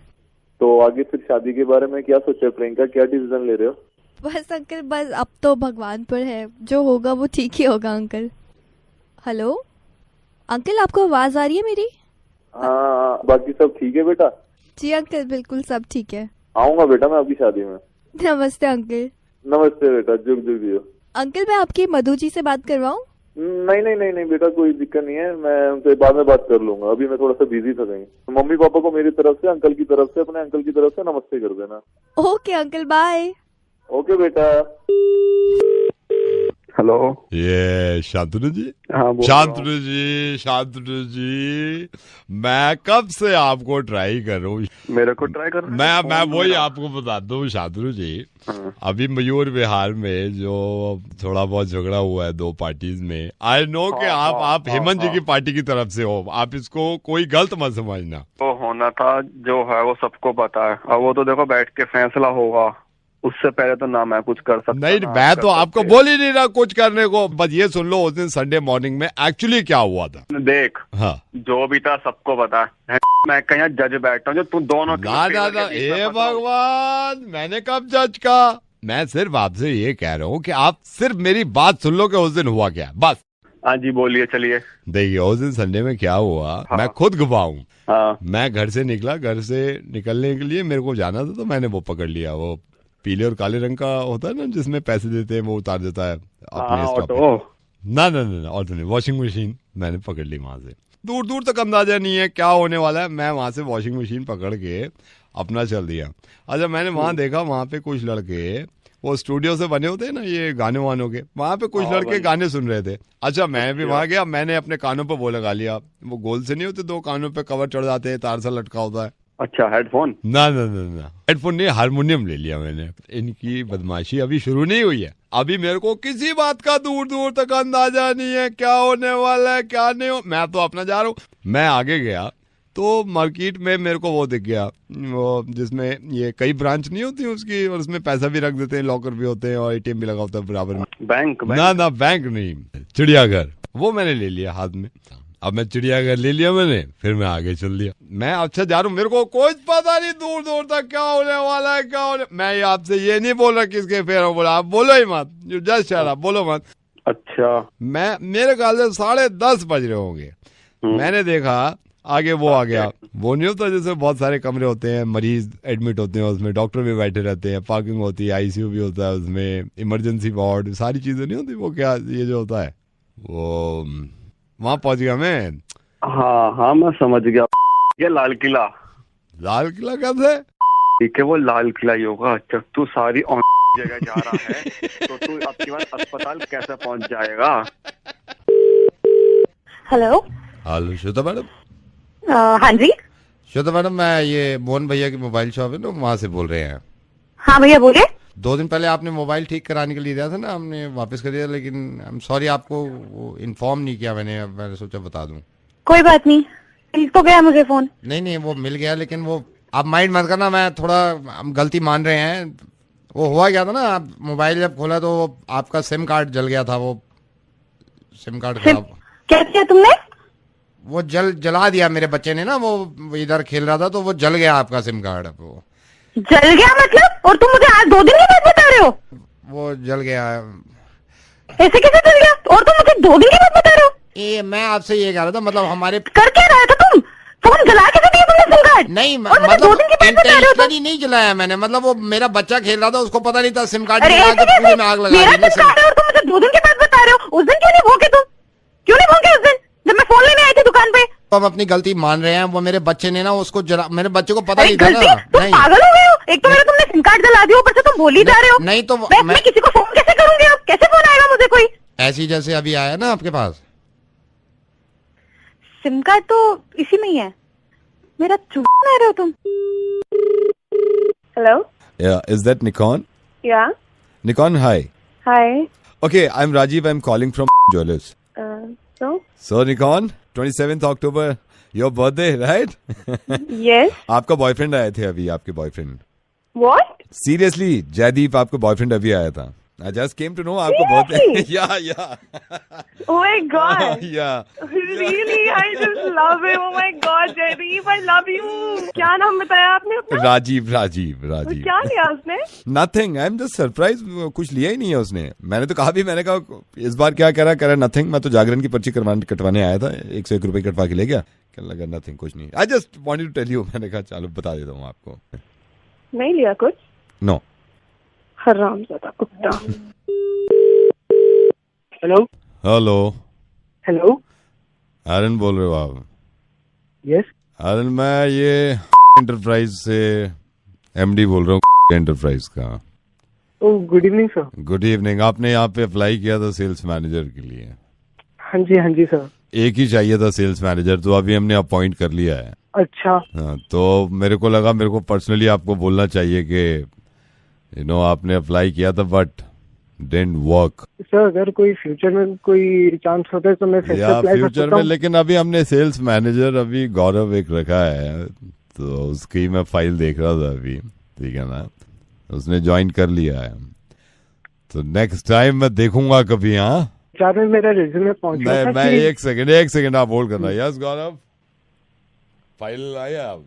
R: तो आगे फिर शादी के बारे में क्या सोचा प्रियंका, क्या डिसीजन ले रहे हो?
M: बस अंकल बस अब तो भगवान पर है, जो होगा वो ठीक ही होगा अंकल। हेलो अंकल आपको आवाज आ रही है मेरी?
R: हाँ बाकी सब ठीक है बेटा?
M: जी अंकल बिल्कुल सब ठीक है।
R: आऊंगा बेटा मैं आपकी शादी में।
M: नमस्ते अंकल।
R: नमस्ते बेटा, जुग जुग जियो।
M: अंकल मैं आपकी मधु जी से बात करवाऊं?
R: नहीं बेटा कोई दिक्कत नहीं है, मैं उनसे बाद में बात कर लूंगा, अभी मैं थोड़ा सा बिजी था कहीं। मम्मी पापा को मेरी तरफ से, अंकल की तरफ से, अपने अंकल की तरफ से नमस्ते कर देना।
M: Okay uncle bye.
R: ओके बेटा। हेलो
B: ये शांतनु जी?
R: हाँ
B: शांतनु जी मैं कब से आपको ट्राई कर रहा हूँ,
R: मेरे को ट्राई कर
B: मैं वही आपको बताता हूँ शांतनु जी। अभी मयूर विहार में जो थोड़ा बहुत झगड़ा हुआ है 2 पार्टीज में, आई नो कि आप हेमंत जी की पार्टी की तरफ से हो, आप इसको कोई गलत मत समझना।
R: तो होना था जो है वो सबको पता है, अब वो तो देखो बैठ के फैसला होगा, उससे पहले तो ना मैं कुछ कर सकता।
B: नहीं मैं तो आपको बोल ही नहीं रहा कुछ करने को, बस ये सुन लो उस दिन संडे मॉर्निंग में एक्चुअली क्या हुआ था।
R: देख
B: हाँ
R: जो भी था सबको पता है, मैं कहीं जज बैठा हूँ जो तुम दोनों।
B: हे भगवान, मैंने कब जज का? मैं सिर्फ आपसे ये कह रहा हूँ कि आप सिर्फ मेरी बात सुन लो कि उस दिन हुआ क्या, बस।
R: हाँ जी बोलिए चलिए।
B: देखिए उस दिन संडे में क्या हुआ, हाँ। मैं खुद गवाह हूँ।
R: हाँ।
B: मैं घर से निकला, घर से निकलने के लिए मेरे को जाना था, तो मैंने वो पकड़ लिया, वो पीले और काले रंग का होता है ना जिसमें पैसे देते हैं, वो उतार देता है अपने स्टॉप पे। ना ऑटो नहीं, वॉशिंग मशीन मैंने पकड़ ली वहां से। दूर तक अंदाजा नहीं है क्या होने वाला है, मैं वहां से वॉशिंग मशीन पकड़ के अपना चल दिया। अच्छा मैंने वहां देखा, वहां पे कुछ लड़के वो स्टूडियो से बने होते हैं ना ये गाने वानों के, वहां पे कुछ लड़के गाने सुन रहे थे। अच्छा मैं भी वहां गया, मैंने अपने कानों पे वो लगा लिया, वो गोल से नहीं होते, 2 कानों पे कवर चढ़ जाते हैं, तार सा लटका होता है।
U: अच्छा हेडफोन?
B: ना ना ना ना, हेडफोन नहीं, हारमोनियम ले लिया मैंने। इनकी बदमाशी अभी शुरू नहीं हुई है, अभी मेरे को किसी बात का दूर दूर तक अंदाजा नहीं है क्या होने वाला है क्या नहीं हो। मैं तो अपना जा रहा हूँ। मैं आगे गया तो मार्केट में मेरे को वो दिख गया, वो जिसमें ये कई ब्रांच नहीं होती उसकी, और उसमें पैसा भी रख देते हैं, लॉकर भी होते हैं और एटीएम भी लगा होता है बराबर में।
U: बैंक?
B: ना ना बैंक नहीं, चिड़ियाघर। वो मैंने ले लिया हाथ में। अब मैं चिड़ियाघर ले लिया मैंने, फिर मैं आगे चल दिया। मैं अच्छा जा रहा हूँ, मेरे को कुछ पता नहीं दूर दूर तक क्या होने वाला है क्या होने। मैं आपसे ये नहीं बोल रहा किसके फेर हो, बोला आप बोलो ही मत, जस्ट शट अप, बोलो मत।
U: अच्छा
B: मैं मेरे ख्याल से 10:30 बज रहे होंगे। मैंने देखा आगे वो आ गया, वो नहीं होता जैसे बहुत सारे कमरे होते हैं, मरीज एडमिट होते हैं, उसमें डॉक्टर भी बैठे रहते हैं, पार्किंग होती है, आईसीयू भी होता है, उसमें इमरजेंसी वार्ड, सारी चीजें नहीं होती। वो क्या ये जो होता है वो, वहां पहुंच गया मैं।
U: हाँ हाँ मैं समझ गया। ये लाल किला?
B: लाल किला कैसे?
U: ठीक है वो लाल किला ही होगा। जब तू सारी जगह जा रहा है तो तू आपके बाद अस्पताल कैसे पहुंच जाएगा?
E: Hello
B: hello Shweta madam.
E: हाँ जी
C: श्वेता मैडम, मैं ये मोहन भैया की मोबाइल शॉप है ना, वहाँ से बोल रहे हैं।
E: हाँ भैया बोलिए।
C: 2 दिन पहले आपने मोबाइल ठीक कराने के लिए दिया था ना, हमने वापस कर दिया, लेकिन आई एम सॉरी आपको वो इन्फॉर्म नहीं किया मैंने सोचा बता दूं।
E: कोई बात नहीं, ठीक तो गया मुझे फोन।
C: नहीं वो मिल गया, लेकिन वो आप माइंड मत करना, मैं थोड़ा हम गलती मान रहे हैं। वो हुआ क्या था ना, आप मोबाइल जब खोला तो आपका सिम कार्ड जल गया था, वो सिम कार्ड खराब।
E: क्या किया तुमने?
C: वो जला दिया मेरे बच्चे ने ना, वो इधर खेल रहा था तो वो जल गया आपका सिम कार्ड। वो
E: जल गया मतलब? और तुम मुझे आज 2 दिन के बाद बता रहे हो?
C: वो जल गया।
E: ऐसे कैसे जल गया? और तुम मुझे 2 दिन के बाद बता रहे हो?
C: ये मैं आपसे ये कह रहा था, मतलब हमारे
E: कर क्या रहा था तुम? फोन जला कैसे दिया तुमने सिम कार्ड?
C: नहीं
E: मतलब
C: इंटेंशनली नहीं जलाया मैंने, मतलब वो मेरा बच्चा खेल रहा था, उसको पता नहीं था सिम कार्ड पूरे में आग लगा दी।
E: और तुम मुझे 2 दिन के बाद बता रहे हो? उस दिन क्यों नहीं भोंके तुम? क्यों नहीं भोंके उस दिन जब मैं फोन लेने आई थी दुकान पे?
C: तो हम अपनी गलती मान रहे हैं, वो मेरे बच्चे ने ना उसको जला, मेरे बच्चे को पता नहीं था ना।
E: तुम पागल हो गए हो? एक तो मेरा तुमने सिम कार्ड जला दिया, ऊपर से तुम बोल ही जा रहे हो।
C: नहीं तो
E: मैं किसी को फोन कैसे करूंगी? अब कैसे फोन आएगा मुझे कोई?
C: ऐसी जैसे अभी आया ना आपके पास
E: सिम कार्ड तो इसी में ही है। मेरा चुना रहे हो तुम? Hello
B: is that Nikon?
E: Yeah
B: Nikon, hi.
E: Hi.
B: Okay, I am Rajiv, I am calling from jewellers. So Nikon, 27th October, your birthday, right?
E: Yes.
B: आपका बॉयफ्रेंड आए थे अभी, आपके बॉयफ्रेंड।
E: What?
B: Seriously, जयदीप आपका बॉयफ्रेंड अभी आया था। I just came to know आपका birthday. yeah.
E: Oh my God.
B: yeah.
E: Really, I just love him. Oh my God, Jaydeep, I love you. क्या नाम बताया आपने अपना?
B: राजीव।
E: क्या लिया उसने?
B: Nothing. I'm just surprised. कुछ लिया ही नहीं है उसने। मैंने तो कहा भी, मैंने कहा इस बार क्या कह रहा nothing। मैं तो जागरण की पर्ची कटवाने आया था, 101 रुपए कटवा के ले गया। कहने लगा nothing, कुछ नहीं। I just wanted to tell you। मैंने कहा चलो बता देता हूँ आपको।
E: नहीं लिया कुछ?
B: No.
E: हरामज़ादा कुत्ता।
B: हेलो आरन बोल रहे हो आप?
F: यस
B: आरन, मैं ये एंटरप्राइज से एमडी बोल रहा हूँ, एंटरप्राइज का।
F: Oh good evening sir.
B: Good evening. आपने यहाँ पे अप्लाई किया था सेल्स मैनेजर के लिए?
F: हाँ जी सर।
B: एक ही चाहिए था सेल्स मैनेजर, तो अभी हमने अपॉइंट कर लिया है।
F: अच्छा।
B: हाँ, तो मेरे को पर्सनली आपको बोलना चाहिए कि आपने अप्लाई किया था बट डिडंट वर्क।
F: सर अगर कोई फ्यूचर में कोई चांस होता है तो मैं
B: फ्यूचर में, लेकिन अभी हमने सेल्स मैनेजर अभी गौरव एक रखा है, तो उसकी मैं फाइल देख रहा था अभी, ठीक है ना, उसने ज्वाइन कर लिया है, तो नेक्स्ट टाइम मैं देखूंगा कभी। हाँ
F: मेरा रिज्यूमे पहुंचा था।
B: मैं एक सेकंड आप होल्ड करना। यस गौरव, फाइल आया, आप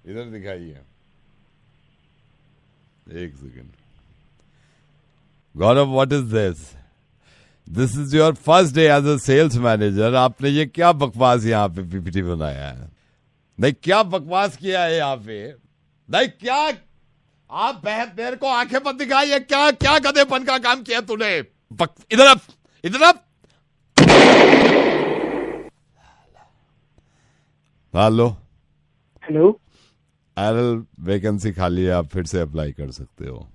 B: इधर दिखाइए, एक second. Gaurav, what is this is your first day as a sales manager. आपने ये क्या बकवास यहाँ पे पीपीटी बनाया है? नहीं, क्या बकवास किया है यहाँ पे? नहीं, क्या आप मेरे को आंखें मत दिखाइए। क्या गधेपन का काम किया तूने? इधर अब हेलो, एरल वैकेंसी खाली है, आप फिर से अप्लाई कर सकते हो।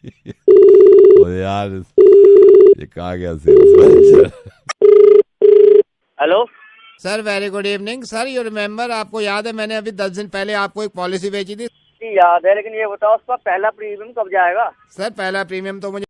B: ओ यार ये कहा गया sales.
G: Hello
C: sir very good evening sir. You remember, आपको याद है मैंने अभी 10 दिन पहले आपको एक पॉलिसी बेची थी?
G: याद है, लेकिन ये बताओ उसका पहला प्रीमियम कब जाएगा?
C: सर पहला प्रीमियम तो मुझे